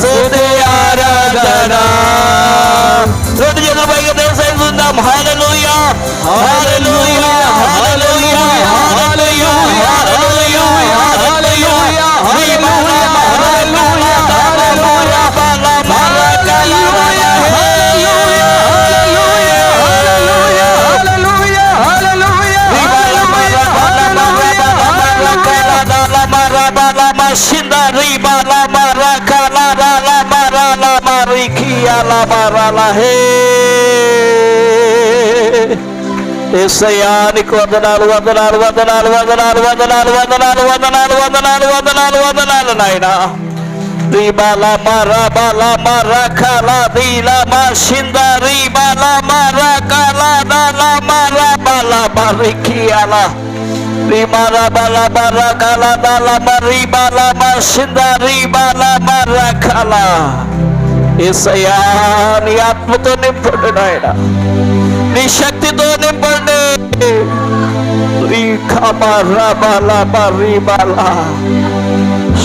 స్తుతి ఆరాధన. రెండు చేతుల పైకి దేశం హల్లెలూయా హల్లెలూయా హల్లెలూయా హల్లెలూయా హల్లెలూయా హల్లెలూయా హల్లెలూయా హల్లెలూయా హల్లెలూయా హల్లెలూయా హల్లెలూయా హల్లెలూయా హల్లెలూయా Shindari bala maraka la la la mara la marikia la mara la he. Esayaniku వందనాలు వందనాలు వందనాలు వందనాలు వందనాలు వందనాలు వందనాలు వందనాలు వందనాలు వందనాలు నాయనా. Ribala mara bala maraka la dila mashindari bala maraka la la mara bala marikia la. Ribala bala barakala bala maribala mashindari bala barakala. యేసయ్యా నీ ఆత్మతో నింపండి నాయన, నీ శక్తితో నింపండి.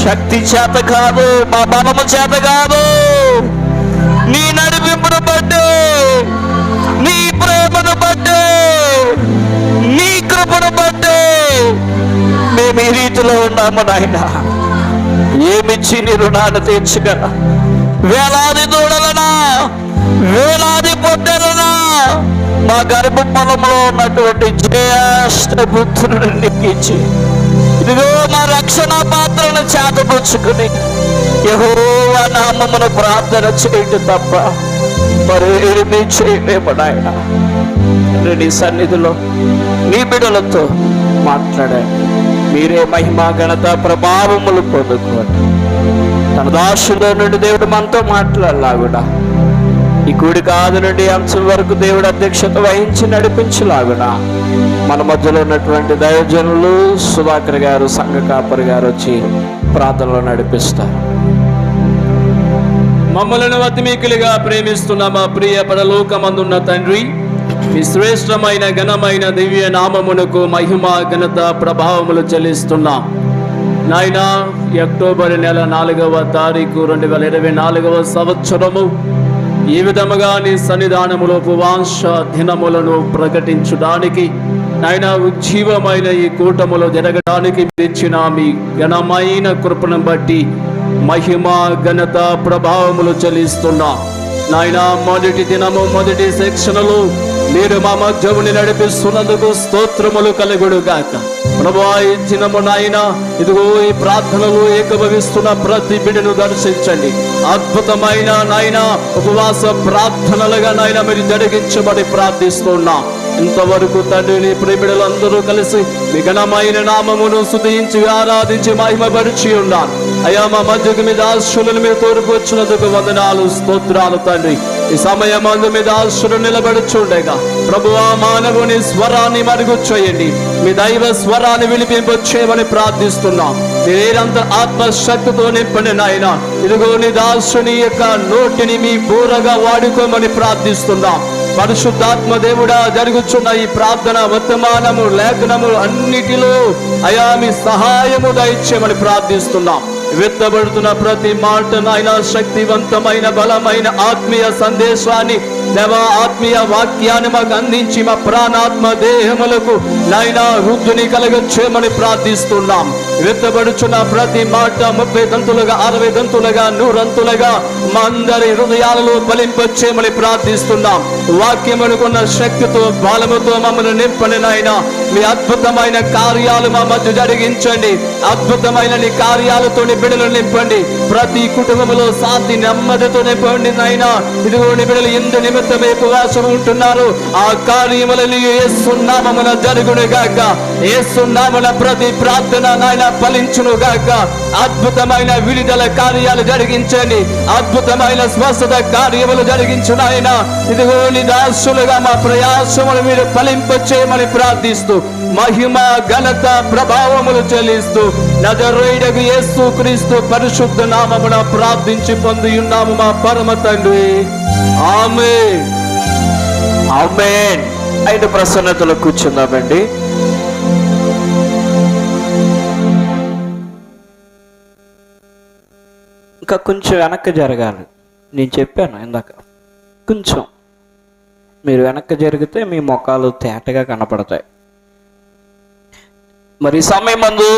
శక్తి చేత కాదు, మా బలము చేత కాదు, నీ నడిపింపును బట్టి, నీ ప్రేమను బట్టి, నీ కృపను బట్టి మేము ఈ రీతిలో ఉన్నాము నాయన. ఏమిచ్చి నీ రుణాన్ని తీర్చగల? వేలాది దూడలనా, వేలాది పొట్టెలనా, మా గర్భ పొలంలో ఉన్నటువంటి జ్యేష్ఠ పుత్రుని నీకిచ్చి, ఇదిగో మా రక్షణ పాత్రను చేతపుచ్చుకుని యెహోవా నామమును ప్రార్థన చేయటం తప్ప మరేమీ చేయలేము నాయన. నీ సన్నిధిలో నీ బిడ్డలతో మాట్లాడండి. మీరే మహిమా ఘనత ప్రభావములు పొందుకోండి. తన దాసులో నుండి దేవుడు మనతో మాట్లాడలాగుడా, ఈ కూడి కాదు నుండి అంశం వరకు దేవుడు అధ్యక్షత వహించి నడిపించలాగునా మన మధ్యలో ఉన్నటువంటి దైవజనులు సుధాకర్ గారు, సంఘ కాపరి గారు వచ్చి ప్రార్థనలో నడిపిస్తారు. మమ్మలను అతిమీకులుగా ప్రేమిస్తున్న మా ప్రియ పరలోకమందున్న తండ్రి, మీ శ్రేష్టమైన ఘనమైన దివ్య నామమునకు మహిమ ఘనత ప్రభావములు చెల్లిస్తున్నాం నాయన. ఈ అక్టోబర్ నెల 4వ తారీఖు 2024వ సంవత్సరము ఈ విధముగా నీ సన్నిధానములో ఉపవాస దినములను ప్రకటించడానికి నాయన, ఉజ్జీవమైన ఈ కూటములో జరగడానికి ఇచ్చిన మీ ఘనమైన కృపను బట్టి మహిమ ఘనత ప్రభావములు చెల్లిస్తున్నా నాయన. మొదటి దినము మొదటి సెక్షన్లో మీరు మా మధ్యముని నడిపిస్తున్నందుకు స్తోత్రములు కలుగుడు గాక. ప్రభువా, ఈ దినము నాయన ఇదిగో ఈ ప్రార్థనలు ఏకభవిస్తున్న ప్రతి బిడ్డను దర్శించండి. అద్భుతమైన నాయన ఉపవాస ప్రార్థనలుగా నాయన మీరు జరిగించబడి ప్రార్థిస్తున్నా. ఇంతవరకు తండ్రిని ప్రియబిడ్డలందరూ కలిసి మీ ఘనమైన నామమును స్తుతించి ఆరాధించి మహిమపరిచి ఉన్నారు. అయ్యా, మా మధ్యకు మీ దాసులను మీరు తోడుకు వచ్చినందుకు వందనాలు, స్తోత్రాలు తండ్రి. ఈ సమయమందు మీ దాసులు నిలబడుచుండగా ప్రభువా, మానవుని స్వరాన్ని మరుగు చేయండి, మీ దైవ స్వరాన్ని వినిపింపచేయమని ప్రార్థిస్తున్నాం. మీరంత ఆత్మశక్తితో నింపండి నాయన. ఇదిగో నీ దాసుని యొక్క నోటిని మీ బూరగా వాడుకోమని ప్రార్థిస్తున్నాం. పరిశుద్ధాత్మ దేవుడా, జరుగుచున్న ఈ ప్రార్థన వర్తమానము లేఖనము అన్నిటిలో అయా మీ సహాయము దయచేయమని ప్రార్థిస్తున్నాం. విత్తబడుతున్న ప్రతి మాట నాయన శక్తివంతమైన బలమైన ఆత్మీయ సందేశాన్ని దేవా, ఆత్మీయ వాక్యాన్ని మాకు అందించి మా ప్రాణాత్మ దేహములకు నాయన వృద్ధిని కలగచేయమని ప్రార్థిస్తున్నాం. విత్తబడుచున్న ప్రతి మాట 30 దంతులుగా 60 దంతులుగా 100 దంతులుగా మా అందరి హృదయాలలో ఫలింపచేయమని ప్రార్థిస్తున్నాం. వాక్యమునుకున్న శక్తితో బలముతో మమ్మల్ని నింపండి నాయన. మీ అద్భుతమైన కార్యాలు మా మధ్య జరిగించండి. అద్భుతమైన నీ కార్యాలతో బిడ్డలు నింపండి. ప్రతి కుటుంబంలో శాంతి నెమ్మదితో నింపండి నాయన. ఇదిగో నీ బిడ్డలు ఇందు నిమిత్తమే ఉపవాసం ఉంటున్నారు. ఆ కార్యములను యేసు నామమున జరుగును గాక. యేసు నామమున ప్రతి ప్రార్థన నాయన ఫలించును గాక. అద్భుతమైన విడుదల కార్యాలు జరిగించండి. అద్భుతమైన స్వస్థత కార్యములు జరిగించు నాయన. ఇదిగో నీ దాసులుగా మా ప్రయాసములు మీరు ఫలింపచేయమని ప్రార్థిస్తూ మహిమ ఘనత ప్రభావములు చెల్లిస్తూ నజరేయుడగు యేసు క్రీస్తు పరిశుద్ధ నామమున ప్రార్థించి పొంది ఉన్నాము మా పరమ తండ్రి. ఆమేన్, ఆమేన్. ఆయన ప్రసన్నతలో కూర్చుందామండి. ఇంకా కొంచెం వెనక్కి జరగాలి. నేను చెప్పాను ఇందాక, కొంచెం మీరు వెనక్కి జరిగితే మీ మొఖాలు తేటగా కనపడతాయి. మరి ఈ సమయం మందు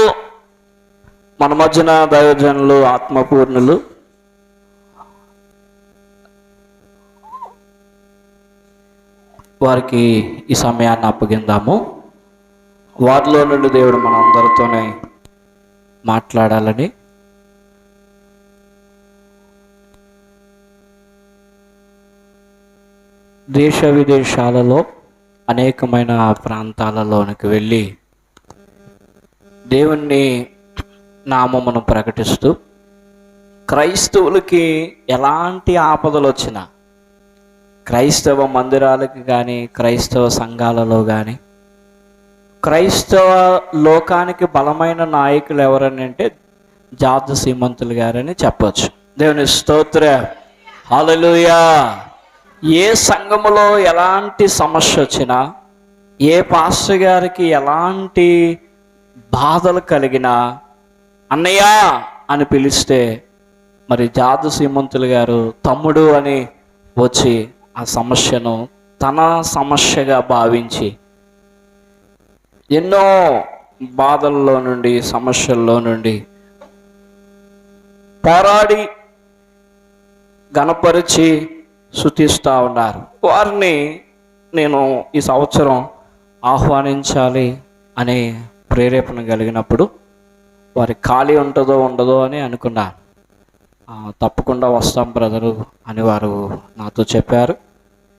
మన మధ్యన దైవజనులు, ఆత్మపూర్ణులు, వారికి ఈ సమయాన్ని అప్పగిందాము. వారిలో నుండి దేవుడు మన అందరితోనే మాట్లాడాలని. దేశ విదేశాలలో అనేకమైన ప్రాంతాలలోనికి వెళ్ళి దేవుని నామమును ప్రకటిస్తూ క్రైస్తవులకి ఎలాంటి ఆపదలు వచ్చినా, క్రైస్తవ మందిరాలకి కానీ, క్రైస్తవ సంఘాలలో కానీ, క్రైస్తవ లోకానికి బలమైన నాయకులు ఎవరని అంటే జార్జ్ సీమంతులు గారని చెప్పచ్చు. దేవుని స్తోత్ర, హల్లెలూయా. ఏ సంఘములో ఎలాంటి సమస్య వచ్చినా, ఏ పాస్టర్ గారికి ఎలాంటి బాధలు కలిగినా అన్నయ్య అని పిలిస్తే మరి జార్జ్ సీమంతులు గారు తమ్ముడు అని వచ్చి ఆ సమస్యను తన సమస్యగా భావించి ఎన్నో బాధల్లో నుండి, సమస్యల్లో నుండి పోరాడి గణపరిచి స్తుతిస్తూ ఉన్నారు. వారిని నేను ఈ సంవత్సరం ఆహ్వానించాలి అనే ప్రేరేపణ కలిగినప్పుడు వారి ఖాళీ ఉంటుందో ఉండదో అని అనుకున్నాను. తప్పకుండా వస్తాం బ్రదరు అని వారు నాతో చెప్పారు.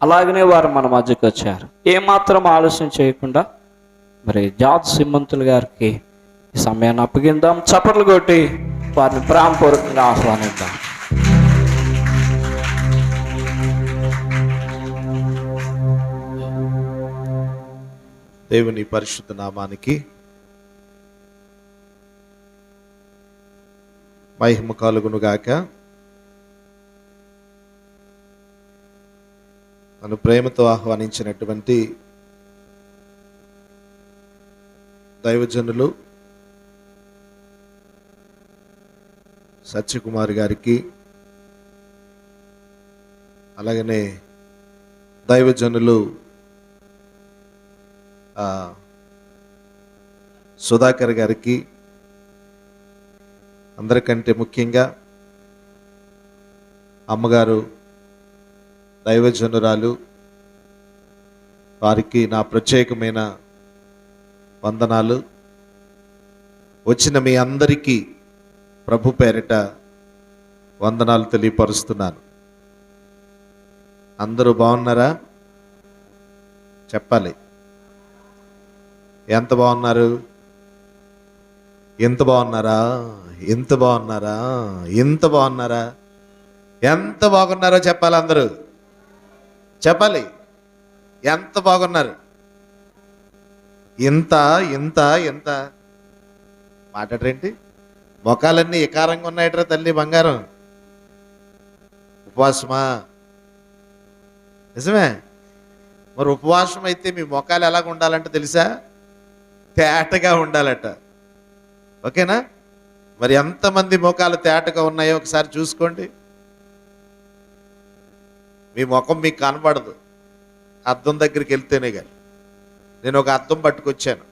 అలాగనే వారు మన మధ్యకి వచ్చారు. ఏమాత్రం ఆలస్యం చేయకుండా మరి జార్జ్ సీమంతులు గారికి ఈ సమయాన్ని అప్పగిందాం. చప్పట్లు కొట్టి వారిని ప్రేమపూర్వకంగా ఆహ్వానిద్దాం. దేవుని పరిశుద్ధ నామానికి మహిమ కలుగునుగాక. నన్ను ప్రేమతో ఆహ్వానించినటువంటి దైవజనులు సత్యకుమార్ గారికి, అలాగనే దైవజనులు సుధాకర్ గారికి, అందరికంటే ముఖ్యంగా అమ్మగారు దైవజనురాలు, వారికి నా ప్రత్యేకమైన వందనాలు. వచ్చిన మీ అందరికీ ప్రభు పేరిట వందనాలు తెలియపరుస్తున్నాను. అందరూ బాగున్నారా? చెప్పాలి. ఎంత బాగున్నారు? ఎంత బాగున్నారా? ఎంత బాగున్నారా? ఎంత బాగున్నారా? ఎంత బాగున్నారో చెప్పాలి. అందరూ చెప్పాలి. ఎంత బాగున్నారు? ఇంత ఇంత ఎంత మాట్లాడరేంటి? మొఖాలన్నీ వికారంగా ఉన్నాయట్రా తల్లి బంగారం. ఉపవాసమా? నిజమే. మరి ఉపవాసం అయితే మీ మొఖాలు ఎలాగ ఉండాలంటే తెలుసా? తేటగా ఉండాలట. ఓకేనా? మరి ఎంతమంది ముఖాలు తేటగా ఉన్నాయో ఒకసారి చూసుకోండి. మీ ముఖం మీకు కనపడదు అద్దం దగ్గరికి వెళ్తేనే కానీ. నేను ఒక అద్దం పట్టుకొచ్చాను,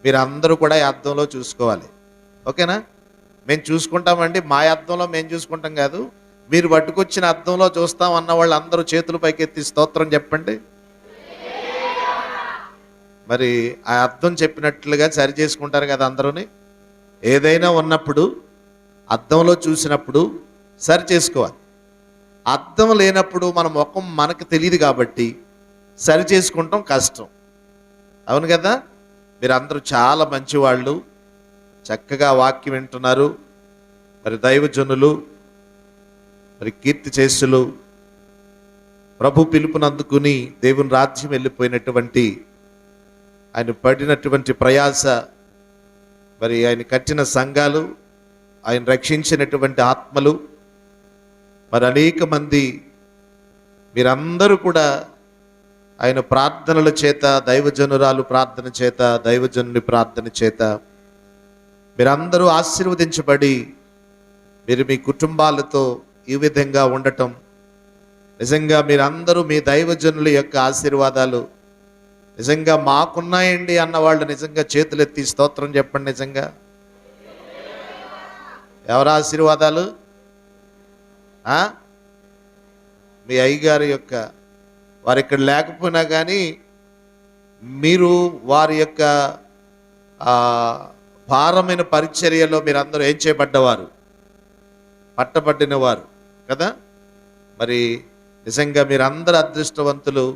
మీరు అందరూ కూడా ఈ అద్దంలో చూసుకోవాలి. ఓకేనా? మేము చూసుకుంటామండి, మా అద్దంలో మేము చూసుకుంటాం కాదు, మీరు పట్టుకొచ్చిన అద్దంలో చూస్తాం అన్న వాళ్ళు అందరూ చేతులు పైకెత్తి స్తోత్రం చెప్పండి. మరి ఆ అద్దం చెప్పినట్లుగా సరి చేసుకుంటారు కదా అందరూని. ఏదైనా ఉన్నప్పుడు అద్దంలో చూసినప్పుడు సరి చేసుకోవాలి. అద్దం లేనప్పుడు మన ముఖం మనకు తెలియదు కాబట్టి సరి చేసుకుంటాం కష్టం. అవును కదా? మీరు అందరూ చాలా మంచివాళ్ళు, చక్కగా వాక్యం వింటున్నారు. మరి దైవజనులు, మరి కీర్తి చేసులు, ప్రభు పిలుపునందుకుని దేవుని రాజ్యం వెళ్ళిపోయినటువంటి, ఆయన పడినటువంటి ప్రయాస, మరి ఆయన కట్టిన సంఘాలు, ఆయన రక్షించినటువంటి ఆత్మలు, మరి అనేక మంది మీరందరూ కూడా ఆయన ప్రార్థనల చేత, దైవజనురాలు ప్రార్థన చేత, దైవజనుని ప్రార్థన చేత మీరందరూ ఆశీర్వదించబడి మీరు మీ కుటుంబాలతో ఈ విధంగా ఉండటం, నిజంగా మీరందరూ మీ దైవజనుల యొక్క ఆశీర్వాదాలు నిజంగా మాకున్నాయండి అన్నవాళ్ళు నిజంగా చేతులెత్తి స్తోత్రం చెప్పండి. నిజంగా ఎవరి ఆశీర్వాదాలు? మీ అయ్యగారి యొక్క, వారు ఇక్కడ లేకపోయినా కానీ మీరు వారి యొక్క భారమైన పరిచర్యలో మీరందరూ ఏం చేయబడ్డవారు? పట్టబడిన వారు కదా. మరి నిజంగా మీరందరూ అదృష్టవంతులు.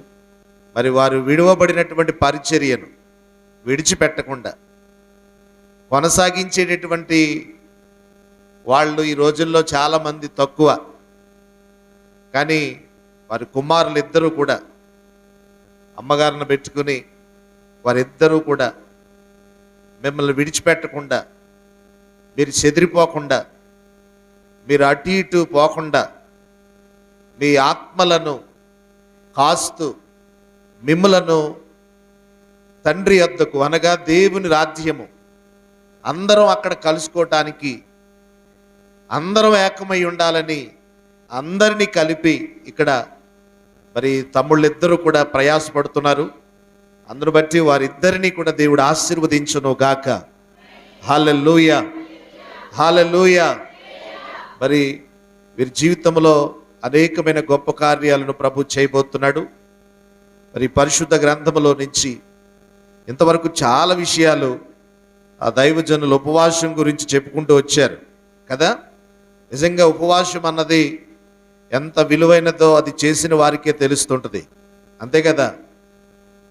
మరి వారు విడువబడినటువంటి పరిచర్యను విడిచిపెట్టకుండా కొనసాగించేటటువంటి వాళ్ళు ఈ రోజుల్లో చాలామంది తక్కువ. కానీ వారి కుమారులు ఇద్దరూ కూడా అమ్మగారిని పెట్టుకుని వారిద్దరూ కూడా మిమ్మల్ని విడిచిపెట్టకుండా, మీరు చెదిరిపోకుండా, మీరు అటు ఇటు పోకుండా మీ ఆత్మలను కాస్తూ మిమ్మలను తండ్రి యొద్దకు, అనగా దేవుని రాజ్యము, అందరం అక్కడ కలుసుకోవటానికి, అందరం ఏకమై ఉండాలని అందరినీ కలిపి ఇక్కడ మరి తమ్ముళ్ళిద్దరూ కూడా ప్రయాసపడుతున్నారు. అందును బట్టి వారిద్దరినీ కూడా దేవుడు ఆశీర్వదించును గాక. హల్లెలూయా, హల్లెలూయా. మరి వీరి జీవితంలో అనేకమైన గొప్ప కార్యాలను ప్రభు చేయబోతున్నాడు. మరి పరిశుద్ధ గ్రంథములో నుంచి ఇంతవరకు చాలా విషయాలు ఆ దైవజనులు ఉపవాసం గురించి చెప్పుకుంటూ వచ్చారు కదా. నిజంగా ఉపవాసం అన్నది ఎంత విలువైనదో అది చేసిన వారికే తెలుస్తుంటుంది, అంతే కదా.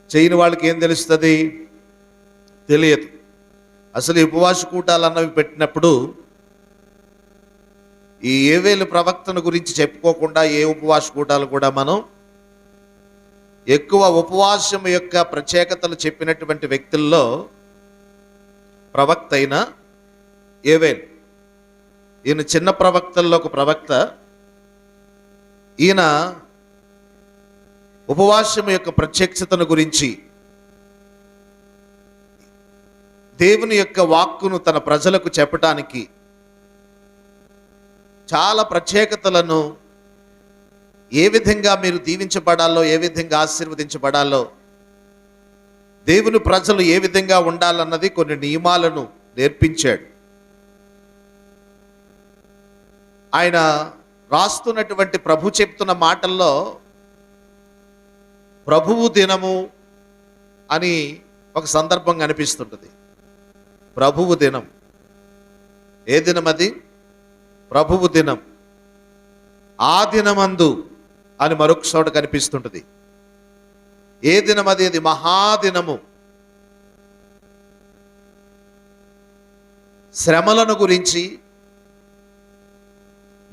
చేయని వాళ్ళకి ఏం తెలుస్తుంది? తెలియదు. అసలు ఈ ఉపవాస కూటాలు అన్నవి పెట్టినప్పుడు ఈ యోవేలు ప్రవక్తను గురించి చెప్పుకోకుండా ఏ ఉపవాస కూటాలు కూడా మనం ఎక్కువ ఉపవాసం యొక్క ప్రత్యేకతలు చెప్పినటువంటి వ్యక్తుల్లో ప్రవక్త అయిన యోవేలు. ఈయన చిన్న ప్రవక్తల్లో ఒక ప్రవక్త. ఈయన ఉపవాసం యొక్క ప్రత్యక్షతను గురించి, దేవుని యొక్క వాక్కును తన ప్రజలకు చెప్పటానికి చాలా ప్రత్యేకతలను, ఏ విధంగా మీరు దీవించబడాలో, ఏ విధంగా ఆశీర్వదించబడాలో, దేవుని ప్రజలు ఏ విధంగా ఉండాలన్నది కొన్ని నియమాలను నేర్పించాడు. ఆయన రాస్తున్నటువంటి ప్రభు చెప్తున్న మాటల్లో ప్రభువు దినము అని ఒక సందర్భం కనిపిస్తుంటుంది. ప్రభువు దినం. ఏ దినం అది? ప్రభువు దినం. ఆ దినమందు అని మరొక చోట కనిపిస్తుంటుంది. ఏ దినం అది? అది మహాదినము. శ్రమలను గురించి,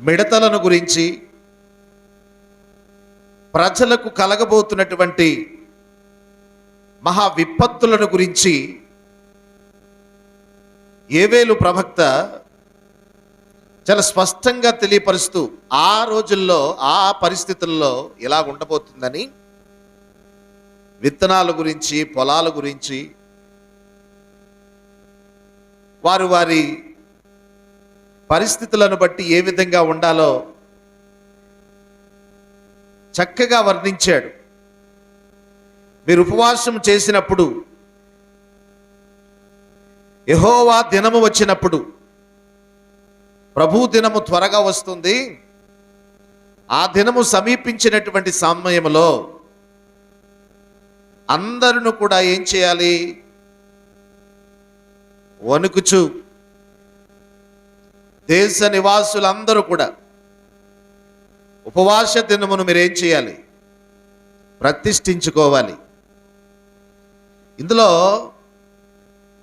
మిడతలను గురించి, ప్రజలకు కలగబోతున్నటువంటి మహా విపత్తులను గురించి యోవేలు ప్రవక్త చాలా స్పష్టంగా తెలియపరుస్తూ, ఆ రోజుల్లో ఆ పరిస్థితుల్లో ఇలా ఉండబోతుందని, విత్తనాల గురించి, పొలాల గురించి, వారు వారి పరిస్థితులను బట్టి ఏ విధంగా ఉండాలో చక్కగా వర్ణించాడు. మీరు ఉపవాసం చేసినప్పుడు, యెహోవా దినము వచ్చినప్పుడు, ప్రభు దినము త్వరగా వస్తుంది, ఆ దినము సమీపించినటువంటి సమయంలో అందరూ కూడా ఏం చేయాలి? వణుకుచు, దేశ నివాసులందరూ కూడా ఉపవాస దినమును మీరేం చేయాలి? ప్రతిష్ఠించుకోవాలి. ఇందులో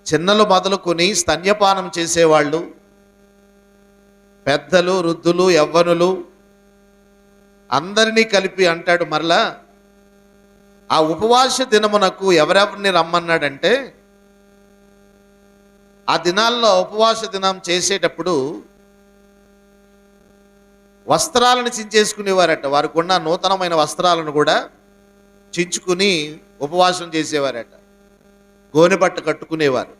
చిన్నలు మొదలుకొని స్తన్యపానం చేసేవాళ్ళు, పెద్దలు, వృద్ధులు, యవ్వనులు అందరినీ కలిపి అంటాడు. మరలా ఆ ఉపవాస దినమునకు ఎవరెవరిని రమ్మన్నాడంటే, ఆ దినాల్లో ఉపవాస దినం చేసేటప్పుడు వస్త్రాలను చించేసుకునేవారట. వారికి ఉన్న నూతనమైన వస్త్రాలను కూడా చించుకుని ఉపవాసం చేసేవారట. గోనెబట్ట కట్టుకునేవారు.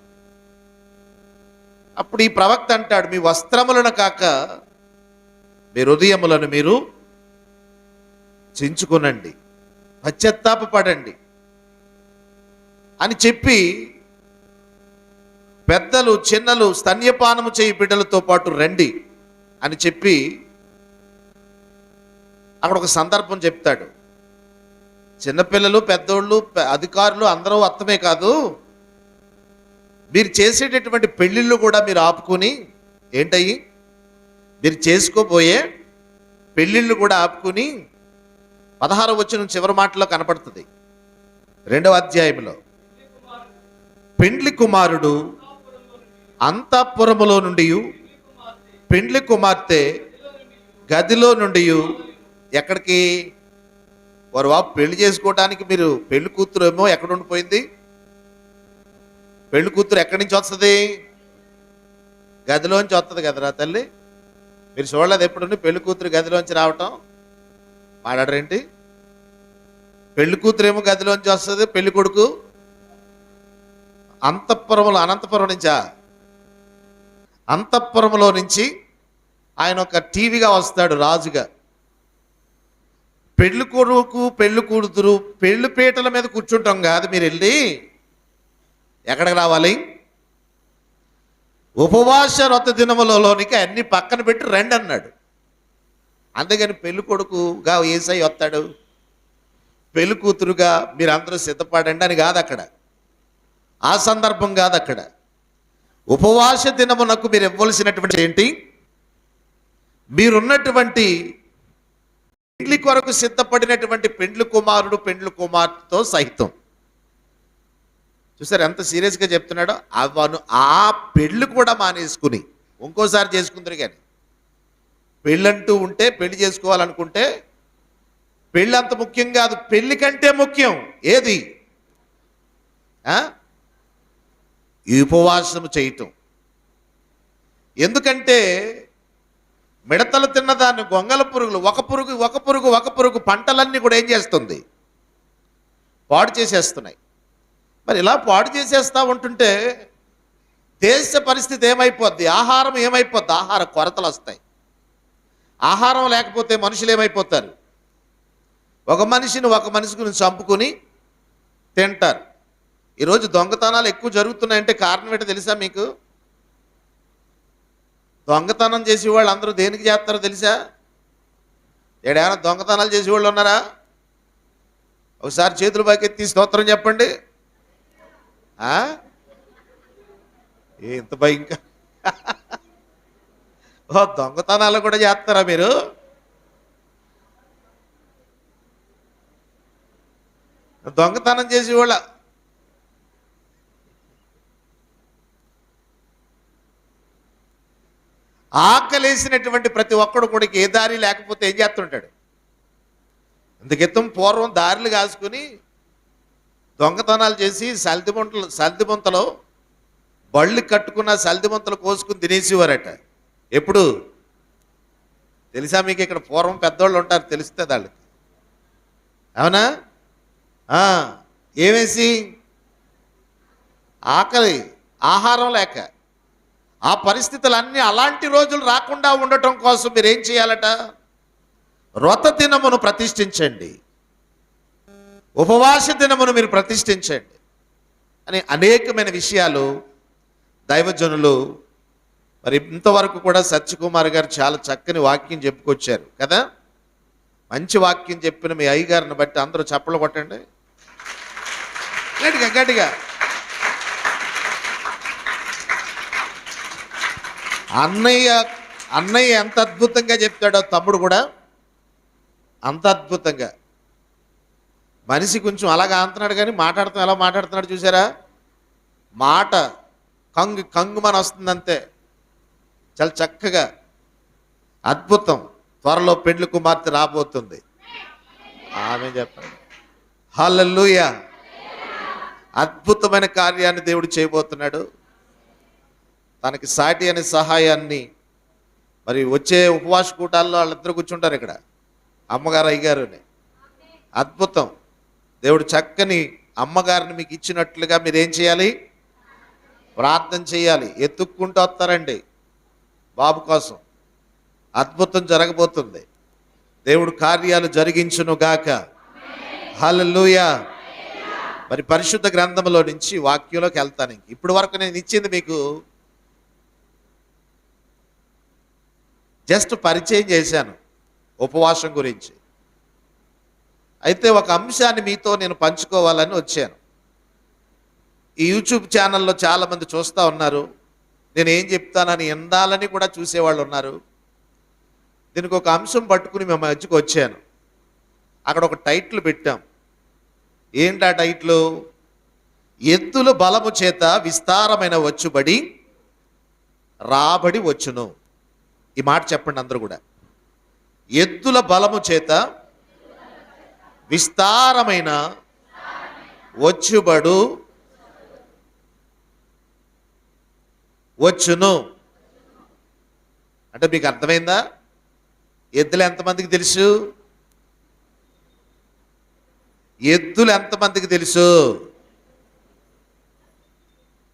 అప్పుడు ఈ ప్రవక్త అంటాడు, మీ వస్త్రములను కాక మీ హృదయములను మీరు చించుకొనండి, పశ్చాత్తాపపడండి అని చెప్పి పెద్దలు చిన్నలు స్తన్యపానము చేయి బిడ్డలతో పాటు రండి అని చెప్పి అక్కడ ఒక సందర్భం చెప్తాడు. చిన్నపిల్లలు, పెద్దోళ్ళు, అధికారులు అందరూ అర్థమే కాదు, మీరు చేసేటటువంటి పెళ్ళిళ్ళు కూడా మీరు ఆపుకొని, ఏంటయ్యి మీరు చేసుకోబోయే పెళ్ళిళ్ళు కూడా ఆపుకొని 16వ వచనం చివరి మాటలో కనపడుతుంది 2వ అధ్యాయంలో. పెండ్లి కుమారుడు అంతఃపురములో నుండి, పెండ్లి కుమార్తె గదిలో నుండి ఎక్కడికి? వారు పెళ్లి చేసుకోవడానికి మీరు పెళ్లి కూతురు ఏమో ఎక్కడ ఉండిపోయింది? పెళ్లి కూతురు ఎక్కడి నుంచి వస్తుంది? గదిలోంచి వస్తుంది కదరా తల్లి. మీరు చూడలేదు ఎప్పుడు పెళ్లి కూతురు గదిలోంచి రావటం? మాట్లాడరేంటి? పెళ్లి కూతురు ఏమో గదిలోంచి వస్తుంది, పెళ్లి కొడుకు అనంతపురం నుంచా? అంతఃపురంలో నుంచి ఆయన ఒక టీవీగా వస్తాడు రాజుగా. పెళ్లి కొడుకు పెళ్లి కూతురు పెళ్లి పీటల మీద కూర్చుంటాం కాదు, మీరు వెళ్ళి ఎక్కడికి రావాలి? ఉపవాస వ్రత దినములలోనికి అన్ని పక్కన పెట్టి రండి అన్నాడు. అందుకని పెళ్లి కొడుకుగా యేసయ్య వస్తాడు, పెళ్లి కూతురుగా మీరందరూ సిద్ధపడండి అని కాదు అక్కడ, ఆ సందర్భం కాదు అక్కడ. ఉపవాస దినమునకు మీరు ఇవ్వవలసినటువంటి ఏంటి? మీరున్నటువంటి పెండ్లి కొరకు సిద్ధపడినటువంటి పెండ్లి కుమారుడు పెండ్లి కుమార్తెతో సహితం. చూసారు ఎంత సీరియస్గా చెప్తున్నాడో? అవను ఆ పెళ్ళి కూడా మానేసుకుని ఇంకోసారి చేసుకుందరు. కానీ పెళ్ళంటూ ఉంటే, పెళ్లి చేసుకోవాలనుకుంటే పెళ్ళి అంత ముఖ్యం కాదు, పెళ్లి కంటే ముఖ్యం ఏది? ఈ ఉపవాసం చేయటం. ఎందుకంటే మిడతలు తిన్నదాన్ని గొంగల పురుగులు ఒక పురుగు పంటలన్నీ కూడా ఏం చేస్తుంది? పాడు చేసేస్తున్నాయి. మరి ఇలా పాడు చేసేస్తూ ఉంటుంటే దేశ పరిస్థితి ఏమైపోద్ది? ఆహారం ఏమైపోద్ది? ఆహార కొరతలు వస్తాయి. ఆహారం లేకపోతే మనుషులు ఏమైపోతారు? ఒక మనిషిని చంపుకొని తింటారు. ఈరోజు దొంగతనాలు ఎక్కువ జరుగుతున్నాయంటే కారణం ఏంటో తెలుసా మీకు? దొంగతనం చేసేవాళ్ళు అందరూ దేనికి చేస్తారో తెలుసా? ఏమైనా దొంగతనాలు చేసేవాళ్ళు ఉన్నారా? ఒకసారి చేతులు పైకెత్తి స్తోత్రం చెప్పండి. ఇంత భయంగా దొంగతనాలు కూడా చేస్తారా మీరు? దొంగతనం చేసేవాళ్ళ ఆకలేసినటువంటి ప్రతి ఒక్కడు కూడా ఏ దారి లేకపోతే ఏం చేస్తుంటాడు? అందుకెత్తం పూర్వం దారులు కాసుకుని దొంగతనాలు చేసి సల్దిమంతలో బళ్ళు కట్టుకున్న సల్దిమంతలు కోసుకుని తినేసేవారట. ఎప్పుడు తెలుసా మీకు? ఇక్కడ పూర్వం పెద్దోళ్ళు ఉంటారు, తెలిస్తే వాళ్ళకి. అవునా? ఏమేసి? ఆకలి, ఆహారం లేక. ఆ పరిస్థితులన్నీ అలాంటి రోజులు రాకుండా ఉండటం కోసం మీరు ఏం చేయాలట? వ్రత దినమును ప్రతిష్ఠించండి, ఉపవాస దినమును మీరు ప్రతిష్ఠించండి అని అనేకమైన విషయాలు దైవజనులు మరి ఇంతవరకు కూడా సత్యకుమార్ గారు చాలా చక్కని వాక్యం చెప్పుకొచ్చారు కదా. మంచి వాక్యం చెప్పిన మీ అయ్యగారిని బట్టి అందరూ చప్పలు కొట్టండి గట్టిగా గట్టిగా. అన్నయ్య ఎంత అద్భుతంగా చెప్తాడో తమ్ముడు కూడా అంత అద్భుతంగా. మనిషి కొంచెం అలాగా అంటున్నాడు కానీ మాట్లాడుతాం ఎలా మాట్లాడుతున్నాడు చూసారా? మాట కంగుమని వస్తుంది అంతే, చాలా చక్కగా. అద్భుతం. త్వరలో పెండ్లి కుమార్తె రాబోతుంది. ఆమె చెప్పండి. హల్లెలూయా. అద్భుతమైన కార్యాన్ని దేవుడు చేయబోతున్నాడు. తనకి సాటి అనే సహాయాన్ని మరి వచ్చే ఉపవాస కూటాల్లో వాళ్ళిద్దరు కూర్చుంటారు ఇక్కడ, అమ్మగారు అయ్యగారుని. అద్భుతం. దేవుడు చక్కని అమ్మగారిని మీకు ఇచ్చినట్లుగా మీరేం చేయాలి? ప్రార్థన చేయాలి. ఎత్తుక్కుంటూ వస్తారండి బాబు కోసం. అద్భుతం జరగబోతుంది. దేవుడు కార్యాలు జరిగించును గాక. హల్లెలూయా. మరి పరిశుద్ధ గ్రంథంలో నుంచి వాక్యంలోకి వెళ్తాను. ఇప్పుడు వరకు నేను ఇచ్చింది మీకు జస్ట్ పరిచయం చేశాను ఉపవాసం గురించి. అయితే ఒక అంశాన్ని మీతో నేను పంచుకోవాలని వచ్చాను. ఈ యూట్యూబ్ ఛానల్లో చాలామంది చూస్తూ ఉన్నారు. నేను ఏం చెప్తానని ఎందాలని కూడా చూసేవాళ్ళు ఉన్నారు. దీనికి ఒక అంశం పట్టుకుని మేము మధ్యకు వచ్చాను. అక్కడ ఒక టైటిల్ పెట్టాం. ఏంటి ఆ టైటిల్? ఎద్దుల బలము చేత విస్తారమైన వచ్చుబడి రాబడి వచ్చును. ఈ మాట చెప్పండి అందరూ కూడా. ఎద్దుల బలము చేత విస్తారమైన వచ్చుబడు వచ్చును. అంటే మీకు అర్థమైందా? ఎద్దులు ఎంతమందికి తెలుసు? ఎద్దులు ఎంతమందికి తెలుసు?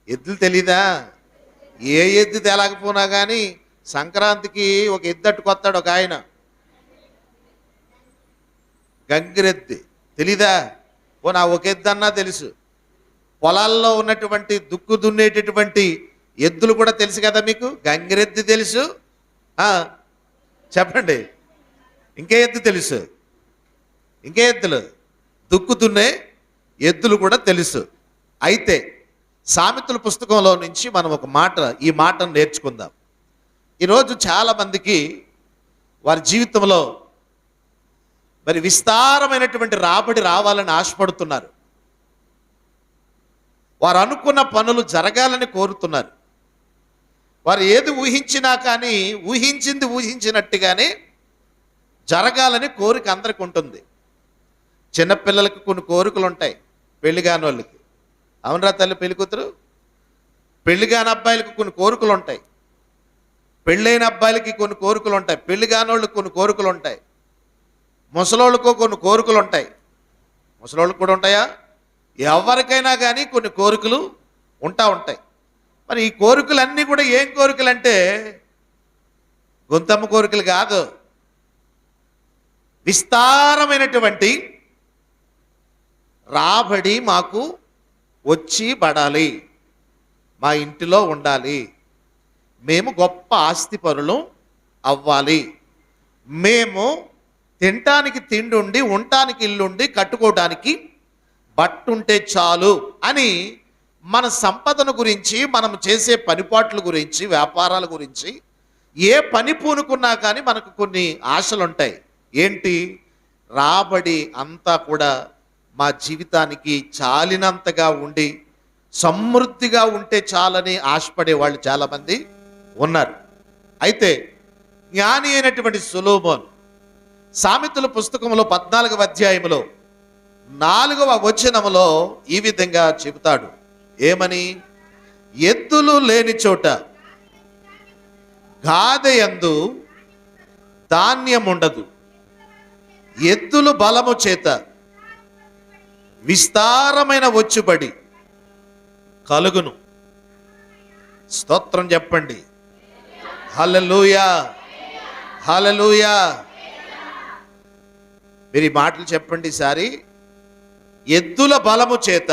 ఎద్దులు తెలీదా? ఏ ఎద్దు తేలేకపోయినా కానీ సంక్రాంతికి ఒక ఎద్దు అట్టుకొస్తాడు ఒక ఆయన, గంగిరెద్ది. తెలీదా? నా ఒక ఎద్దు అన్నా తెలుసు. పొలాల్లో ఉన్నటువంటి దుక్కు దున్నేటటువంటి ఎద్దులు కూడా తెలుసు కదా మీకు. గంగిరెద్ది తెలుసు. చెప్పండి, ఇంకే ఎద్దు తెలుసు? ఇంకే ఎద్దులు? దుక్కు దున్నే ఎద్దులు కూడా తెలుసు. అయితే సామెతల పుస్తకంలో నుంచి మనం ఒక మాట, ఈ మాటను నేర్చుకుందాం. ఈరోజు చాలామందికి వారి జీవితంలో మరి విస్తారమైనటువంటి రాబడి రావాలని ఆశపడుతున్నారు. వారు అనుకున్న పనులు జరగాలని కోరుతున్నారు. వారు ఏది ఊహించినా కానీ ఊహించింది ఊహించినట్టుగానే జరగాలని కోరిక అందరికి ఉంటుంది. చిన్నపిల్లలకు కొన్ని కోరికలు ఉంటాయి, పెళ్లి కాని వాళ్ళకి. అవునరా తల్లి పెళ్లి కూతురు? పెళ్లి కాని అబ్బాయిలకు కొన్ని కోరికలు ఉంటాయి, పెళ్ళైన అబ్బాయిలకి కొన్ని కోరికలు ఉంటాయి, పెళ్లి కాని వాళ్ళకి కొన్ని కోరికలు ఉంటాయి, ముసలోళ్ళకు కొన్ని కోరికలు ఉంటాయి. ముసలోళ్ళకు కూడా ఉంటాయా? ఎవరికైనా కానీ కొన్ని కోరికలు ఉంటాయి. మరి ఈ కోరికలన్నీ కూడా ఏం కోరికలు అంటే గొంతమ్మ కోరికలు కాదు. విస్తారమైనటువంటి రాబడి మాకు వచ్చి పడాలి, మా ఇంటిలో ఉండాలి, మేము గొప్ప ఆస్తిపరులు అవ్వాలి, మేము తినటానికి తిండి ఉండి, ఉండటానికి ఇల్లుండి, కట్టుకోవడానికి బట్టుంటే చాలు అని మన సంపదను గురించి, మనం చేసే పనిపాట్ల గురించి, వ్యాపారాల గురించి, ఏ పని పూనుకున్నా కానీ మనకు కొన్ని ఆశలు ఉంటాయి. ఏంటి? రాబడి అంతా కూడా మా జీవితానికి చాలినంతగా ఉండి సమృద్ధిగా ఉంటే చాలని ఆశపడే వాళ్ళు చాలామంది ఉన్నారు. అయితే జ్ఞాని అయినటువంటి సొలొమోను సామెతల పుస్తకంలో 14వ అధ్యాయంలో 4వ వచనములో ఈ విధంగా చెబుతాడు. ఏమని? ఎద్దులు లేని చోట గాదెయందు ధాన్యం ఉండదు, ఎద్దులు బలము చేత విస్తారమైన వచ్చుబడి కలుగును. స్తోత్రం చెప్పండి. హల్లెలూయా, హల్లెలూయా. మీరు ఈ మాటలు చెప్పండి ఈసారి. ఎద్దుల బలము చేత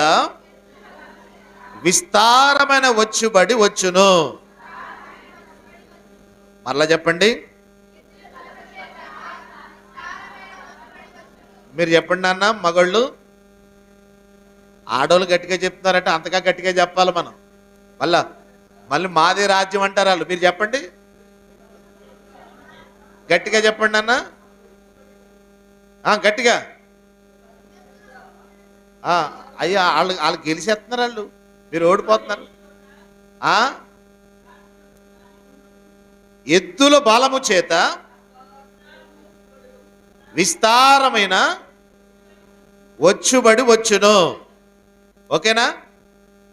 విస్తారమైన వచ్చుబడి వచ్చును. మరలా చెప్పండి. మీరు చెప్పండి అన్న. మగళ్ళు, ఆడోళ్ళు గట్టిగా చెప్తున్నారంటే అంతగా గట్టిగా చెప్పాలి మనం. మళ్ళీ మాదే రాజ్యం అంటారు వాళ్ళు. మీరు చెప్పండి, గట్టిగా చెప్పండి అన్న. గట్టిగా. అయ్యా, వాళ్ళు గెలిచేస్తున్నారు, వాళ్ళు మీరు ఓడిపోతున్నారు. ఎద్దుల బలము చేత విస్తారమైన వచ్చుబడి వచ్చును. ఓకేనా?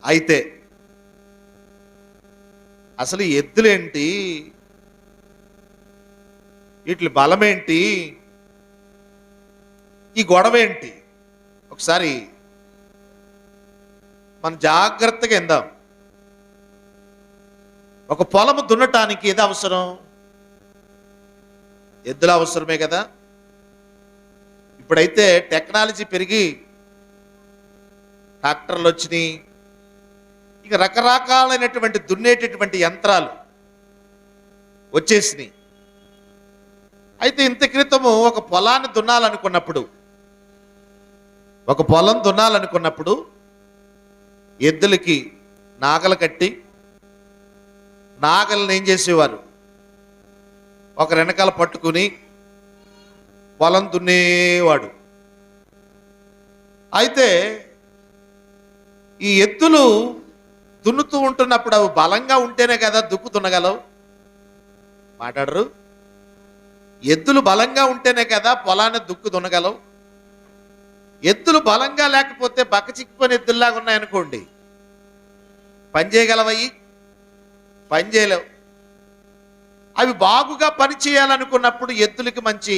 అయితే అసలు ఎద్దులేంటి, వీటి బలమేంటి, ఈ గొడవ ఏంటి? ఒకసారి మనం జాగ్రత్తగా ఎందాం. ఒక పొలము దున్నటానికి ఏది అవసరం? ఎద్దులు అవసరమే కదా. ఇప్పుడైతే టెక్నాలజీ పెరిగి ట్రాక్టర్లు వచ్చినాయి, ఇక రకరకాలైనటువంటి దున్నేటటువంటి యంత్రాలు వచ్చేసినాయి. అయితే ఇంత క్రితము ఒక పొలాన్ని దున్నాలనుకున్నప్పుడు, ఒక పొలం దున్నాలనుకున్నప్పుడు ఎద్దులకి నాగలు కట్టి నాగల్ని ఏం చేసేవారు, ఒక వెనకాల పట్టుకుని పొలం దున్నేవాడు. అయితే ఈ ఎద్దులు దున్నుతూ ఉంటున్నప్పుడు అవి బలంగా ఉంటేనే కదా దుక్కు దున్నగలవు. మాట్లాడరు. ఎద్దులు బలంగా ఉంటేనే కదా పొలాన్ని దుక్కు దున్నగలవు. ఎద్దులు బలంగా లేకపోతే బక్కచిక్కిపోయిన ఎద్దుల్లాగా ఉన్నాయనుకోండి, పని చేయగలవయ్యి? పని చేయలేవు. అవి బాగుగా పని చేయాలనుకున్నప్పుడు ఎద్దులకి మంచి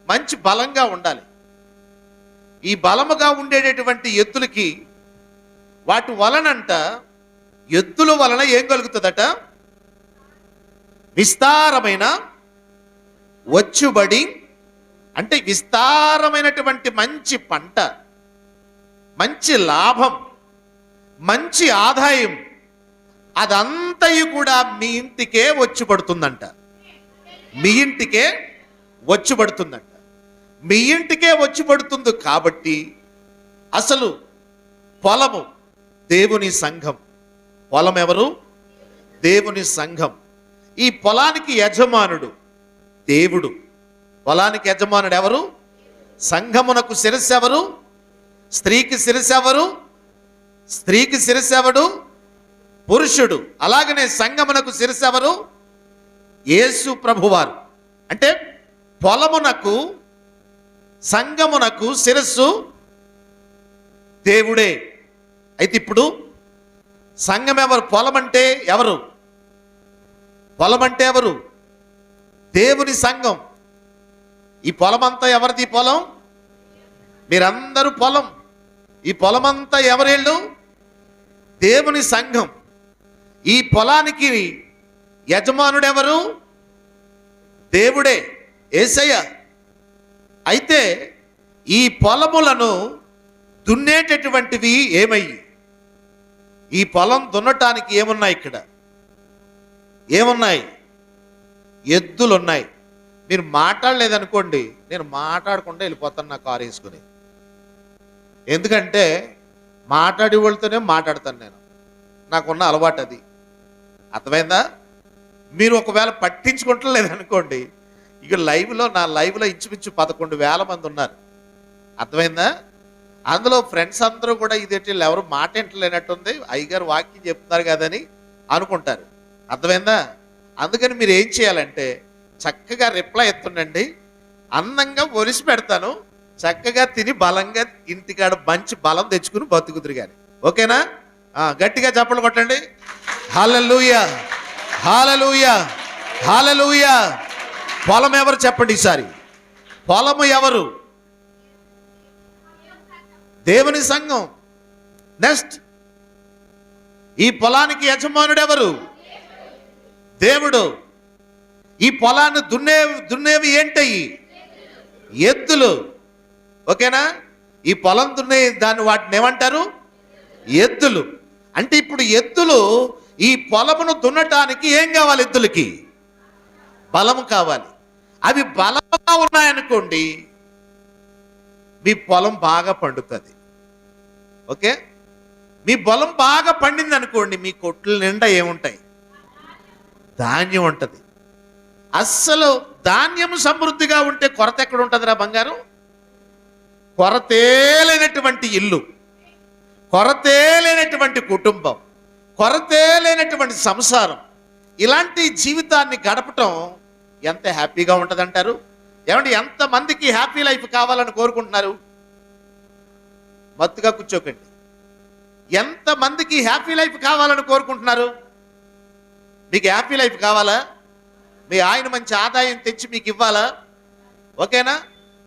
మంచి బలంగా ఉండాలి. ఈ బలముగా ఉండేటటువంటి ఎద్దులకి వాటి వలనంట, ఎద్దుల వలన ఏం కలుగుతుందట, విస్తారమైన వచ్చుబడి, అంటే విస్తారమైనటువంటి మంచి పంట, మంచి లాభం, మంచి ఆదాయం, అదంతయు కూడా మీ ఇంటికే వచ్చి పడుతుందంట. మీ ఇంటికే వచ్చి పడుతుందంట. మీ ఇంటికే వచ్చి పడుతుంది. కాబట్టి అసలు పొలము దేవుని సంఘం. పొలం ఎవరు? దేవుని సంఘం. ఈ పొలానికి యజమానుడు దేవుడు. పొలానికి యజమానుడు ఎవరు? సంఘమునకు శిరస్సు ఎవరు? స్త్రీకి శిరస్సు ఎవరు? స్త్రీకి శిరస్సు ఎవడు? పురుషుడు. అలాగనే సంఘమునకు శిరస్సు ఎవరు? యేసు ప్రభువారు. అంటే పొలమునకు సంఘమునకు శిరస్సు దేవుడే. అయితే ఇప్పుడు సంఘం ఎవరు? పొలం అంటే ఎవరు? పొలం అంటే ఎవరు? దేవుని సంఘం. ఈ పొలమంతా ఎవరిది? పొలం మీరందరూ పొలం. ఈ పొలమంతా ఎవరేళ్ళు? దేవుని సంఘం. ఈ పొలానికి యజమానుడెవరు? దేవుడే, యేసయ్య. అయితే ఈ పొలములను దున్నేటటువంటివి ఏమయ్యి? ఈ పొలం దున్నటానికి ఏమున్నాయి? ఇక్కడ ఏమున్నాయి? ఎద్దులు ఉన్నాయి. మీరు మాట్లాడలేదనుకోండి, నేను మాట్లాడకుండా వెళ్ళిపోతాను నా కారు వేసుకుని. ఎందుకంటే మాట్లాడే వాళ్ళతోనే మాట్లాడతాను నేను. నాకున్న అలవాటు అది. అర్థమైందా? మీరు ఒకవేళ పట్టించుకుంటలేదనుకోండి, ఇక నా లైవ్లో ఇంచుమించు 11,000 మంది ఉన్నారు. అర్థమైందా? అందులో ఫ్రెండ్స్ అందరూ కూడా ఇదేంటి ఎవరు మాట వింటలేనట్టుంది, అయ్యగారు వాక్యం చెప్తున్నారు కదని అనుకుంటారు. అర్థమైందా? అందుకని మీరు ఏం చేయాలంటే చక్కగా రిప్లై ఎత్తుండండి. అందంగా ఒలిసి పెడతాను. చక్కగా తిని బలంగా ఇంటికాడ మంచి బలం తెచ్చుకుని బతుకుదురు కానీ. ఓకేనా? గట్టిగా చప్పట్లు కొట్టండి. హల్లెలూయా, హల్లెలూయా, హల్లెలూయా. పొలం ఎవరు చెప్పండి ఈసారి? పొలము ఎవరు? దేవుని సంఘం. నెక్స్ట్, ఈ పొలానికి యజమానుడు ఎవరు? దేవుడు. ఈ పొలాన్ని దున్నేవి ఏంటయ్యి? ఎద్దులు. ఓకేనా? ఈ పొలం వాటిని ఏమంటారు? ఎద్దులు. అంటే ఇప్పుడు ఎద్దులు ఈ పొలమును దున్నటానికి ఏం కావాలి? ఎద్దులకి బలము కావాలి. అవి బలంగా ఉన్నాయనుకోండి, మీ పొలం బాగా పండుతుంది. ఓకే? మీ పొలం బాగా పండింది అనుకోండి, మీ కొట్ల నిండా ఏముంటాయి? ధాన్యం ఉంటుంది. అస్సలు ధాన్యం సమృద్ధిగా ఉంటే కొరత ఎక్కడ ఉంటుందిరా బంగారం? కొరతే లేనటువంటి ఇల్లు, కొరతే లేనటువంటి కుటుంబం, కొరతే లేనటువంటి సంసారం, ఇలాంటి జీవితాన్ని గడపటం ఎంత హ్యాపీగా ఉంటుందంటారు? ఏమంటే ఎంతమందికి హ్యాపీ లైఫ్ కావాలని కోరుకుంటున్నారు? మత్తుగా కూర్చోకండి. ఎంతమందికి హ్యాపీ లైఫ్ కావాలని కోరుకుంటున్నారు? మీకు హ్యాపీ లైఫ్ కావాలా? మీ ఆయన మంచి ఆదాయం తెచ్చి మీకు ఇవ్వాలా? ఓకేనా?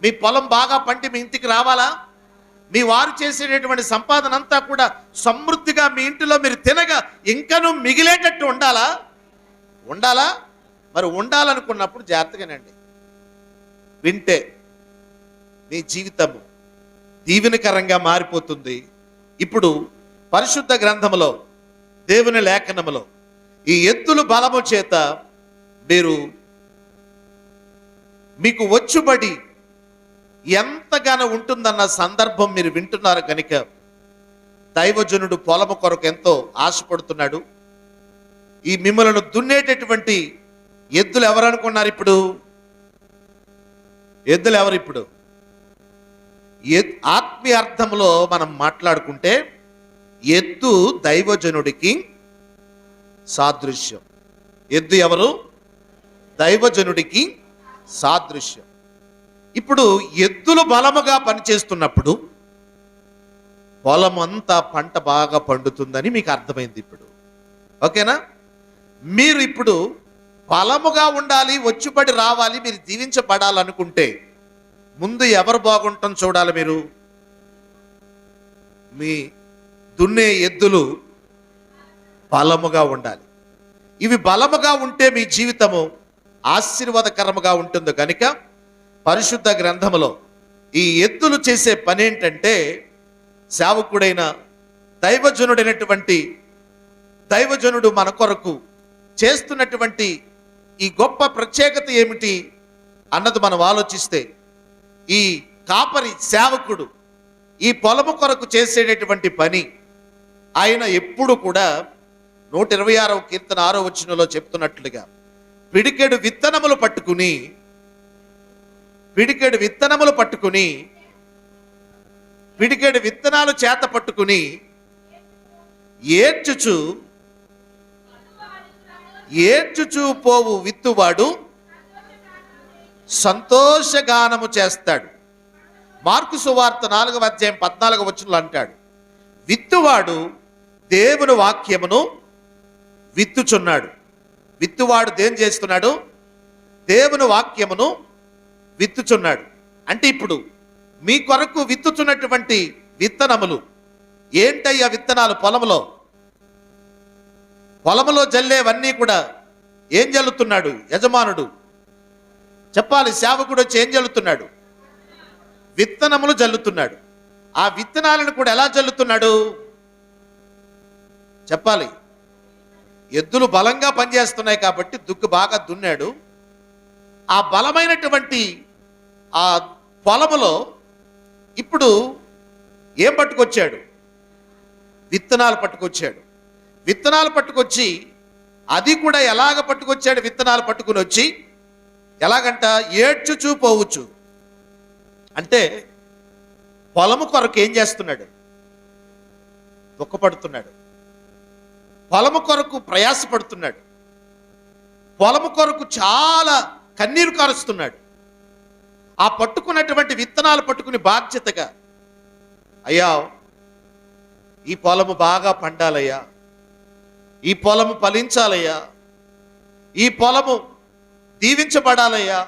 మీ పొలం బాగా పండి మీ ఇంటికి రావాలా? మీ వారు చేసేటటువంటి సంపాదన అంతా కూడా సమృద్ధిగా మీ ఇంటిలో మీరు తినగా ఇంకనూ మిగిలేటట్టు ఉండాలా? ఉండాలా? మరి ఉండాలనుకున్నప్పుడు జాగ్రత్తగానండి. వింటే మీ జీవితము దీవెనకరంగా మారిపోతుంది. ఇప్పుడు పరిశుద్ధ గ్రంథములో, దేవుని లేఖనములో ఈ ఎద్దుల బలము చేత మీకు వచ్చుబడి ఎంతగానో ఉంటుందన్న సందర్భం మీరు వింటున్నారు కనుక దైవజనుడు పొలము కొరకు ఎంతో ఆశపడుతున్నాడు. ఈ మిమ్మలను దున్నేటటువంటి ఎద్దులు ఎవరు అనుకున్నారు? ఇప్పుడు ఎద్దులు ఎవరు? ఇప్పుడు ఆత్మీయ అర్థంలో మనం మాట్లాడుకుంటే ఎద్దు దైవజనుడికి సాదృశ్యం. ఎద్దు ఎవరు? దైవజనుడికి సాదృశ్యం. ఇప్పుడు ఎద్దులు బలముగా పనిచేస్తున్నప్పుడు పొలం అంతా పంట బాగా పండుతుందని మీకు అర్థమైంది ఇప్పుడు. ఓకేనా? మీరు ఇప్పుడు బలముగా ఉండాలి, వచ్చుబడి రావాలి, మీరు దీవించబడాలనుకుంటే ముందు ఎవరు బాగుంటాం చూడాలి. మీరు మీ దున్నే ఎద్దులు బలముగా ఉండాలి. ఇవి బలముగా ఉంటే మీ జీవితము ఆశీర్వాదకరముగా ఉంటుంది కనుక పరిశుద్ధ గ్రంథములో ఈ ఎద్దులు చేసే పని ఏంటంటే, సేవకుడైన దైవజనుడు మన కొరకు చేస్తున్నటువంటి ఈ గొప్ప ప్రత్యేకత ఏమిటి అన్నది మనం ఆలోచిస్తే, ఈ కాపరి సేవకుడు ఈ పొలము కొరకు చేసేటటువంటి పని ఆయన ఎప్పుడు కూడా 126వ కీర్తన 6వ వచనంలో చెప్తున్నట్లుగా పిడికెడు విత్తనములు పిడికెడు విత్తనాలు చేత పట్టుకుని ఏడ్చుచూ పోవు విత్తువాడు సంతోషగానము చేస్తాడు. మార్కు సువార్త 4వ అధ్యాయం 14వ వచనంలో అంటాడు, విత్తువాడు దేవుని వాక్యమును విత్తుచున్నాడు. విత్తువాడు దేని చేస్తున్నాడు? దేవుని వాక్యమును విత్తుచున్నాడు. అంటే ఇప్పుడు మీ కొరకు విత్తుచున్నటువంటి విత్తనములు ఏంటయ్యా? విత్తనాలు పొలములో జల్లేవన్నీ కూడా ఏం జల్లుతున్నాడు? యజమానుడు చెప్పాలి. సేవకుడు వచ్చి ఏం జల్లుతున్నాడు? విత్తనములు జల్లుతున్నాడు. ఆ విత్తనాలను కూడా ఎలా జల్లుతున్నాడు చెప్పాలి. ఎద్దులు బలంగా పనిచేస్తున్నాయి కాబట్టి బాగా దున్నాడు. ఆ బలమైనటువంటి ఆ పొలములో ఇప్పుడు ఏం పట్టుకొచ్చాడు? విత్తనాలు పట్టుకొచ్చాడు. విత్తనాలు పట్టుకొచ్చి అది కూడా ఎలాగ పట్టుకొచ్చాడు? విత్తనాలు పట్టుకుని వచ్చి ఎలాగంట? ఏడ్చుచూ పోవచ్చు. అంటే పొలము కొరకు ఏం చేస్తున్నాడు? దుఃఖపడుతున్నాడు. పొలము కొరకు ప్రయాసపడుతున్నాడు. పొలము కొరకు చాలా కన్నీరు కారుస్తున్నాడు. ఆ పట్టుకున్నటువంటి విత్తనాలు పట్టుకుని బాధ్యతగా, అయ్యా ఈ పొలము బాగా పండాలయ్యా, ఈ పొలము ఫలించాలయ్యా, ఈ పొలము దీవించబడాలయ్యా,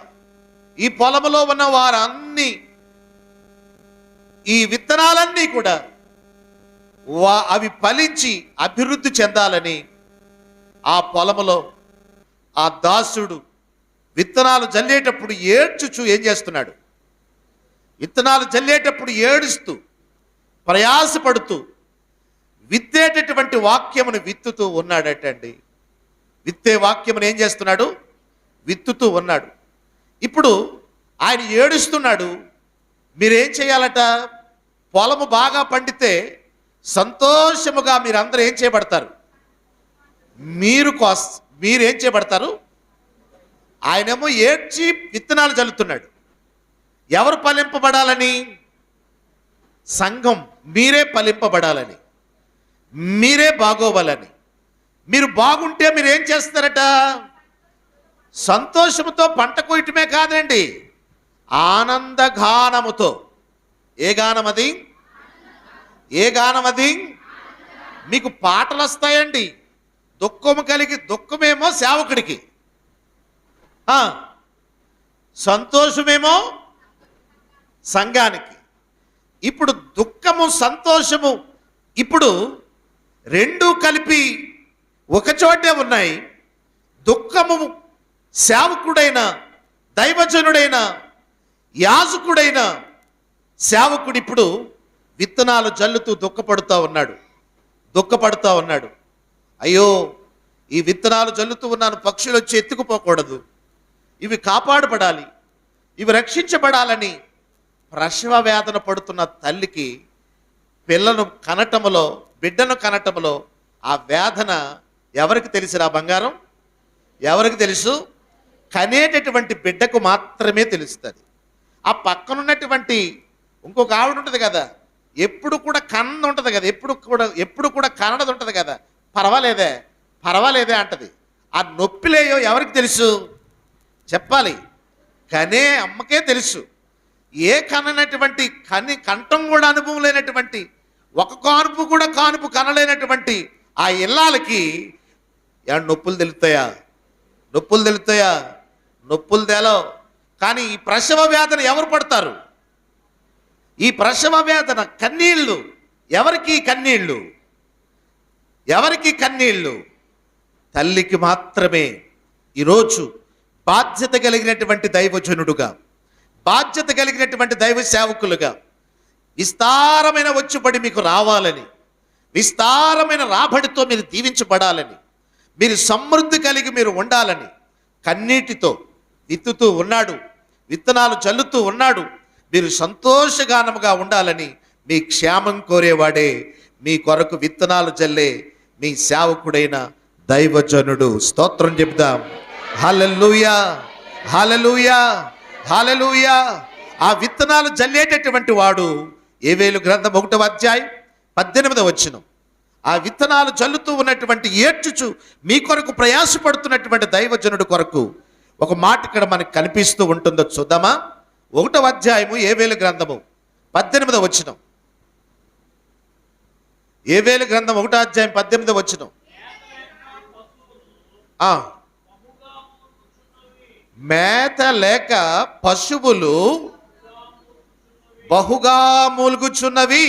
ఈ పొలములో ఉన్న వారన్నీ ఈ విత్తనాలన్నీ కూడా అవి ఫలించి అభివృద్ధి చెందాలని ఆ పొలములో ఆ దాసుడు విత్తనాలు జల్లేటప్పుడు ఏడ్చుచు ఏం చేస్తున్నాడు? విత్తనాలు జల్లేటప్పుడు ఏడుస్తూ ప్రయాసపడుతూ విత్తేటటువంటి వాక్యమును విత్తుతూ ఉన్నాడటండి. విత్తే వాక్యమును ఏం చేస్తున్నాడు? విత్తుతూ ఉన్నాడు. ఇప్పుడు ఆయన ఏడుస్తున్నాడు. మీరేం చేయాలట? పొలము బాగా పండితే సంతోషముగా మీరందరూ ఏం చేయబడతారు? మీరేం చేయబడతారు? ఆయనేమో ఏడ్చి విత్తనాలు చల్లుతున్నాడు. ఎవరు ఫలింపబడాలని? సంఘం. మీరే ఫలింపబడాలని, మీరే బాగోవాలని. మీరు బాగుంటే మీరు ఏం చేస్తారట? సంతోషముతో పంట కోయటమే కాదండి, ఆనందగానముతో. ఏ గానం అది? ఏ గానం అది? మీకు పాటలు వస్తాయండి. దుఃఖము కలిగి, దుఃఖమేమో సేవకుడికి, సంతోషమేమో సంఘానికి. ఇప్పుడు దుఃఖము సంతోషము ఇప్పుడు రెండూ కలిపి ఒకచోటే ఉన్నాయి. దుఃఖము సేవకుడైన, దైవజనుడైన, యాజకుడైన సేవకుడు ఇప్పుడు విత్తనాలు జల్లుతూ దుఃఖపడుతూ ఉన్నాడు. అయ్యో, ఈ విత్తనాలు జల్లుతూ ఉన్నాను, పక్షులు వచ్చి ఎత్తుకుపోకూడదు, ఇవి కాపాడబడాలి, ఇవి రక్షించబడాలని ప్రసవ వేదన పడుతున్న తల్లికి బిడ్డను కనటములో ఆ వేదన ఎవరికి తెలుసురా బంగారం? ఎవరికి తెలుసు? కనేటటువంటి బిడ్డకు మాత్రమే తెలుస్తుంది. ఆ పక్కనున్నటువంటి ఇంకొక ఆవిడ ఉంటుంది కదా, ఎప్పుడు కూడా కన్నది ఉంటుంది కదా, ఎప్పుడు కూడా కన్నడది ఉంటుంది కదా, పర్వాలేదే అంటది. ఆ నొప్పిలేయో ఎవరికి తెలుసు? చెప్పాలి. కనే అమ్మకే తెలుసు. ఏ కననటువంటి కంఠం కూడా అనుభవం లేనటువంటి, ఒక కానుపు కనలేనటువంటి ఆ ఇల్లాలకి నొప్పులు తెలుస్తాయా? నొప్పులు తేలో. కానీ ఈ ప్రసవ వేదన ఎవరు పడతారు? ఈ ప్రసవ వేదన కన్నీళ్ళు ఎవరికి? కన్నీళ్ళు తల్లికి మాత్రమే. ఈరోజు బాధ్యత కలిగినటువంటి దైవజనుడుగా, బాధ్యత కలిగినటువంటి దైవ సేవకులుగా విస్తారమైన వచ్చుబడి మీకు రావాలని, విస్తారమైన రాబడితో మీరు దీవించబడాలని, మీరు సమృద్ధి కలిగి మీరు ఉండాలని కన్నీటితో విత్తుతూ ఉన్నాడు, విత్తనాలు చల్లుతూ ఉన్నాడు. మీరు సంతోషగానముగా ఉండాలని మీ క్షేమం కోరేవాడే మీ కొరకు విత్తనాలు చల్లే మీ సేవకుడైన దైవజనుడు. స్తోత్రం చెప్దాం. హల్లెలూయా, హల్లెలూయా, హల్లెలూయా. ఆ విత్తనాలు జల్లేటటువంటి వాడు యోవేలు గ్రంథం 1వ అధ్యాయం 18వ వచనం. ఆ విత్తనాలు చల్లుతూ ఉన్నటువంటి ఏడ్చుచు మీ కొరకు ప్రయాసపడుతున్నటువంటి దైవజనుడు కొరకు ఒక మాట ఇక్కడ మనకు కనిపిస్తూ ఉంటుందో చూద్దామా? 1వ అధ్యాయము యోవేలు గ్రంథము 18వ వచనం. యోవేలు గ్రంథం 1వ అధ్యాయం 18వ వచనం. మేత లేక పశువులు బహుగా మూలుగుచున్నవి.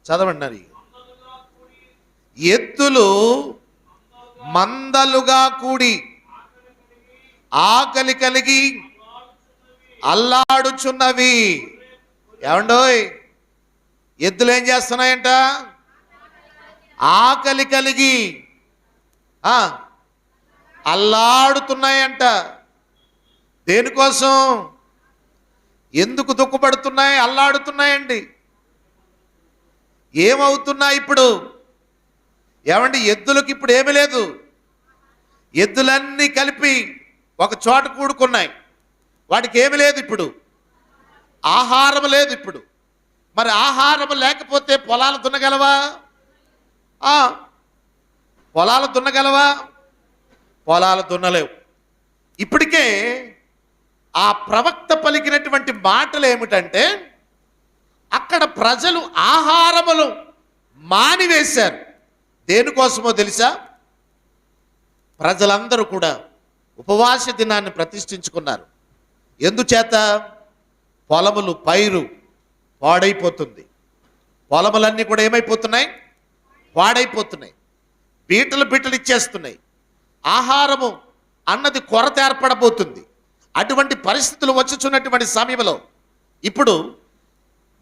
చదవండి. ఎద్దులు మందలుగా కూడి ఆకలి కలిగి అల్లాడుచున్నవి. ఏమండోయ్, ఎద్దులు ఏం చేస్తున్నాయంట? ఆకలి కలిగి అల్లాడుతున్నాయంట. దేనికోసం? ఎందుకు దుఃఖపడుతున్నాయి? అల్లాడుతున్నాయండి. ఏమవుతున్నాయి ఇప్పుడు? ఏమండి, ఎద్దులకు ఇప్పుడు ఏమీ లేదు. ఎద్దులన్నీ కలిపి ఒక చోట కూడుకున్నాయి. వాటికి ఏమి లేదు ఇప్పుడు? ఆహారం లేదు ఇప్పుడు. మరి ఆహారం లేకపోతే పొలాలు దున్నగలవా? పొలాలు దున్నలేవు. ఇప్పటికే ఆ ప్రవక్త పలికినటువంటి మాటలు ఏమిటంటే, అక్కడ ప్రజలు ఆహారములు మానివేశారు. దేనికోసమో తెలుసా? ప్రజలందరూ కూడా ఉపవాస దినాన్ని ప్రతిష్ఠించుకున్నారు. ఎందుచేత? పైరు పాడైపోతుంది. పొలములన్నీ కూడా ఏమైపోతున్నాయి? పాడైపోతున్నాయి. బీటలు ఇచ్చేస్తున్నాయి. ఆహారము అన్నది కొరత ఏర్పడబోతుంది. అటువంటి పరిస్థితులు వచ్చుచున్నటువంటి సమయంలో ఇప్పుడు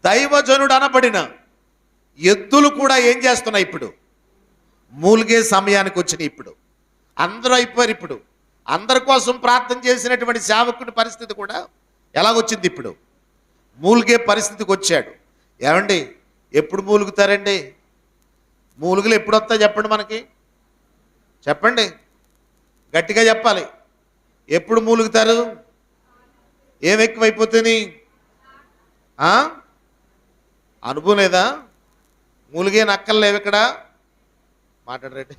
దైవజనుడు అనబడిన ఎద్దులు కూడా ఏం చేస్తున్నాయి? ఇప్పుడు మూలిగే సమయానికి వచ్చినాయి. ఇప్పుడు అందరూ అయిపోయారు. ఇప్పుడు అందరి కోసం ప్రార్థన చేసినటువంటి సేవకుడి పరిస్థితి కూడా ఎలాగొచ్చింది? ఇప్పుడు మూలిగే పరిస్థితికి వచ్చాడు. ఏమండి, ఎప్పుడు మూలుగుతారండి? మూలుగులు ఎప్పుడు వస్తాయి చెప్పండి మనకి? చెప్పండి, గట్టిగా చెప్పాలి. ఎప్పుడు మూలుగుతారు? ఏం ఎక్కువైపోతుంది? అనుభవం లేదా? మూలిగే నక్కలు లేవు ఇక్కడ. మాట్లాడరేంటి?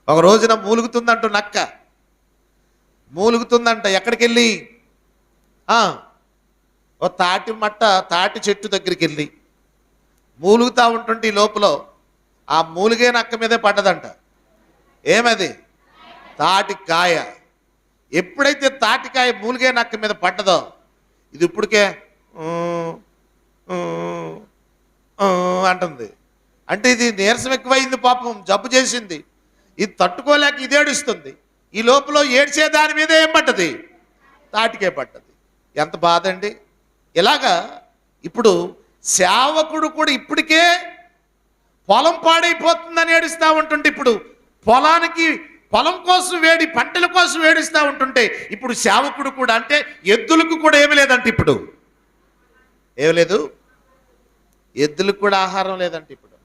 ఒక రోజున మూలుగుతుందంట నక్క. మూలుగుతుందంట. ఎక్కడికి వెళ్ళి? ఓ తాటి చెట్టు దగ్గరికి వెళ్ళి మూలుగుతూ ఉంటుంటే ఈ లోపల ఆ మూలిగే నక్క మీదే పడ్డదంట. ఏమది? తాటికాయ. ఎప్పుడైతే తాటికాయ మూలిగే నక్క మీద పడ్డదో ఇది ఇప్పటికే అంటుంది. అంటే ఇది నీరసం ఎక్కువైంది, పాపం జబ్బు చేసింది. ఇది తట్టుకోలేక ఇది ఏడుస్తుంది. ఈ లోపల ఏడ్చే దాని మీద ఏం పట్టది? తాటికే పట్టది. ఎంత బాధ అండి. ఇలాగా ఇప్పుడు సేవకుడు కూడా ఇప్పటికే పొలం పాడైపోతుందని ఏడుస్తూ ఉంటుంటే, ఇప్పుడు పొలం కోసం వేడి, పంటల కోసం ఏడుస్తూ ఉంటుంటే, ఇప్పుడు సేవకుడు కూడా అంటే ఎద్దులకు కూడా ఏమి లేదంటే, ఇప్పుడు ఏమి లేదు, ఎద్దులకు కూడా ఆహారం లేదంటే ఇప్పుడు.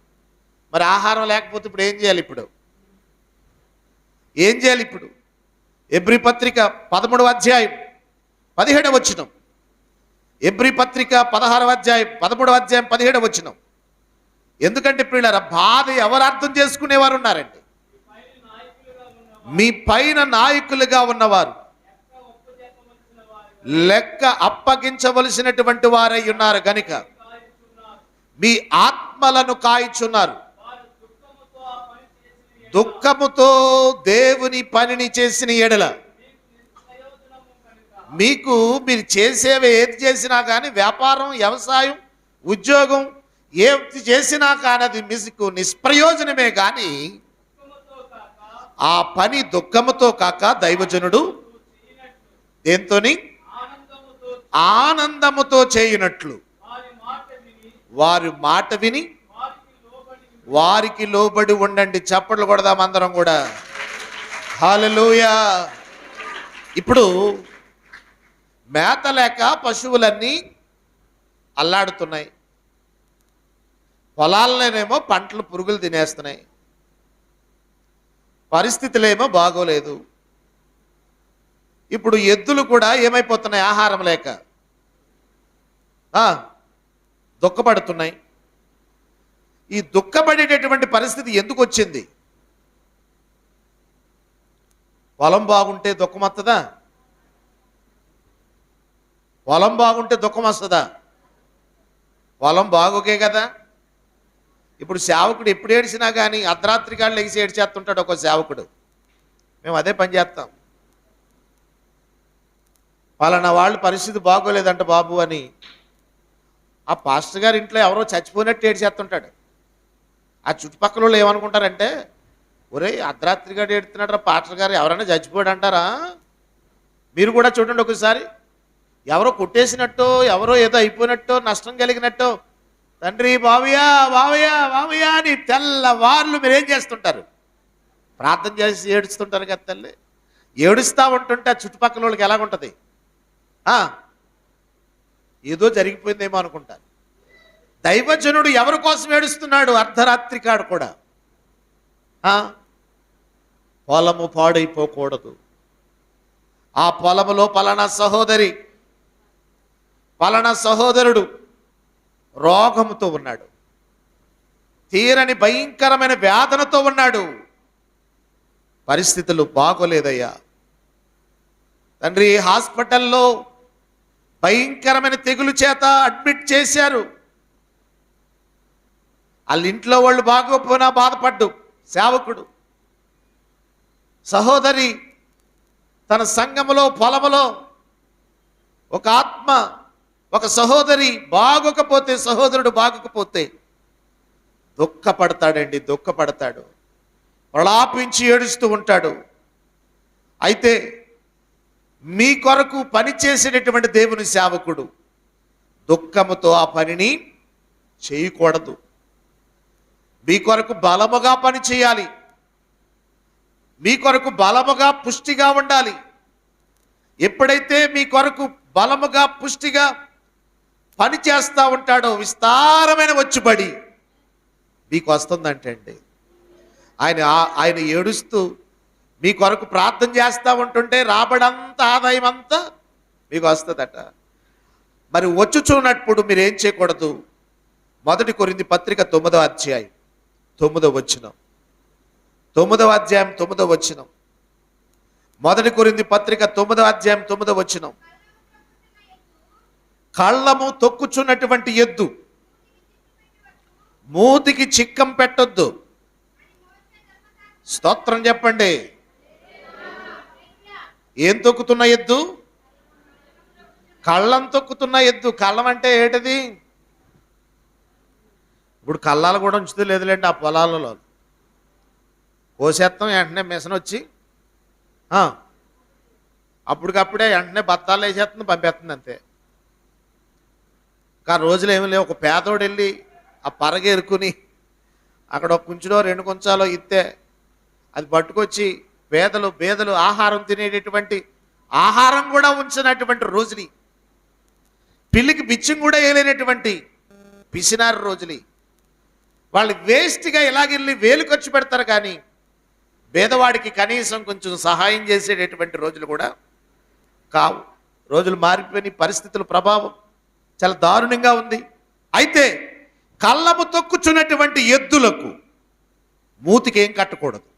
మరి ఆహారం లేకపోతే ఇప్పుడు ఏం చేయాలి? ఏం చేయాలి ఇప్పుడు? ఎబ్రీ పత్రిక 13వ అధ్యాయం 17వ వచనం, ఎబ్రీ పత్రిక 16వ అధ్యాయం 13వ అధ్యాయం 17వ వచనం. ఎందుకంటే ప్రియులారా, బాధ ఎవరు అర్థం చేసుకునేవారు ఉన్నారండి? మీ పైన నాయకులుగా ఉన్నవారు, లెక్క అప్పగించవలసినటువంటి వారై ఉన్నారు గనుక మీ ఆత్మలను కాయిచున్నారు. దుఃఖముతో దేవుని పనిని చేసిన ఎడల మీరు చేసేవి ఏది చేసినా కానీ, వ్యాపారం, వ్యవసాయం, ఉద్యోగం ఏది చేసినా కానీ అది మీకు నిష్ప్రయోజనమే. కానీ ఆ పని దుఃఖముతో కాక దైవజనుడు దేంతోని? ఆనందముతో చేయునట్లు వారి మాట విని వారికి లోబడి ఉండండి. చప్పట్లు కొడదాం అందరం కూడా. హల్లెలూయా. ఇప్పుడు మేత లేక పశువులన్నీ అల్లాడుతున్నాయి, పొలాలనేమో పంటలు పురుగులు తినేస్తున్నాయి, పరిస్థితులేమో బాగోలేదు. ఇప్పుడు ఎద్దులు కూడా ఏమైపోతున్నాయి? ఆహారం లేక దుఃఖపడుతున్నాయి. ఈ దుఃఖపడేటటువంటి పరిస్థితి ఎందుకు వచ్చింది? పొలం బాగుంటే దుఃఖం వస్తుందా? పొలం బాగుంటే దుఃఖం వస్తుందా? పొలం బాగోకే కదా. ఇప్పుడు సేవకుడు ఎప్పుడు ఏడ్చినా కానీ అర్ధరాత్రి కాళ్ళు ఎగిసి ఏడ్చేస్తుంటాడు ఒక సేవకుడు. మేము అదే పని చేస్తాం. పలానా వాళ్ళు పరిస్థితి బాగోలేదంట బాబు అని ఆ పాస్టర్ గారి ఇంట్లో ఎవరో చచ్చిపోయినట్టు ఏడ్చేస్తుంటాడు. ఆ చుట్టుపక్కల వాళ్ళు ఏమనుకుంటారంటే, ఒరే అర్ధరాత్రిగా ఏడుతున్నాడు పాస్టర్ గారు, ఎవరైనా చచ్చిపోయాడు అంటారా? మీరు కూడా చూడండి ఒకసారి, ఎవరో కొట్టేసినట్టో, ఎవరో ఏదో అయిపోయినట్టో, నష్టం కలిగినట్టో, తండ్రి బావయ్యా బావయ్యా బావయ్యా అని తెల్లవార్లు మీరు ఏం చేస్తుంటారు? ప్రార్థన చేసి ఏడుస్తుంటారు కదా తల్లి. ఏడుస్తూ ఉంటుంటే ఆ చుట్టుపక్కల వాళ్ళకి ఎలాగుంటుంది? ఏదో జరిగిపోయిందేమో అనుకుంటారు. దైవజనుడు ఎవరి కోసం ఏడుస్తున్నాడు? అర్ధరాత్రి కాడు కూడా. పొలము పాడైపోకూడదు. ఆ పొలములో పలానా సహోదరుడు రోగముతో ఉన్నాడు, తీరని భయంకరమైన వేదనతో ఉన్నాడు, పరిస్థితులు బాగోలేదయ్యా తండ్రి. హాస్పిటల్లో భయంకరమైన తెగులు చేత అడ్మిట్ చేశారు. వాళ్ళ ఇంట్లో వాళ్ళు బాగోపోయినా బాధపడ్డు సేవకుడు. సహోదరి తన సంఘములో పొలములో ఒక సహోదరి బాగోకపోతే, సహోదరుడు బాగోకపోతే దుఃఖపడతాడు, ప్రలాపించి ఏడుస్తూ ఉంటాడు. అయితే మీ కొరకు పని చేసేటటువంటి దేవుని సేవకుడు దుఃఖముతో ఆ పనిని చేయకూడదు. మీ కొరకు బలముగా పని చేయాలి, మీ కొరకు బలముగా పుష్టిగా ఉండాలి. ఎప్పుడైతే మీ కొరకు బలముగా పుష్టిగా పని చేస్తూ ఉంటాడో విస్తారమైన వచ్చుబడి మీకు వస్తుందంటే అండి. ఆయన ఏడుస్తూ మీ కొరకు ప్రార్థన చేస్తూ ఉంటుంటే రాబడంతా ఆదాయం అంతా మీకు వస్తుందట. మరి వచ్చుచున్నప్పుడు మీరు ఏం చేయకూడదు? 1 కొరింథీ పత్రిక 9వ అధ్యాయం 9వ వచనం. 9వ అధ్యాయం 9వ వచనం. 1 కొరింథీ పత్రిక 9వ అధ్యాయం 9వ వచనం. కళ్ళము తొక్కుచున్నటువంటి ఎద్దు మూతికి చిక్కం పెట్టొద్దు. స్తోత్రం చెప్పండి. ఏం తొక్కుతున్న ఎద్దు? కళ్ళం తొక్కుతున్న ఎద్దు. కళ్ళం అంటే ఏంటది? ఇప్పుడు కళ్ళాలు కూడా ఉంచుతూ లేదులేండి. ఆ పొలాలలో కోసేత్తం, వెంటనే మిషన్ వచ్చి అప్పటికప్పుడే వెంటనే బత్తాలు వేసేస్తుంది, పంపేస్తుంది అంతే. ఇంకా రోజులు ఏమి లేవు. ఒక పేదోడు వెళ్ళి ఆ పరగేరుకుని అక్కడ ఒక కుంచులో 2 కుంచాలో ఇస్తే అది పట్టుకొచ్చి బేదలు ఆహారం తినేటటువంటి ఆహారం కూడా ఉంచినటువంటి రోజులు, పిల్లికి బిచ్చం కూడా వేయలేనటువంటి పిసినారు రోజులు. వాళ్ళు వేస్ట్గా ఇలాగెళ్ళి వేలు ఖర్చు పెడతారు, కానీ పేదవాడికి కనీసం కొంచెం సహాయం చేసేటటువంటి రోజులు కూడా కావు. రోజులు మారిపోయిన పరిస్థితుల ప్రభావం చాలా దారుణంగా ఉంది. అయితే కళ్ళము తొక్కుచున్నటువంటి ఎద్దులకు మూతికి ఏం కట్టకూడదు,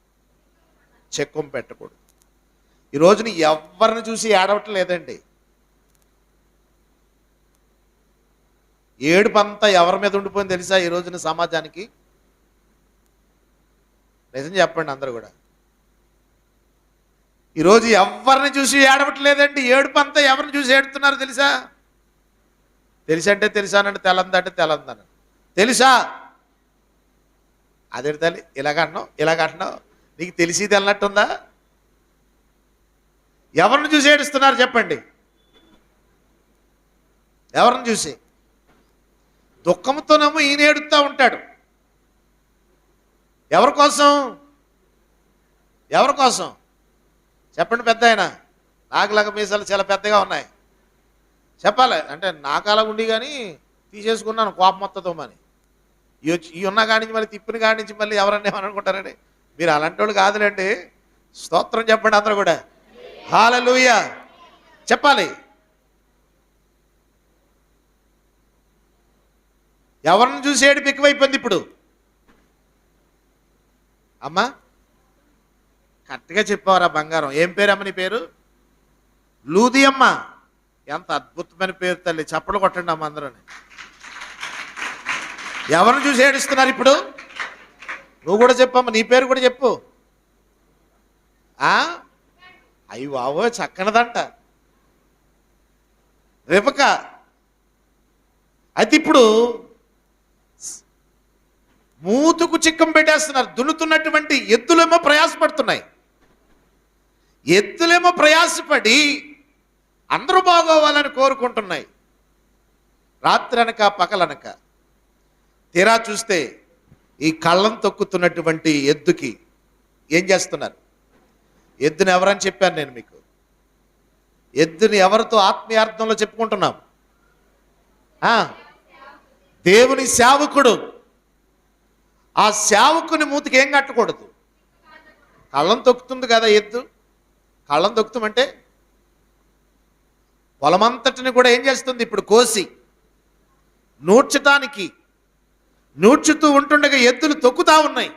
చెక్కం పెట్టకూడదు. ఈ రోజున ఎవరిని చూసి ఏడవటం లేదండి. ఏడుపంతా ఎవరి మీద ఉండిపోయింది తెలుసా ఈ రోజున సమాజానికి? నిజం చెప్పండి అందరూ కూడా. ఈరోజు ఎవరిని చూసి ఏడవట్లేదండి. ఏడుపంతా ఎవరిని చూసి ఏడుతున్నారు తెలుసా? తెలుసంటే తెలుసానంటే తెలందంటే తెలందన తెలుసా? అదే తల్లి ఇలాగంటున్నావు నీకు తెలిసి తెలనట్టుందా? ఎవరిని చూసి ఏడుస్తున్నారు చెప్పండి? ఎవరిని చూసి? దుఃఖంతోనేమో ఈయన ఏడుస్తూ ఉంటాడు. ఎవరి కోసం చెప్పండి? పెద్ద ఆయన నాకులాగా మీసాలు చాలా పెద్దగా ఉన్నాయి. చెప్పాలి అంటే నాకాలా ఉండి కానీ తీసేసుకున్నాను కోపం మొత్తంతో. అని ఈ ఉన్న కాడి నుంచి మళ్ళీ తిప్పిన కాడి నుంచి మళ్ళీ ఎవరన్నా ఏమనుకుంటారండి? మీరు అలాంటి వాళ్ళు కాదులేండి. స్తోత్రం చెప్పండి అందరూ కూడా. హల్లెలూయా చెప్పాలి. ఎవరిని చూసి ఏడుపు ఎక్కువైపోయింది ఇప్పుడు. అమ్మా కరెక్ట్గా చెప్పావరా బంగారం. ఏం పేరమ్మ నీ పేరు? లూది అమ్మ. ఎంత అద్భుతమైన పేరు తల్లి. చప్పలు కొట్టండి అమ్మ అందరూని. ఎవరిని చూసి ఏడుస్తున్నారు ఇప్పుడు? నువ్వు కూడా చెప్పమ్మా, నీ పేరు కూడా చెప్పు. అయ్యి బావో చక్కనదంట రేపక. అయితే ఇప్పుడు మూతుకు చిక్కం పెట్టేస్తున్నారు. దున్నుతున్నటువంటి ఎద్దులేమో ప్రయాసపడుతున్నాయి. ఎద్దులేమో ప్రయాసపడి అందరూ బాగోవాలని కోరుకుంటున్నాయి. రాత్రి అనక పగలనక. తీరా చూస్తే ఈ కళ్ళం తొక్కుతున్నటువంటి ఎద్దుకి ఏం చేస్తున్నారు? ఎద్దుని ఎవరని చెప్పాను నేను మీకు? ఎద్దుని ఎవరితో ఆత్మీయార్థంలో చెప్పుకుంటున్నాం? దేవుని సేవకుడు. ఆ సేవకుని మూతికి ఏం కట్టకూడదు? కళ్ళం తొక్కుతుంది కదా ఎద్దు. కళ్ళం తొక్కుతామంటే పొలమంతటిని కూడా ఏం చేస్తుంది? ఇప్పుడు కోసి నూడ్చుతూ ఉంటుండగా ఎద్దులు తొక్కుతా ఉన్నాయి.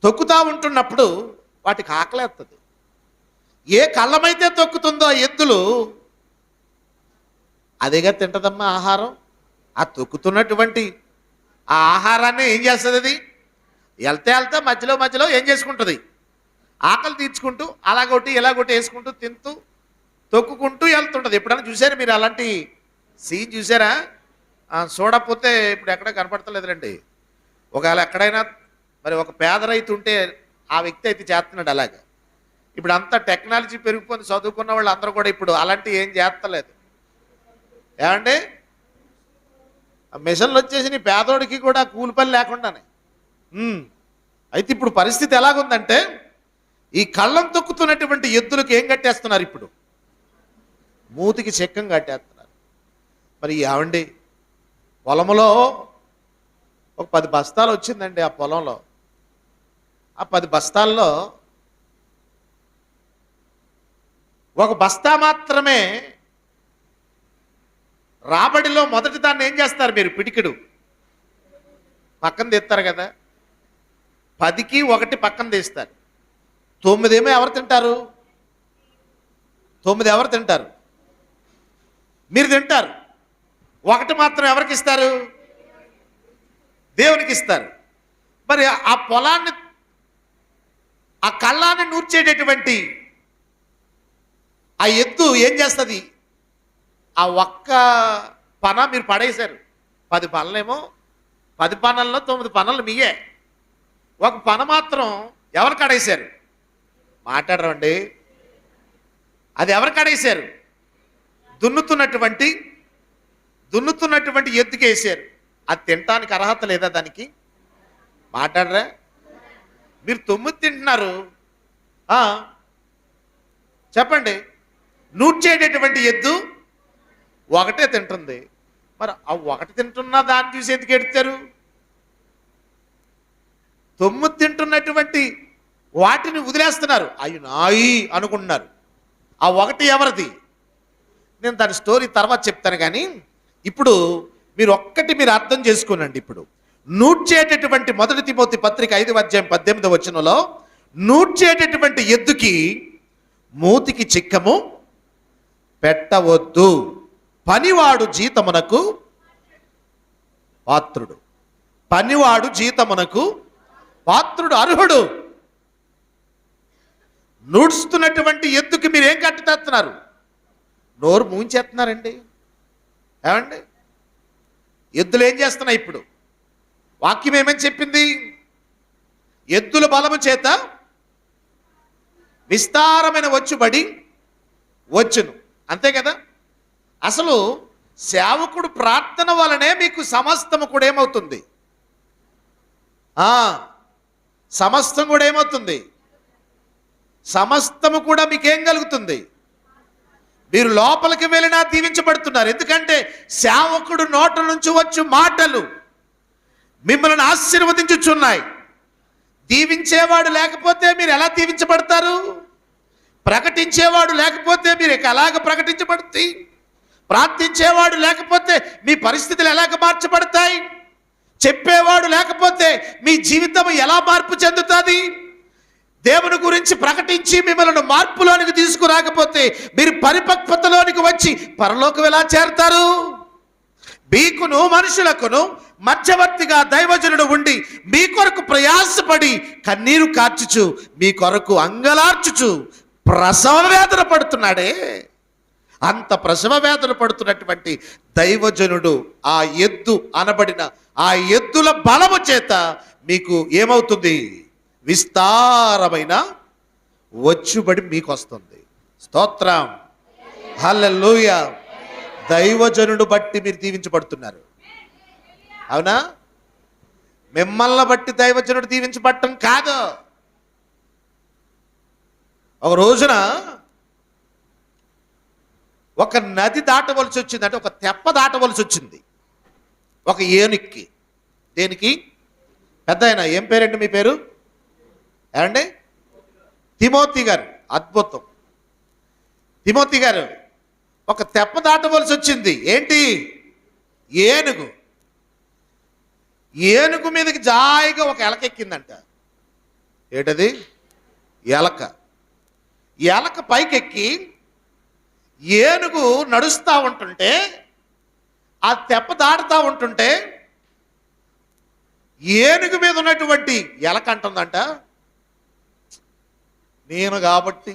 తొక్కుతా ఉంటున్నప్పుడు వాటికి ఆకలేస్తుంది. ఏ కళ్ళమైతే తొక్కుతుందో ఆ ఎద్దులు అదేగా తింటదమ్మా ఆహారం. ఆ తొక్కుతున్నటువంటి ఆ ఆహారాన్ని ఏం చేస్తుంది? అది వెళ్తే మధ్యలో ఏం చేసుకుంటుంది? ఆకలి తీర్చుకుంటూ అలాగొట్టి ఇలాగొట్టి వేసుకుంటూ తింటూ తొక్కుకుంటూ వెళ్తుంటుంది. ఎప్పుడైనా చూసారా మీరు అలాంటి సీన్? చూసారా? చూడకపోతే ఇప్పుడు ఎక్కడ కనపడతలేదులేండి. ఒకవేళ ఎక్కడైనా మరి ఒక పేద రైతు ఉంటే ఆ వ్యక్తి అయితే చేస్తున్నాడు అలాగా. ఇప్పుడు అంతా టెక్నాలజీ పెరిగిపోయింది. చదువుకున్న వాళ్ళు అందరూ కూడా ఇప్పుడు అలాంటి ఏం చేస్తలేదు. ఏమండి? మిషన్లు వచ్చేసి నీ పేదోడికి కూడా కూలి పని లేకుండానే. అయితే ఇప్పుడు పరిస్థితి ఎలాగుందంటే ఈ కళ్ళం తొక్కుతున్నటువంటి ఎద్దులకు ఏం కట్టేస్తున్నారు? ఇప్పుడు మూతికి చెక్కం కట్టేస్తున్నారు. మరి ఏమండి పొలంలో ఒక 10 బస్తాలు వచ్చిందండి. ఆ పొలంలో ఆ 10 బస్తాల్లో ఒక బస్తా మాత్రమే రాబడిలో మొదటి దాన్ని ఏం చేస్తారు మీరు? పిడికిడు పక్కన తీస్తారు కదా. 10కి 1 పక్కన తీస్తారు. 9 ఏమో ఎవరు తింటారు? 9 ఎవరు తింటారు? మీరు తింటారు. 1 మాత్రం ఎవరికి ఇస్తారు? దేవునికి ఇస్తారు. మరి ఆ పొలాన్ని ఆ కళ్ళాన్ని నూర్చేటటువంటి ఆ ఎద్దు ఏం చేస్తుంది? ఆ ఒక్క పన మీరు పడేశారు. 10 పనులేమో 10 పనుల్లో 9 పనులు మీయే. ఒక పన మాత్రం ఎవరు కడేశారు? మాట్లాడరండి. అది ఎవరు కడేశారు? దున్నుతున్నటువంటి ఎద్దుకి వేసారు. అది తినటానికి అర్హత లేదా దానికి? మాట్లాడరా? మీరు 9 తింటున్నారు. చెప్పండి. నూడ్చేటటువంటి ఎద్దు ఒకటే తింటుంది. మరి ఆ ఒకటి తింటున్న దాన్ని చూసి ఎందుకు ఎడతారు? 9 తింటున్నటువంటి వాటిని వదిలేస్తున్నారు. అవి నాయి అనుకుంటున్నారు. ఆ ఒకటి ఎవరిది? నేను దాని స్టోరీ తర్వాత చెప్తాను. కానీ ఇప్పుడు మీరు అర్థం చేసుకోనండి. ఇప్పుడు నూడ్చేటటువంటి 1 తిమోతి పత్రిక 5:18 నూడ్చేటటువంటి ఎద్దుకి మూతికి చిక్కము పెట్టవద్దు, పనివాడు జీతమునకు పాత్రుడు. పనివాడు జీతమునకు పాత్రుడు, అర్హుడు. నూడుస్తున్నటువంటి ఎద్దుకి మీరు ఏం కట్టేస్తున్నారు? నోరు మూంచేస్తున్నారండి. ఏమండి? ఎద్దులు ఏం చేస్తున్నాయి? ఇప్పుడు వాక్యం ఏమని చెప్పింది? ఎద్దుల బలము చేత విస్తారమైన వచ్చుబడి వచ్చును. అంతే కదా? అసలు సేవకుడు ప్రార్థన వలనే మీకు సమస్తము కూడా ఏమవుతుంది? సమస్తం కూడా ఏమవుతుంది? సమస్తము కూడా మీకేం కలుగుతుంది? మీరు లోపలికి వెళ్ళినా దీవించబడుతున్నారు. ఎందుకంటే సేవకుడు నోట నుంచి వచ్చు మాటలు మిమ్మల్ని ఆశీర్వదించుచున్నాయి. దీవించేవాడు లేకపోతే మీరు ఎలా దీవించబడతారు? ప్రకటించేవాడు లేకపోతే మీరు ఎలాగ ప్రకటించబడతాయి? ప్రార్థించేవాడు లేకపోతే మీ పరిస్థితులు ఎలాగ మార్చబడతాయి? చెప్పేవాడు లేకపోతే మీ జీవితం ఎలా మార్పు చెందుతుంది? దేవుని గురించి ప్రకటించి మిమ్మల్ని మార్పులోనికి తీసుకురాకపోతే మీరు పరిపక్వతలోనికి వచ్చి పరలోకం ఎలా చేరతారు? మీకును మనుషులకును మధ్యవర్తిగా దైవజనుడు ఉండి మీ కొరకు ప్రయాసపడి కన్నీరు కార్చుచు మీ కొరకు అంగలార్చుచు ప్రసవ వేదన పడుతున్నాడే. అంత ప్రసవ వేదన పడుతున్నటువంటి దైవజనుడు, ఆ ఎద్దు అనబడిన ఆ ఎద్దుల బలము చేత మీకు ఏమవుతుంది? విస్తారమైన వచ్చుబడి మీకు వస్తుంది. స్తోత్రం, హల్లెలూయా. దైవజనుడు బట్టి మీరు దీవించబడుతున్నారు. అవునా? మిమ్మల్ని బట్టి దైవజనుడు దీవించబడటం కాదు. ఒక రోజున ఒక నది దాటవలసి వచ్చింది. అంటే ఒక తెప్ప దాటవలసి వచ్చింది ఒక ఏనుక్కి. దేనికి? పెద్ద ఆయన ఏం పేరండి మీ పేరు? ఏమండి? తిమోతి గారు. అద్భుతం. తిమోతి గారు ఒక తెప్ప దాటవలసి వచ్చింది. ఏంటి? ఏనుగు. ఏనుగు మీదకి జాయిగా ఒక ఎలక ఎక్కిందంట. ఏంటది? ఎలక. ఎలక పైకెక్కి ఏనుగు నడుస్తూ ఉంటుంటే, ఆ తెప్ప దాటుతూ ఉంటుంటే ఏనుగు మీద ఉన్నటువంటి ఎలక అంటుందంట, నేను కాబట్టి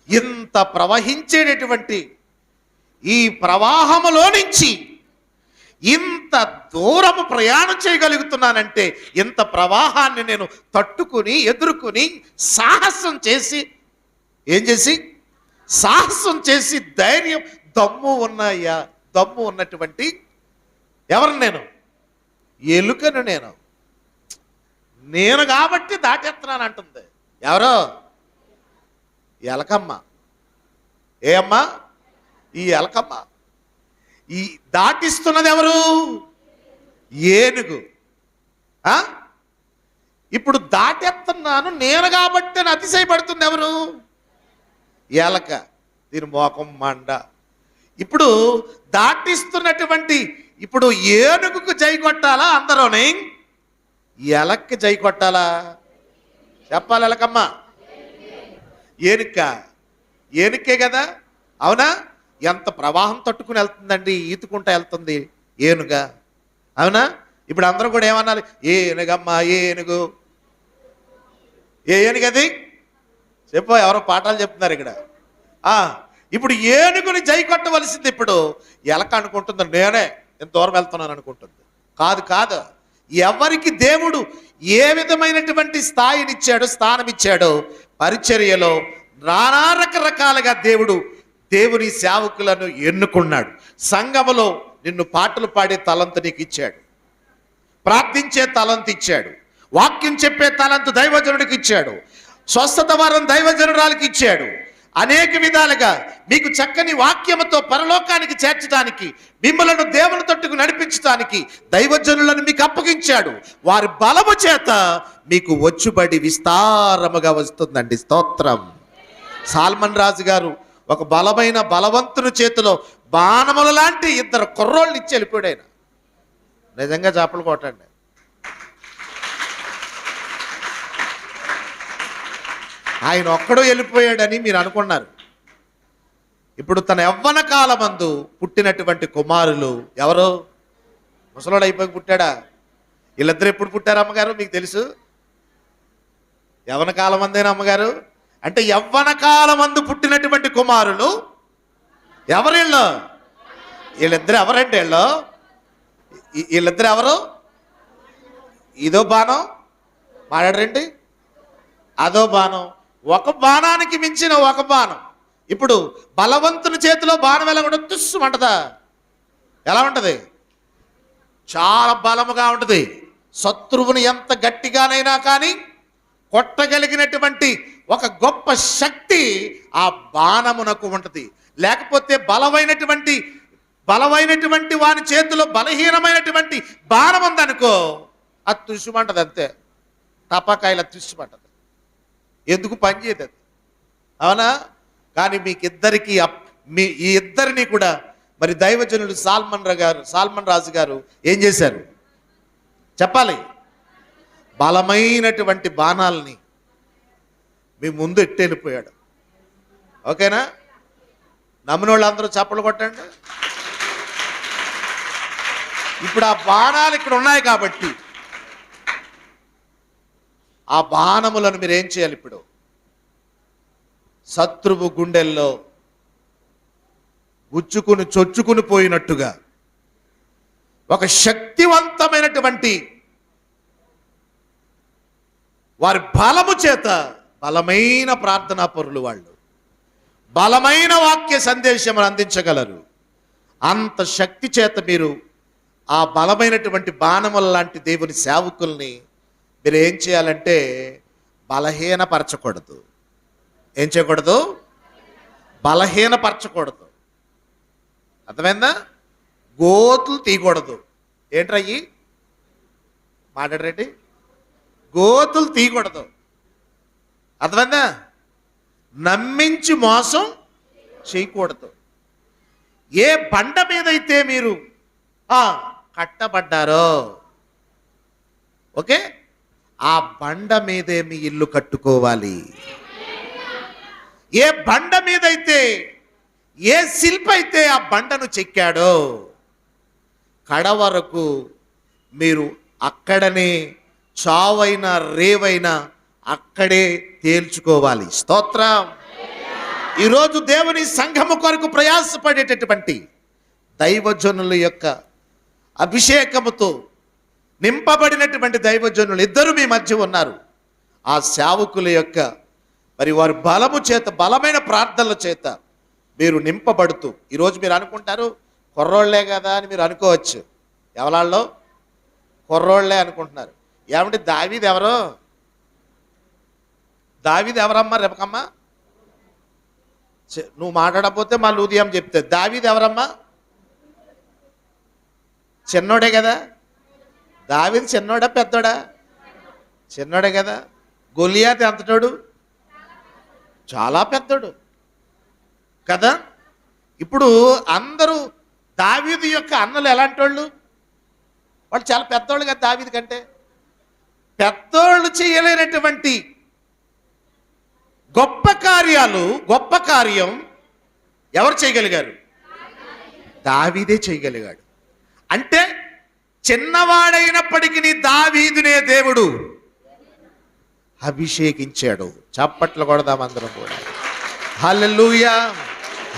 ఇంత ప్రవహించేటటువంటి ఈ ప్రవాహములో నుంచి ఇంత దూరము ప్రయాణం చేయగలుగుతున్నానంటే, ఇంత ప్రవాహాన్ని నేను తట్టుకుని ఎదుర్కొని సాహసం చేసి, ఏం చేసి? సాహసం చేసి ధైర్యం, దమ్ము ఉన్నటువంటి ఎవరు? నేను ఎలుకను. నేను కాబట్టి దాటేస్తున్నాను అంటుంది. ఎవరో? ఎలకమ్మ. ఏ అమ్మా? ఈ ఎలకమ్మ. ఈ దాటిస్తున్నది ఎవరు? ఏనుగు. ఇప్పుడు దాటేస్తున్నాను నేను కాబట్టి అని అతిశయపడుతుంది ఎవరు? ఎలక. దీని మోకం మండ. ఇప్పుడు దాటిస్తున్నటువంటి ఇప్పుడు ఏనుగుకు జై కొట్టాలా? అందరూని ఎలక్కి జై కొట్టాలా? చెప్పాలి. ఎలకమ్మ. ఏనుక్కే కదా? అవునా? ఎంత ప్రవాహం తట్టుకుని వెళ్తుందండి, ఈతుకుంటా వెళ్తుంది ఏనుగా. అవునా? ఇప్పుడు అందరూ కూడా ఏమన్నారు? ఏనుగమ్మా ఏనుగు. ఏ ఏనుగది? చెప్పు. ఎవరో పాఠాలు చెప్తున్నారు ఇక్కడ. ఇప్పుడు ఏనుగుని జై కొట్టవలసింది. ఇప్పుడు ఎలక అనుకుంటుంది నేనే ఎంత దూరం వెళ్తున్నాను అనుకుంటుంది. కాదు. ఎవరికి దేవుడు ఏ విధమైనటువంటి స్థాయినిచ్చాడో, స్థానమిచ్చాడో, పరిచర్యలో నానా రకరకాలుగా దేవుని సేవకులను ఎన్నుకున్నాడు. సంఘములో నిన్ను పాటలు పాడే తలంతు నీకు ఇచ్చాడు, ప్రార్థించే తలంతు ఇచ్చాడు, వాక్యం చెప్పే తలంతు దైవజనుడికి ఇచ్చాడు, స్వస్థత వరం దైవజనురాలకి ఇచ్చాడు. అనేక విధాలుగా మీకు చక్కని వాక్యముతో పరలోకానికి చేర్చడానికి, మిమ్మలను దేవుని తట్టుకు నడిపించడానికి దైవజనులను మీకు అప్పగించాడు. వారి బలము చేత మీకు వచ్చుబడి విస్తారముగా వస్తుందండి. స్తోత్రం. సాల్మన్ రాజు గారు ఒక బలమైన బలవంతుని చేతిలో బాణముల లాంటి 2 కుర్రోళ్ళు ఇచ్చి వెళ్ళిపోయాడు. ఆయన నిజంగా చేపలు కొట్టండి. ఆయన ఒక్కడో వెళ్ళిపోయాడని మీరు అనుకున్నారు. ఇప్పుడు తన యవ్వన కాలమందు పుట్టినటువంటి కుమారులు ఎవరు? ముసలోడు అయిపోయి పుట్టాడా? వీళ్ళిద్దరు ఎప్పుడు పుట్టారు అమ్మగారు? మీకు తెలుసు. యవ్వన కాలమందేనా అమ్మగారు? అంటే యవ్వన కాలమందు పుట్టినటువంటి కుమారులు ఎవరు? వీళ్ళిద్దరు ఎవరండి? వీళ్ళిద్దరు ఎవరు? ఇదో బాణం మాట్లాడరండి, అదో బాణం. ఒక బాణానికి మించిన ఒక బాణం. ఇప్పుడు బలవంతుని చేతిలో బాణం ఎలా ఉంటుంది? తుస్సుమంటదా? ఎలా ఉంటుంది? చాలా బలముగా ఉంటుంది. శత్రువుని ఎంత గట్టిగానైనా కానీ కొట్టగలిగినటువంటి ఒక గొప్ప శక్తి ఆ బాణమునకు ఉంటుంది. లేకపోతే బలమైనటువంటి వాని చేతిలో బలహీనమైనటువంటి బాణం ఉందనుకో, అది తుస్సుమంటది. అంతే, టపాకాయల తుస్సుమంటది. ఎందుకు పనిచేయదు అది, అవునా? కానీ ఈ ఇద్దరిని కూడా మరి దైవజనులు సాల్మన్ రాజు గారు ఏం చేశారు చెప్పాలి? బలమైనటువంటి బాణాలని మీ ముందు ఎట్టెళ్ళిపోయాడు. ఓకేనా? నమ్మిన వాళ్ళందరూ చప్పలు కొట్టండి. ఇప్పుడు ఆ బాణాలు ఇక్కడ ఉన్నాయి కాబట్టి ఆ బాణములను మీరు ఏం చేయాలి? ఇప్పుడు శత్రువు గుండెల్లో చొచ్చుకుని పోయినట్టుగా ఒక శక్తివంతమైనటువంటి వారి బలము చేత, బలమైన ప్రార్థనా పరులు వాళ్ళు, బలమైన వాక్య సందేశం అందించగలరు. అంత శక్తి చేత మీరు ఆ బలమైనటువంటి బాణముల లాంటి దేవుని సేవకుల్ని మీరు ఏం చేయాలంటే బలహీనపరచకూడదు. ఏం చేయకూడదు? బలహీనపరచకూడదు. అర్థమైందా? గోతులు తీయకూడదు. ఏంట్రయ్యి మాట్లాడరేంటి? గోతులు తీయకూడదు. అర్థమైందా? నమ్మించి మోసం చేయకూడదు. ఏ బండ మీద అయితే మీరు కట్టబడ్డారో, ఓకే, ఆ బండ మీదే మీ ఇల్లు కట్టుకోవాలి. ఏ బండ మీద అయితే, ఏ శిల్పి అయితే ఆ బండను చెక్కాడో కడ వరకు మీరు అక్కడనే, చావైనా రేవైనా అక్కడే తేల్చుకోవాలి. స్తోత్రం. ఈరోజు దేవుని సంఘము కొరకు ప్రయాసపడేటటువంటి దైవజనుల యొక్క అభిషేకముతో నింపబడినటువంటి దైవజనులు ఇద్దరు మీ మధ్య ఉన్నారు. ఆ సేవకుల యొక్క మరి వారి బలము చేత, బలమైన ప్రార్థనల చేత మీరు నింపబడుతూ, ఈరోజు మీరు అనుకుంటారు కుర్రోళ్లే కదా అని మీరు అనుకోవచ్చు. ఎవరాల్లో? కుర్రోళ్లే అనుకుంటున్నారు. ఏమంటే దావీదు ఎవరు? దావీదు ఎవరమ్మా? రెబకమ్మ నువ్వు మాట్లాడకపోతే మా లూదియం చెప్తే దావీదు ఎవరమ్మా? చిన్నోడే కదా. దావీదు చిన్నోడా పెద్దోడా? చిన్నోడే కదా. గొలియాతు ఎంతటోడు? చాలా పెద్దోడు కదా. ఇప్పుడు అందరూ దావీదు యొక్క అన్నలు ఎలాంటి వాళ్ళు? వాళ్ళు చాలా పెద్దోళ్ళు కదా. దావీదు కంటే పెద్దోళ్ళు చేయలేనటువంటి గొప్ప కార్యం ఎవరు చేయగలిగారు? దావీదే చేయగలిగాడు. అంటే చిన్నవాడైనప్పటికీ దావీదునే దేవుడు అభిషేకించాడు. చప్పట్లు కొడదాం అందరం కూడా. హల్లెలూయా,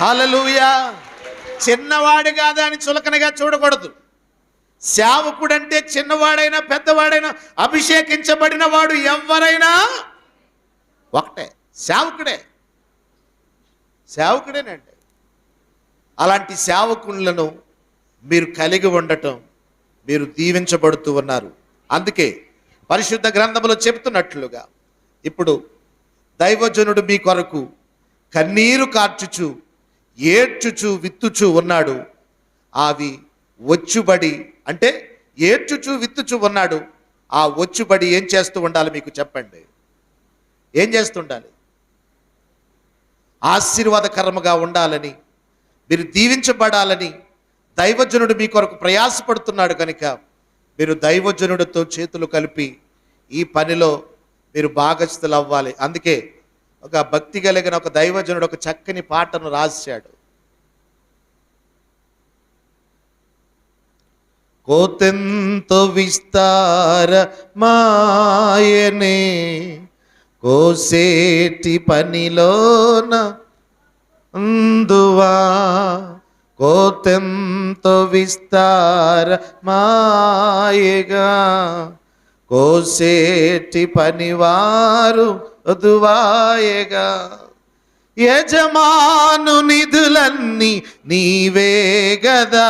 హల్లెలూయా. చిన్నవాడు కాదా అని చులకనగా చూడకూడదు. సేవకుడంటే చిన్నవాడైనా పెద్దవాడైనా అభిషేకించబడిన వాడు ఎవరైనా ఒకటే, సేవకుడేనండి. అలాంటి సేవకులను మీరు కలిగి ఉండటం, మీరు దీవించబడుతూ ఉన్నారు. అందుకే పరిశుద్ధ గ్రంథంలో చెబుతున్నట్లుగా ఇప్పుడు దైవజనుడు మీ కొరకు కన్నీరు కార్చుచు ఏడ్చుచు విత్తుచు ఉన్నాడు. అవి వచ్చుబడి, అంటే ఏడ్చుచు విత్తుచు ఉన్నాడు. ఆ వచ్చుబడి ఏం చేస్తూ ఉండాలి మీకు చెప్పండి? ఏం చేస్తూ ఉండాలి? ఆశీర్వాదకరముగా ఉండాలని, మీరు దీవించబడాలని దైవజనుడు మీ కొరకు ప్రయాసపడుతున్నాడు కనుక మీరు దైవజనుడితో చేతులు కలిపి ఈ పనిలో మీరు భాగస్థులు అవ్వాలి. అందుకే ఒక భక్తి కలిగిన ఒక దైవజనుడు ఒక చక్కని పాటను రాశాడు. కోతెంతో విస్తారమాయనే కోసేటి పనిలోన అందువా, కోతెంతో విస్తారమాయగా కోసేటి పనివారు వధువాయగా. యజమాను నిధులన్నీ నీవే గదా,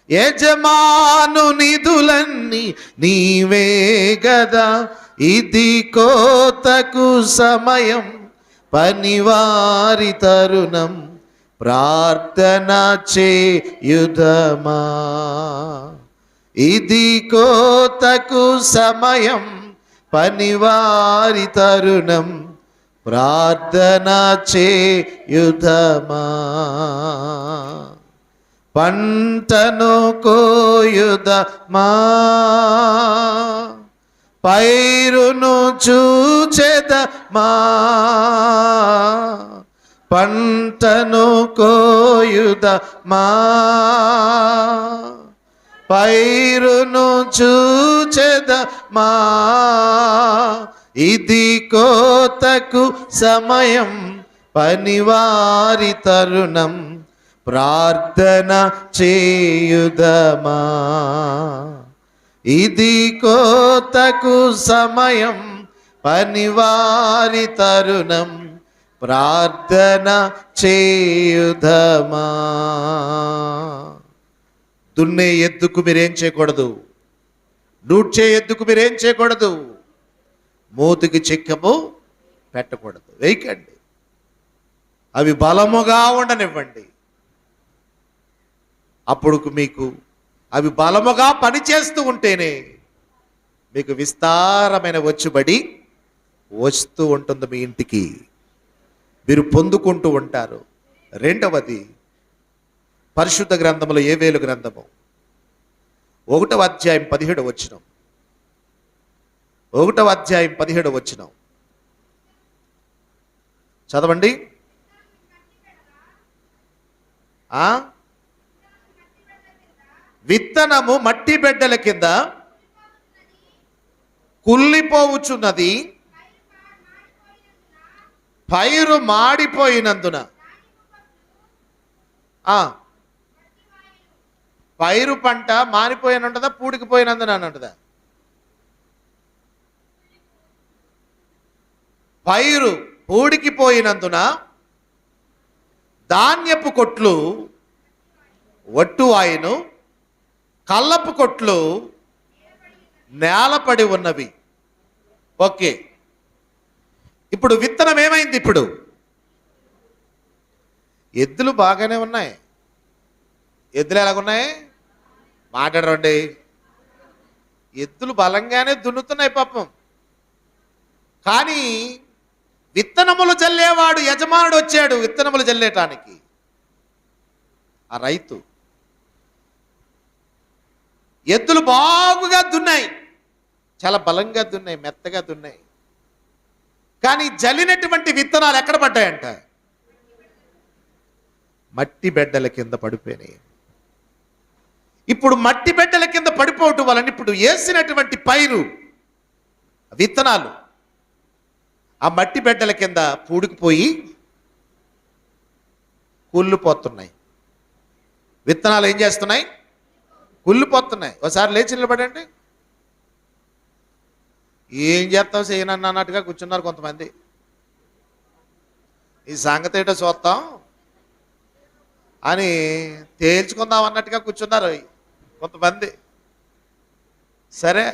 యజమాను నిధులన్నీ నీవే గదా. ఇది కోతకు సమయం, పనివారి తరుణం, ప్రార్థన చేయుదమా. ఇది కోతకు సమయం, పనివారి తరుణం, ప్రార్థన చేయుదమా. పంటను కోయుదమా, పైరును చూచెదమా. పంటను కోయుదమా, పైరును చూచెదమా. ఇది కోతకు సమయం, పనివారి తరుణం, ప్రార్థన చేయుదమా. ఇది కోతకు సమయం, పనివారి తరుణం, ప్రార్థన చేయుదమా. దున్నే ఎద్దుకు మీరేం చేయకూడదు, నూడ్చే ఎద్దుకు మీరేం చేయకూడదు, మూతికి చిక్కము పెట్టకూడదు, వేయకండి. అవి బలముగా ఉండనివ్వండి. అప్పుడు మీకు అవి బలముగా పనిచేస్తూ ఉంటేనే మీకు విస్తారమైన వచ్చుబడి వస్తూ ఉంటుంది, మీ ఇంటికి మీరు పొందుకుంటూ ఉంటారు. రెండవది పరిశుద్ధ గ్రంథములో యోవేలు గ్రంథము 1వ అధ్యాయం 17వ వచనం. 1వ అధ్యాయం 17వ వచనం చదవండి. విత్తనము మట్టి బిడ్డల కింద కుళ్ళిపోవుచున్నది, పైరు మాడిపోయినందున. పైరు పంట మానిపోయినంటదా, పూడికిపోయినందున అని అంటదా? పైరు పూడికిపోయినందున ధాన్యపు కొట్లు వట్టువాయును, కల్లపు కొట్లు నేలపడి ఉన్నవి. ఓకే, ఇప్పుడు విత్తనం ఏమైంది? ఇప్పుడు ఎద్దులు బాగానే ఉన్నాయి. ఎద్దులు ఎలాగున్నాయి? మాట్లాడరండి. ఎద్దులు బలంగానే దున్నుతున్నాయి పాపం. కానీ విత్తనములు జల్లేవాడు యజమానుడు వచ్చాడు విత్తనములు జల్లేటానికి. ఆ రైతు ఎద్దులు బాగుగా దున్నాయి, చాలా బలంగా దున్నాయి, మెత్తగా దున్నాయి. కానీ జల్లినటువంటి విత్తనాలు ఎక్కడ పడ్డాయంట? మట్టి బెడ్డల కింద పడిపోయినాయి. ఇప్పుడు మట్టి బెడ్డల కింద పడిపోవటం వలన ఇప్పుడు వేసినటువంటి పైరు విత్తనాలు ఆ మట్టి బెడ్డల కింద పూడుకుపోయి కూలిపోతున్నాయి. విత్తనాలు ఏం చేస్తున్నాయి? కుళ్ళిపోతున్నాయి. ఒకసారి లేచి నిలబడండి. ఏం చేస్తావు చేయనని అన్నట్టుగా కూర్చున్నారు కొంతమంది. ఈ సంగతి ఏంటో చూస్తాం అని తేల్చుకుందాం అన్నట్టుగా కూర్చున్నారు కొంతమంది. సరే,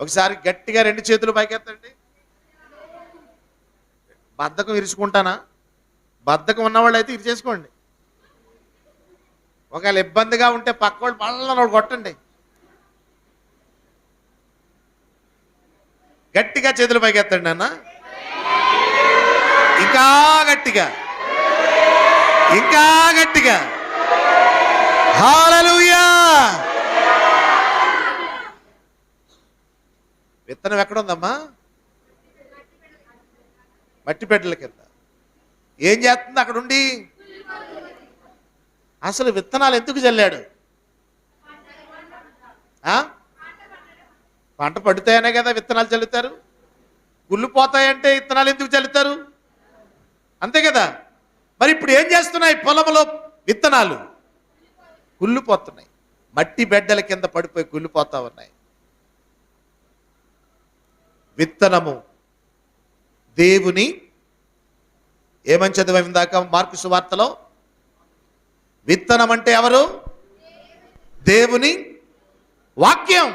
ఒకసారి గట్టిగా 2 చేతులు పైకెత్తండి. బద్ధకం ఇరుచుకుంటానా? బద్ధకం ఉన్నవాళ్ళు అయితే ఇరిచేసుకోండి. ఒకవేళ ఇబ్బందిగా ఉంటే పక్క వాళ్ళు పళ్ళ కొట్టండి. గట్టిగా చేతులు పైకెత్తండి అన్న. ఇంకా గట్టిగా, ఇంకా గట్టిగా. హల్లెలూయా. విత్తనం ఎక్కడ ఉందమ్మా? మట్టి పెట్టెల కింద. ఏం చేస్తుంది అక్కడ ఉండి? అసలు విత్తనాలు ఎందుకు చల్లాడు? పంట పడుతాయనే కదా విత్తనాలు చల్లుతారు. కుళ్ళిపోతాయంటే విత్తనాలు ఎందుకు చల్లుతారు? అంతే కదా. మరి ఇప్పుడు ఏం చేస్తున్నాయి? పొలంలో విత్తనాలు కుళ్ళిపోతున్నాయి, మట్టి బెడ్డల కింద పడిపోయి కుళ్ళిపోతా ఉన్నాయి. విత్తనము దేవుని ఏమని చదివాం ఇందాక మార్కు సువార్తలో? విత్తనం అంటే ఎవరు? దేవుని వాక్యం.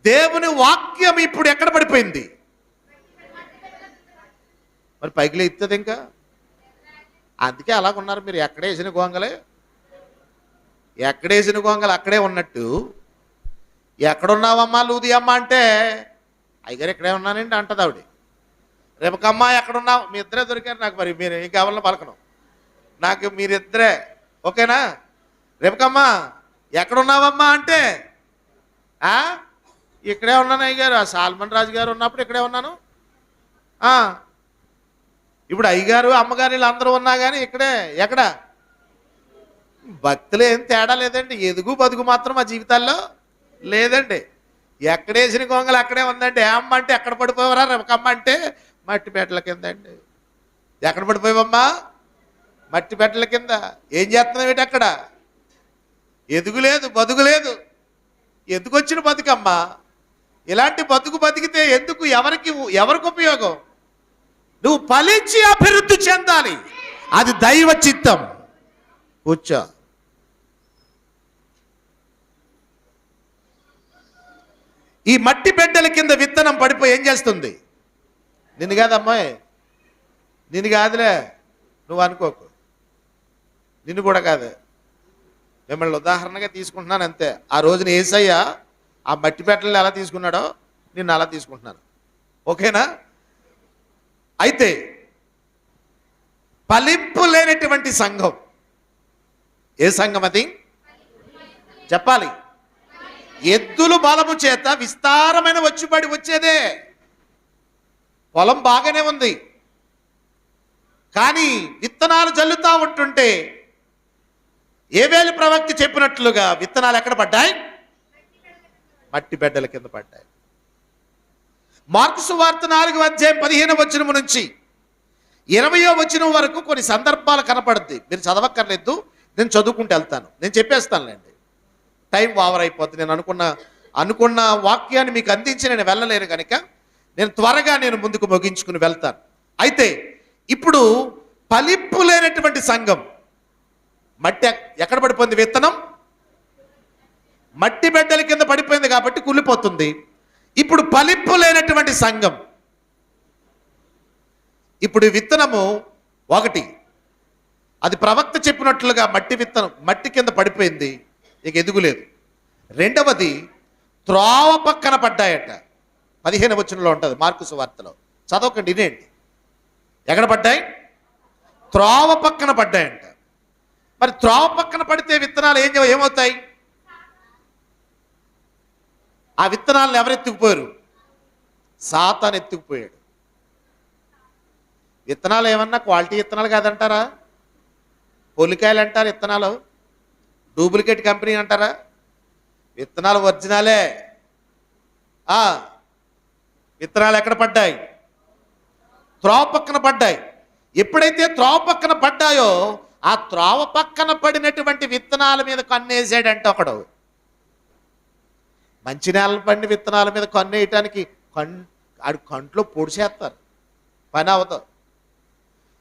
దేవుని వాక్యం ఇప్పుడు ఎక్కడ పడిపోయింది? మరి పైకి లేస్తుంది ఇంకా. అందుకే అలాగున్నారు మీరు. ఎక్కడేసిన గోంగలే, ఎక్కడేసిన గోంగలు అక్కడే ఉన్నట్టు. ఎక్కడున్నావమ్మా లూది అమ్మ అంటే, అయ్యగారు ఇక్కడే ఉన్నానండి అంటది ఆవిడ. రేపకమ్మ ఎక్కడున్నావు? మీ ఇద్దరే దొరికారు నాకు. మరి మీరు ఏం కావాలన్నా పలకను, నాకు మీరిద్దరే ఓకేనా? రేపకమ్మ ఎక్కడున్నావమ్మా అంటే, ఇక్కడే ఉన్నాను అయ్యగారు. సాల్మన్ రాజు గారు ఉన్నప్పుడు ఇక్కడే ఉన్నాను. ఇప్పుడు అయ్యగారు అమ్మగారు వీళ్ళందరూ ఉన్నా కానీ ఇక్కడే. ఎక్కడ? భక్తులు ఏం తేడా లేదండి. ఎదుగు బతుకు మాత్రం మా జీవితాల్లో లేదండి. ఎక్కడేసిన గొంగలు అక్కడే ఉందండి. ఏ అమ్మ అంటే ఎక్కడ పడిపోయావరా? రేపకమ్మ అంటే మట్టి పెట్టెల కింద అండి. ఎక్కడ పడిపోయావమ్మా? మట్టి పెట్టెల కింద. ఏం చేస్తున్నావు ఏంటి అక్కడ? ఎదుగు లేదు, బతుకు లేదు. ఎందుకు వచ్చిన బతుకమ్మా? ఇలాంటి బతుకు బతికితే ఎందుకు? ఎవరికి ఉపయోగం? నువ్వు ఫలించి అభివృద్ధి చెందాలి. అది దైవ చిత్తం. కూర్చో. ఈ మట్టి బిడ్డల కింద విత్తనం పడిపోయి ఏం చేస్తుంది? నిన్ను కాదమ్మాయి, నిన్ను కాదులే, నువ్వు అనుకోకు. నిన్ను కూడా కాదు, మిమ్మల్ని ఉదాహరణగా తీసుకుంటున్నాను అంతే. ఆ రోజున యేసయ్య ఆ మట్టి పెట్టెలను ఎలా తీసుకున్నాడో నిన్ను అలా తీసుకుంటున్నాను. ఓకేనా? అయితే ఫలింపు లేనటువంటి సంఘం ఏ సంఘం అది? చెప్పాలి. ఎద్దులు బలము చేత విస్తారమైన వచ్చుబడి వచ్చేదే. పొలం బాగానే ఉంది, కానీ విత్తనాలు జల్లుతా ఉంటుంటే ఏవేలు ప్రవక్త చెప్పినట్లుగా విత్తనాలు ఎక్కడ పడ్డాయి? మట్టి బిడ్డల కింద పడ్డాయి. మార్కు సువార్త 4:15 నుంచి 20 వరకు కొన్ని సందర్భాలు కనపడుద్ది. మీరు చదవక్కర్లేదు, నేను చదువుకుంటూ వెళ్తాను. నేను చెప్పేస్తానులేండి, టైం ఓవర్ అయిపోతుంది. నేను అనుకున్న వాక్యాన్ని మీకు అందించి నేను వెళ్ళలేను కనుక నేను త్వరగా ముందుకు ముగించుకుని వెళ్తాను. అయితే ఇప్పుడు ఫలింపు లేనటువంటి సంఘం మట్టి ఎక్కడ పడిపోయింది? విత్తనం మట్టి బిడ్డల కింద పడిపోయింది కాబట్టి కుళ్ళిపోతుంది. ఇప్పుడు ఫలింపు లేనటువంటి సంఘం, ఇప్పుడు విత్తనము ఒకటి, అది ప్రవక్త చెప్పినట్లుగా మట్టి కింద పడిపోయింది, ఇక ఎదుగులేదు. రెండవది త్రోవ పక్కన పడ్డాయట. 15 ఉంటుంది మార్కు సువార్తలో, చదవకండి, ఇదేంటి. ఎక్కడ పడ్డాయి? త్రోవ పక్కన పడ్డాయంట. మరి త్రోవ పక్కన పడితే విత్తనాలు ఏమవుతాయి? ఆ విత్తనాలను ఎవరు ఎత్తుకుపోయారు? సాతాను ఎత్తుకుపోయాడు. విత్తనాలు ఏమన్నా క్వాలిటీ విత్తనాలు కాదంటారా? పొలికాయలు అంటారు విత్తనాలు, డూప్లికేట్ కంపెనీ అంటారా? విత్తనాలు ఒరిజినలే. విత్తనాలు ఎక్కడ పడ్డాయి? త్రోవ పక్కన పడ్డాయి. ఎప్పుడైతే త్రోవ పక్కన పడ్డాయో ఆ త్రోవ పక్కన పడినటువంటి విత్తనాల మీద కన్నేసాడంటే ఒకడు. మంచినీళ్ళ పడిన విత్తనాల మీద కన్నేయటానికి ఆడు కంట్లో పొడిచేస్తారు, పని అవదు.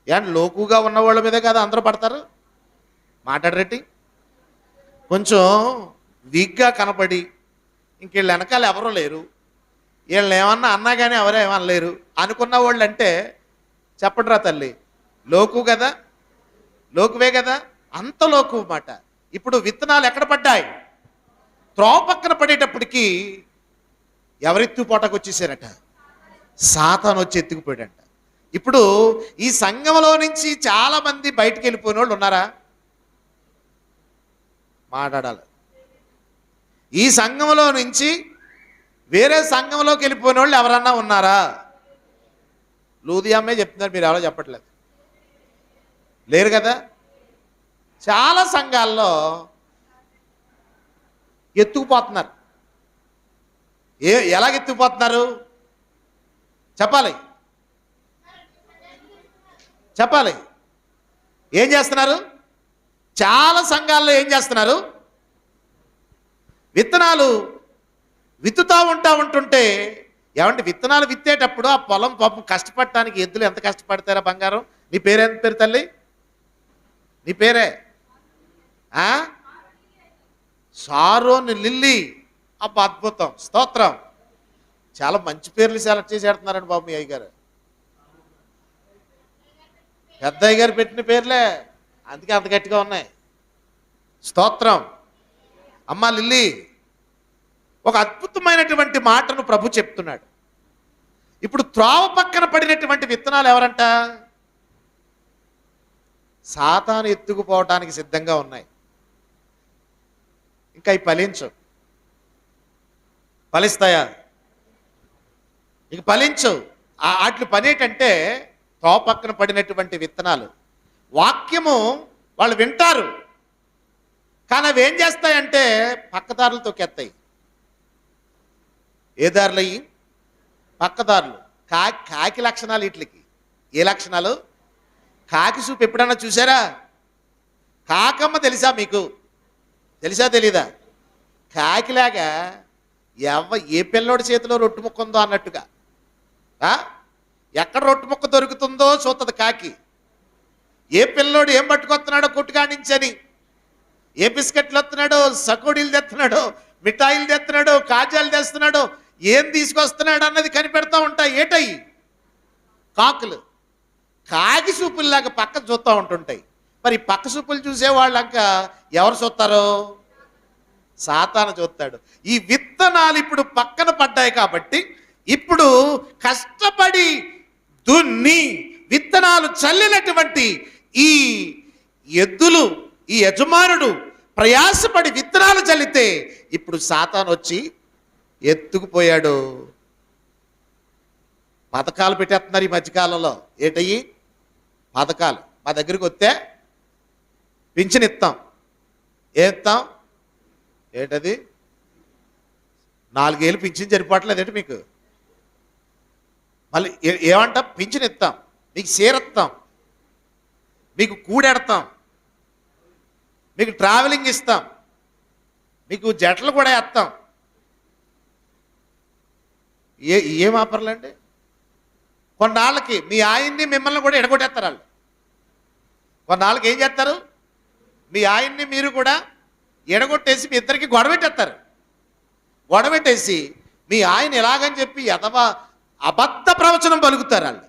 ఏమంటే లోకుగా ఉన్న వాళ్ళ మీదే కదా అందరూ పడతారు. మాట్లాడరేటి కొంచెం వీక్గా కనపడి ఇంకెళ్ళ వెనకాల ఎవరూ లేరు, వీళ్ళని ఏమన్నా అన్నా కానీ ఎవరో ఏమనలేరు అనుకున్న వాళ్ళు అంటే చెప్పడరా తల్లి, లోకు కదా, లోకువే కదా, అంత లోకు మాట. ఇప్పుడు విత్తనాలు ఎక్కడ పడ్డాయి? త్రోవ పక్కన పడేటప్పటికి ఎవరెత్తుపోటకు వచ్చేసారట? సాతాను వచ్చి ఎత్తుకుపోయాడంట. ఇప్పుడు ఈ సంఘంలో నుంచి చాలా మంది బయటికి వెళ్ళిపోయిన వాళ్ళు ఉన్నారా? మాట్లాడాలి. ఈ సంఘంలో నుంచి వేరే సంఘంలోకి వెళ్ళిపోయిన వాళ్ళు ఎవరన్నా ఉన్నారా? లూదియామ్మే చెప్తున్నారు, మీరు ఎవరో చెప్పట్లేదు. లేరు కదా. చాలా సంఘాల్లో ఎత్తుకుపోతున్నారు. ఎలాగ ఎత్తుకుపోతున్నారు చెప్పాలి, చెప్పాలి. ఏం చేస్తున్నారు? చాలా సంఘాల్లో ఏం చేస్తున్నారు? విత్తనాలు విత్తుతా ఉంటుంటే, ఏమంటే విత్తనాలు విత్తేటప్పుడు ఆ పొలం పాపం కష్టపడటానికి ఎద్దులు ఎంత కష్టపడతారా? బంగారం, నీ పేరేంత పేరు తల్లి? నీ పేరే షారోన్ లిల్లీ. అబ్బా అద్భుతం, స్తోత్రం. చాలా మంచి పేర్లు సెలెక్ట్ చేసి పెడుతున్నారండి బాబు మీ అయ్యగారు. పెద్ద అయ్యగారు పెట్టిన పేర్లే, అందుకే అంత గట్టిగా ఉన్నాయి. స్తోత్రం. అమ్మా లిల్లీ, ఒక అద్భుతమైనటువంటి మాటను ప్రభు చెప్తున్నాడు. ఇప్పుడు త్రోవ పక్కన పడినటువంటి విత్తనాలు ఎవరంట? సాతాను ఎత్తుకుపోవటానికి సిద్ధంగా ఉన్నాయి. ఇంకా ఈ ఫలిస్తాయా? ఇక ఫలించవు. వాటి పని ఏంటంటే త్రోవ పక్కన పడినటువంటి విత్తనాలు. వాక్యము వాళ్ళు వింటారు, కానీ అవి ఏం చేస్తాయంటే పక్కదారులు తొక్కేస్తాయి. ఏ దారులు అయ్యి? పక్కదారులు. కాకి లక్షణాలు వీటికి. ఏ లక్షణాలు? కాకి చూపు ఎప్పుడన్నా చూసారా? కాకమ్మ తెలుసా మీకు? తెలుసా తెలీదా? కాకిలాగా ఏ పిల్లోడి చేతిలో రొట్టు ముక్క ఉందో అన్నట్టుగా ఎక్కడ రొట్టు ముక్క దొరుకుతుందో చూస్తుంది కాకి. ఏ పిల్లోడు ఏం పట్టుకొస్తున్నాడో కొట్టుకాడించని, ఏ బిస్కెట్లు వస్తున్నాడో, సకోడీలు తెస్తున్నాడో, మిఠాయిలు తెస్తున్నాడో, కాజాలు తెస్తున్నాడో, ఏం తీసుకొస్తున్నాడు అన్నది కనిపెడతా ఉంటాయి. ఏటయి? కాకులు. కాకి చూపుల్లాగా పక్క చూస్తూ ఉంటుంటాయి. మరి పక్క చూపులు చూసేవాళ్ళంక ఎవరు చూస్తారో? సాతాను చూస్తాడు. ఈ విత్తనాలు ఇప్పుడు పక్కన పడ్డాయి కాబట్టి ఇప్పుడు కష్టపడి దున్ని విత్తనాలు చల్లినటువంటి ఈ ఎద్దులు, ఈ యజమానుడు ప్రయాసపడి విత్తనాలు చల్లితే ఇప్పుడు సాతాను వచ్చి ఎత్తుకుపోయాడు. పథకాలు పెట్టేస్తున్నారు ఈ మధ్యకాలంలో. ఏటయ్యి పథకాలు? మా దగ్గరికి వస్తే పింఛన్ ఇస్తాం. ఏస్తాం? ఏటది? 4 ఏళ్ళు పింఛన్ సరిపోవట్లేదు ఏంటి మీకు? మళ్ళీ ఏమంటాం? పింఛన్ ఇస్తాం, మీకు చీరెత్తాం, మీకు కూడెడతాం, మీకు ట్రావెలింగ్ ఇస్తాం, మీకు జట్లు కూడా వేస్తాం. ఏం ఆఫర్లండి? కొన్నాళ్ళకి మీ ఆయన్ని మిమ్మల్ని కూడా ఎడగొట్టేస్తారు వాళ్ళు. కొన్నాళ్ళకి ఏం చేస్తారు? మీ ఆయన్ని మీరు కూడా ఎడగొట్టేసి మీ ఇద్దరికి గొడవెట్టేస్తారు. గొడవెట్టేసి మీ ఆయన ఎలాగని చెప్పి అబద్ధ ప్రవచనం పలుకుతారు వాళ్ళు.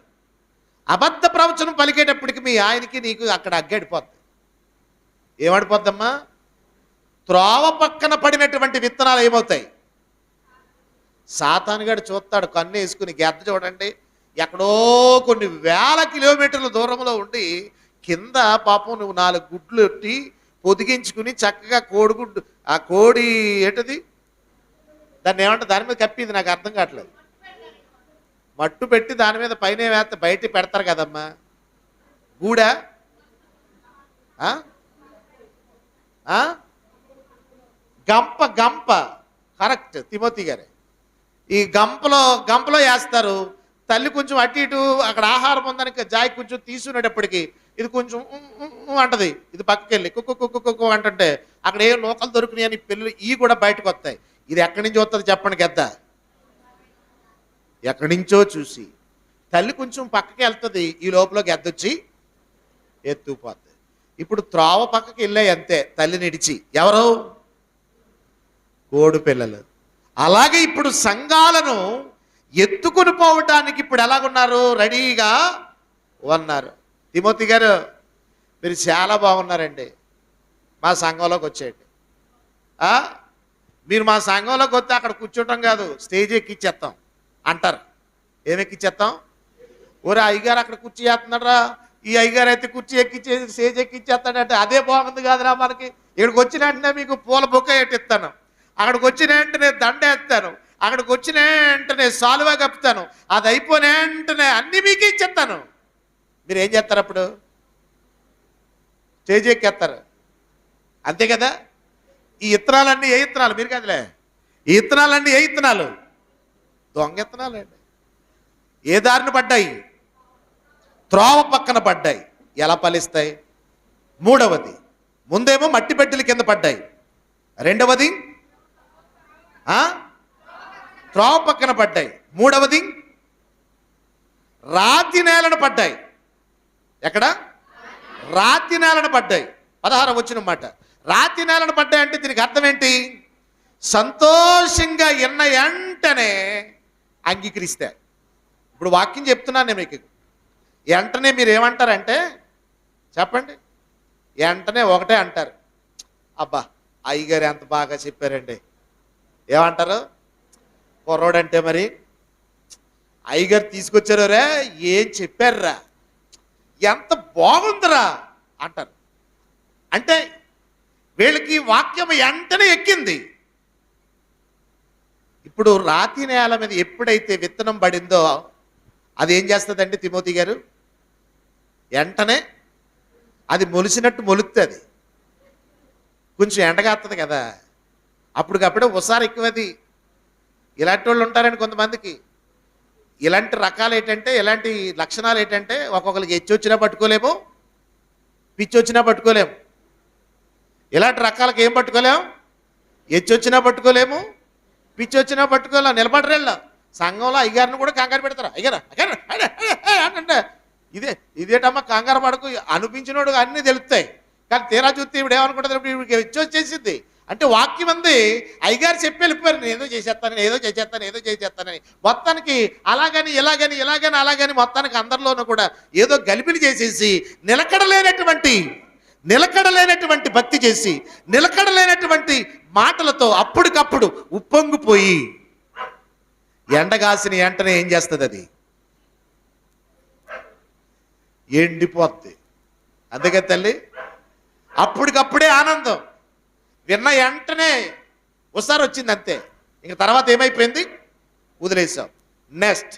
అబద్ధ ప్రవచనం పలికేటప్పటికి మీ ఆయనకి నీకు అక్కడ అగ్గడిపోద్ది. ఏమడిపోద్దమ్మా? త్రోవ పక్కన పడినటువంటి విత్తనాలు ఏమవుతాయి? సాతానుగాడు చూస్తాడు, కన్ను వేసుకుని. గెద్ద చూడండి, ఎక్కడో కొన్ని వేల కిలోమీటర్ల దూరంలో ఉండి కింద పాపం నువ్వు 4 గుడ్లు ఎట్టి పొదిగించుకుని చక్కగా కోడిగుడ్డు, ఆ కోడి ఏంటది, దాన్ని ఏమంటే దాని మీద కప్పింది, నాకు అర్థం కావట్లేదు. మట్టు పెట్టి దాని మీద పైన వేస్తే బయట పెడతారు కదమ్మా. గూడా గంప కరెక్ట్, తిమోతి గారే. ఈ గంపలో వేస్తారు. తల్లి కొంచెం అటు ఇటు అక్కడ ఆహారం ఉందని జాయి కొంచెం తీసుకునేటప్పటికి ఇది కొంచెం అంటది, ఇది పక్కకి వెళ్ళి కుక్కు కుక్కు కుక్కు అంటుంటే అక్కడ ఏ లోకలు దొరికినాయి అని పిల్లలు ఇవి కూడా బయటకు వస్తాయి. ఇది ఎక్కడి నుంచి వస్తుంది చెప్పండి గద్ద? ఎక్కడి నుంచో చూసి తల్లి కొంచెం పక్కకి వెళ్తుంది, ఈ లోపల గెద్దొచ్చి ఎత్తుకుపోతుంది. ఇప్పుడు త్రోవ పక్కకి వెళ్ళాయి అంతే తల్లి నిడిచి. ఎవరు? కోడి పిల్లలు. అలాగే ఇప్పుడు సంఘాలను ఎత్తుకొని పోవటానికి ఇప్పుడు ఎలాగున్నారు? రెడీగా ఉన్నారు. తిమోతి గారు మీరు చాలా బాగున్నారండి, మా సంఘంలోకి వచ్చేయండి. మీరు మా సంఘంలోకి వస్తే అక్కడ కూర్చోటం కాదు, స్టేజ్ ఎక్కిచ్చేస్తాం అంటారు. ఏమెక్కిచ్చేస్తాం? ఓరే అయ్యగారు అక్కడ కుర్చీ చేస్తున్నారా, ఈ అయ్యగారు అయితే కుర్చీ ఎక్కిచ్చే స్టేజ్ ఎక్కిచ్చేస్తాడంటే అదే బాగుంది కాదురా మనకి. ఇక్కడికి వచ్చిన వెంటనే మీకు పూల బొక్క ఎట్టిస్తాను, అక్కడికి వచ్చిన వెంటనే దండ ఎత్తాను, అక్కడికి వచ్చిన వెంటనే సాలువా కప్పుతాను, అది అయిపోయిన వెంటనే అన్నీ మీకే ఇచ్చేస్తాను. మీరు ఏం చేస్తారు అప్పుడు? స్టేజ్ ఎక్కేస్తారు అంతే కదా. ఈ ఇత్తనాలన్నీ ఏ ఇత్తనాలు? మీరు కదలే, ఈ ఇత్తనాలన్నీ ఏ ఇత్తనాలు? దొంగ ఇత్తనాలు అండి. ఏ దారిని పడ్డాయి? త్రోవ పక్కన పడ్డాయి. ఎలా ఫలిస్తాయి? మూడవది, ముందేమో మట్టి పెట్టెల కింద పడ్డాయి. రెండవది త్రోవ పక్కన పడ్డాయి. మూడవది రాతి నేలను పడ్డాయి. ఎక్కడ? రాతి నేలను పడ్డాయి. 16వ వచనం మాట. రాతి నేలను పడ్డాయి అంటే దీనికి అర్థం ఏంటి? సంతోషంగా ఎన్న వెంటనే అంగీకరిస్తే. ఇప్పుడు వాక్యం చెప్తున్నాను నేను మీకు. వెంటనే మీరు ఏమంటారంటే చెప్పండి, వెంటనే ఒకటే అంటారు, అబ్బా అయ్యగారు ఎంత బాగా చెప్పారండి. ఏమంటారు? కుర్రోడంటే మరి అయ్యగారు తీసుకొచ్చారు రే, ఏం చెప్పారురా, ఎంత బాగుందిరా అంటారు. అంటే వీళ్ళకి వాక్యం వెంటనే ఎక్కింది. ఇప్పుడు రాతి నేల మీద ఎప్పుడైతే విత్తనం పడిందో అది ఏం చేస్తుందండి తిమోతి గారు? వెంటనే అది మొలిసినట్టు మొలుస్తుంది. కొంచెం ఎండగాస్తుంది కదా, అప్పటికప్పుడే ఒకసారి ఎక్కువది. ఇలాంటి వాళ్ళు ఉంటారని కొంతమందికి. ఇలాంటి రకాలు ఏంటంటే, ఇలాంటి లక్షణాలు ఏంటంటే, ఒక్కొక్కరికి హెచ్చు వచ్చినా పట్టుకోలేము, పిచ్చి వచ్చినా పట్టుకోలేము. ఇలాంటి రకాలకు ఏం పట్టుకోలేము? హెచ్చు వచ్చినా పట్టుకోలేము, పిచ్చి వచ్చినా పట్టుకోలేము. నిలబడరేళ్ళ సంఘంలో అయ్యగారిని కూడా కంగారు పెడతారు. అయ్యారా అంటే ఇదేటమ్మా కంగారు పడకు అనిపించినోడు అన్నీ తెలుస్తాయి. కానీ తీరా చూస్తే ఇప్పుడు ఏమనుకుంటుంది? ఇప్పుడు హెచ్చు వచ్చేసింది అంటే వాక్యం అంది అయ్యగారు చెప్పి వెళ్ళిపోయారు, నేను ఏదో చేసేస్తానని. మొత్తానికి అలాగని ఇలాగని అలాగని మొత్తానికి అందరిలోనూ కూడా ఏదో గలిపిని చేసేసి నిలకడలేనటువంటి భక్తి చేసి నిలకడలేనటువంటి మాటలతో అప్పటికప్పుడు ఉప్పొంగిపోయి ఎండగాసిన వెంటనే ఏం చేస్తుంది? అది ఎండిపోద్ది. అందుకే తల్లి అప్పటికప్పుడే ఆనందం, విన్న వెంటనే ఒకసారి వచ్చింది అంతే. ఇంక తర్వాత ఏమైపోయింది? వదిలేసాం. నెక్స్ట్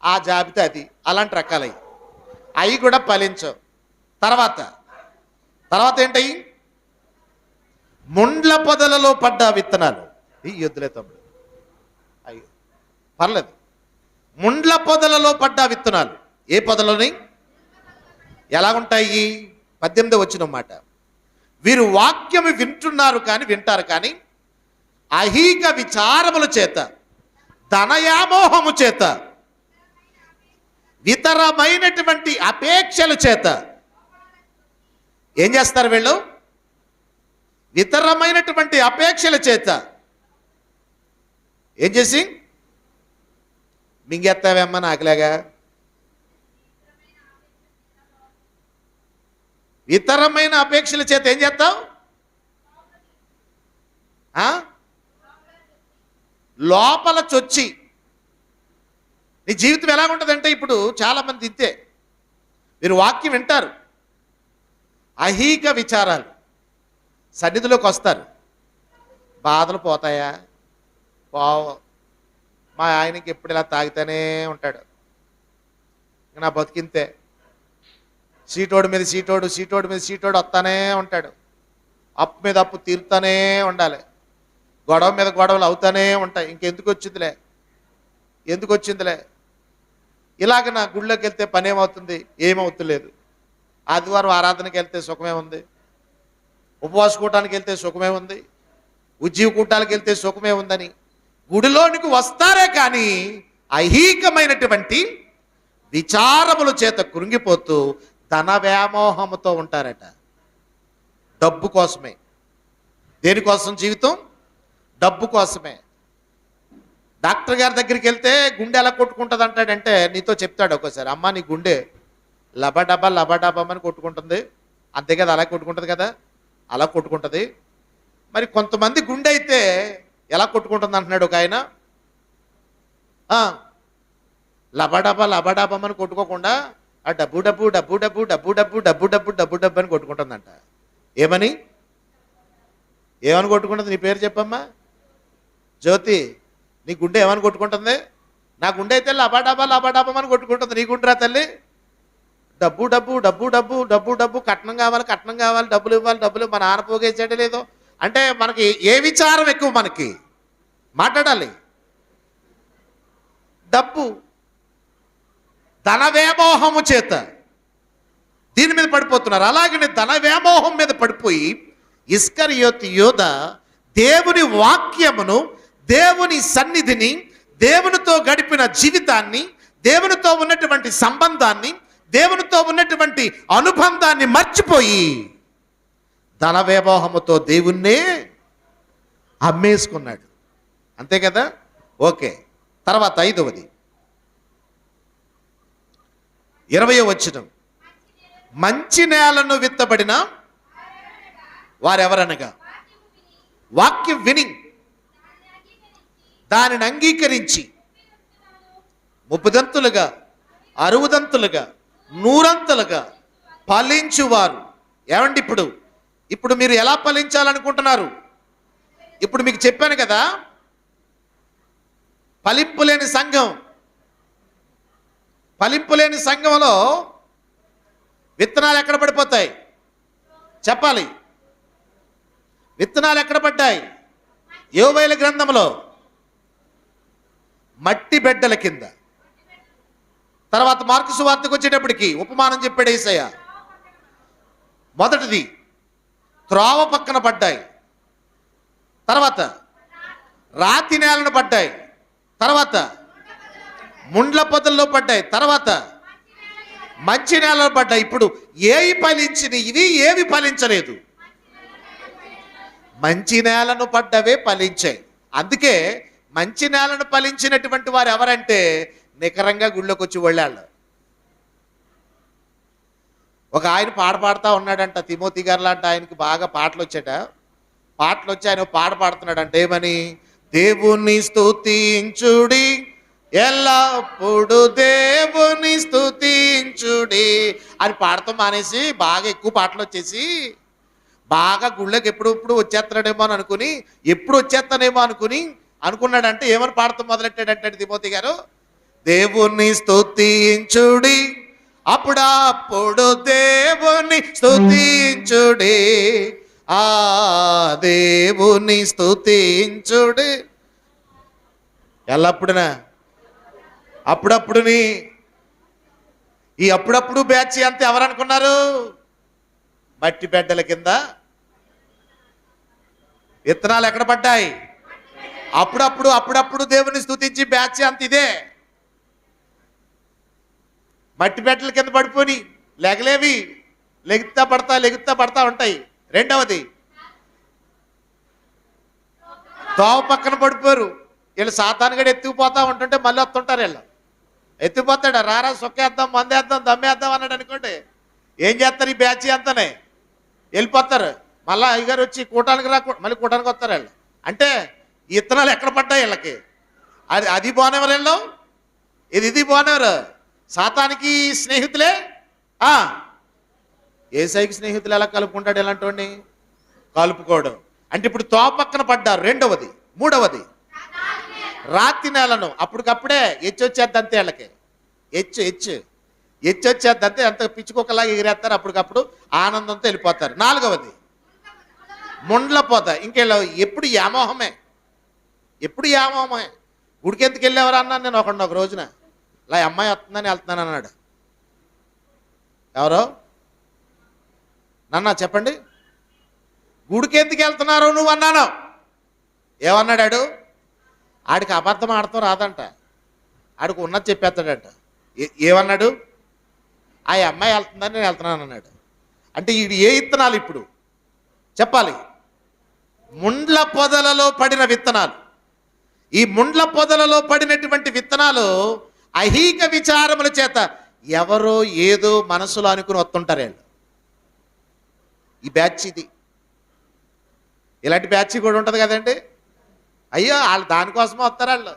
ఆ జాబితా అది. అలాంటి రకాలవి అవి కూడా ఫలించవు. తర్వాత ఏంటయి? ముండ్ల పొదలలో పడ్డ విత్తనాలు. ఈ యొద్దులే తమ్ముడు, అయ్యో పర్లేదు. ముండ్ల పొదలలో పడ్డ విత్తనాలు. ఏ పొదలోని? ఎలాగుంటాయి? 18వ వచనం మాట. వీరు వాక్యము వింటారు కానీ అహీక విచారముల చేత ధనయామోహము చేత ఇతరమైనటువంటి అపేక్షల చేత ఏం చేస్తారు వీళ్ళు? ఇతరమైనటువంటి అపేక్షల చేత ఏం చేసి మింగేస్తావేమ్మా నాకులాగా? ఇతరమైన అపేక్షల చేత ఏం చేస్తావు? లోపల చొచ్చి. నీ జీవితం ఎలాగుంటుందంటే, ఇప్పుడు చాలామంది ఇంతే, మీరు వాక్యం వింటారు, అహీక విచారాలు, సన్నిధిలోకి వస్తారు, బాధలు పోతాయా? పోవు. మా ఆయనకి ఎప్పుడు ఇలా తాగితేనే ఉంటాడు, నా బతికింతే, సీటోడు మీద సీటోడు వస్తానే ఉంటాడు, అప్పు మీద అప్పు తీరుతానే ఉండాలి, గొడవ మీద గొడవలు అవుతానే ఉంటాయి. ఇంకెందుకు వచ్చిందిలే ఇలాగ నా గుళ్ళోకి వెళ్తే పని ఏమవుతుంది? ఏమవుతులేదు. ఆదివారం ఆరాధనకి వెళ్తే సుఖమే ఉంది, ఉపవాస కూటానికి వెళ్తే సుఖమే ఉంది, ఉజ్జీవ కూటాలకు వెళ్తే సుఖమే ఉందని గుడిలోనికి వస్తారే కానీ ఐహికమైనటువంటి విచారముల చేత కృంగిపోతూ ధన వ్యామోహముతో ఉంటారట. డబ్బు కోసమే. దేనికోసం జీవితం? డబ్బు కోసమే. డాక్టర్ గారి దగ్గరికి వెళ్తే గుండె ఎలా కొట్టుకుంటుంది అంటాడంటే నీతో చెప్తాడు ఒక్కోసారి, అమ్మ నీ గుండె లబడబని కొట్టుకుంటుంది, అంతే కదా, అలా కొట్టుకుంటుంది కదా, అలా కొట్టుకుంటుంది. మరి కొంతమంది గుండె అయితే ఎలా కొట్టుకుంటుంది అంటున్నాడు ఒక ఆయన. లబడబని కొట్టుకోకుండా ఆ డబ్బు అని కొట్టుకుంటుందంట. ఏమని కొట్టుకుంటుంది? నీ పేరు చెప్పమ్మా. జ్యోతి, నీ గుండె ఏమని కొట్టుకుంటుంది? నా గుండె అయితే లబడబని కొట్టుకుంటుంది. నీ గుండ్రా తల్లి? డబ్బు, కట్నం కావాలి, డబ్బులు ఇవ్వాలి, మా నాన్న పోగేసాడే లేదో. అంటే మనకి ఏ విచారం ఎక్కువ? మనకి మాట్లాడాలి. డబ్బు, ధన వ్యామోహము చేత దీని మీద పడిపోతున్నారు. అలాగనే ధన వ్యామోహం మీద పడిపోయి ఇస్కరియోతు యోధ దేవుని వాక్యమును, దేవుని సన్నిధిని, దేవునితో గడిపిన జీవితాన్ని, దేవునితో ఉన్నటువంటి సంబంధాన్ని, దేవునితో ఉన్నటువంటి అనుబంధాన్ని మర్చిపోయి ధన వ్యామోహముతో దేవుణ్ణే అమ్మేసుకున్నాడు. అంతే కదా? ఓకే. తర్వాత 5వది 20వ వచనం, మంచి నేలను విత్తబడిన వారెవరనగా వాక్యం విని దానిని అంగీకరించి 30దంతులుగా 60దంతులుగా 100ంతలుగా ఫలించువారు. ఏమండి, ఇప్పుడు మీరు ఎలా ఫలించాలనుకుంటున్నారు? ఇప్పుడు మీకు చెప్పాను కదా, ఫలింపులేని సంఘంలో విత్తనాలు ఎక్కడ పడిపోతాయి చెప్పాలి? విత్తనాలు ఎక్కడ పడ్డాయి? యోవేలు గ్రంథంలో మట్టి బిడ్డల కింద. తర్వాత మార్కు సువార్తకు వచ్చేటప్పటికి ఉపమానం చెప్పాడు యేసయ్య. మొదటిది త్రోవ పక్కన పడ్డాయి, తర్వాత రాతి నేలను పడ్డాయి, తర్వాత ముండ్ల పొదల్లో పడ్డాయి, తర్వాత మంచి నేలలో పడ్డాయి. ఇప్పుడు ఏవి ఫలించినవి? ఇవి ఏవి ఫలించలేదు? మంచి నేలను పడ్డవే ఫలించాయి. అందుకే మంచి నేలను ఫలించినటువంటి వారు ఎవరంటే నికరంగా గుళ్ళోకి వచ్చి వెళ్ళాళ్ళు. ఒక ఆయన పాడుతా ఉన్నాడంట, తిమోతి గారు లాంటి ఆయనకి బాగా పాటలు వచ్చాట. పాటలు వచ్చి ఆయన పాట పాడుతున్నాడంట. ఏమని? దేవుని స్తుతించుడి, ఎల్లప్పుడు దేవుని స్తుతించుడి అని పాడతాం మానేసి బాగా ఎక్కువ పాటలు వచ్చేసి బాగా గుళ్ళకి ఎప్పుడు వచ్చేస్తున్నాడేమో అని అనుకుని, ఎప్పుడు వచ్చేస్తానేమో అనుకున్నాడంటే ఏమని పాడతాం మొదలెట్టాడంటే తిమోతి గారు, దేవుని స్తుతించుడి, అప్పుడప్పుడు దేవుని స్తుతించుడి, ఆ దేవుని స్తుతించుడి. ఎల్లప్పుడునా? అప్పుడప్పుడుని. ఈ అప్పుడప్పుడు బ్యాచ్ అంతే ఎవరనుకున్నారు? మట్టి బిడ్డల కింద విత్తనాలు ఎక్కడ పడ్డాయి? అప్పుడప్పుడు దేవుని స్తుతించి బ్యాచ్ అంత ఇదే. మట్టి బిడ్డల కింద పడిపోని లెగలేవి, లెగుతా పడతా ఉంటాయి. రెండవది దోవ పక్కన పడిపోరు. వీళ్ళు సాతానుగడు ఎత్తుకుపోతా ఉంటుంటే మళ్ళీ వస్తుంటారు. వీళ్ళు ఎత్తిపోతాడు, రారా సొక్కేద్దాం, మందేద్దాం, దమ్మేద్దాం అన్నాడు అనుకోండి. ఏం చేస్తారు? ఈ బ్యాచ్ అంతానే వెళ్ళిపోతారు. మళ్ళీ అయ్యగారు వచ్చి కూటానికి మళ్ళీ కూటానికి వస్తారు వీళ్ళు. అంటే ఈ ఇత్తనాలు ఎక్కడ పడ్డాయి వీళ్ళకి? అది పోనేవారు వీళ్ళు, ఇది పోనేవారు. సాతానికి స్నేహితులే, ఏసైకి స్నేహితులు ఎలా కలుపుకుంటాడు ఇలాంటి కలుపుకోవడం. అంటే ఇప్పుడు తో పక్కన పడ్డారు. రెండవది. మూడవది రాతి నేలను. అప్పటికప్పుడే వచ్చేద్దంతే వీళ్ళకి. వచ్చేద్దంతే, అంత పిచ్చుకోకలాగా ఎగిరేస్తారు. అప్పటికప్పుడు ఆనందంతో వెళ్ళిపోతారు. నాలుగవది ముండ్ల పోత. ఇంకెళ్ళ ఎప్పుడు యామోహమే. గుడికి ఎందుకు వెళ్ళేవారు అన్నాను నేను ఒక రోజున. ఇలా అమ్మాయి వస్తుందని వెళ్తున్నాను అన్నాడు. ఎవరో నాన్న చెప్పండి, గుడికి ఎందుకు వెళ్తున్నారు నువ్వు అన్నాను. ఏమన్నాడు? ఆడికి అబద్ధం ఆడతాం రాదంట, ఆడికి ఉన్నది చెప్పేస్తాడంట. ఏమన్నాడు? ఆ అమ్మాయి వెళ్తుందని నేను వెళ్తున్నాను అన్నాడు. అంటే వీడు ఏ విత్తనాలు ఇప్పుడు చెప్పాలి? ముండ్ల పొదలలో పడిన విత్తనాలు. ఈ ముండ్ల పొదలలో పడినటువంటి విత్తనాలు ఐహిక విచారముల చేత ఎవరో ఏదో మనసులో అనుకుని వస్తుంటారు వీళ్ళు. ఈ బ్యాచ్ ఇది, ఇలాంటి బ్యాచ్ కూడా ఉంటుంది కదండి. అయ్యో వాళ్ళు దానికోసమే వస్తారు వాళ్ళు.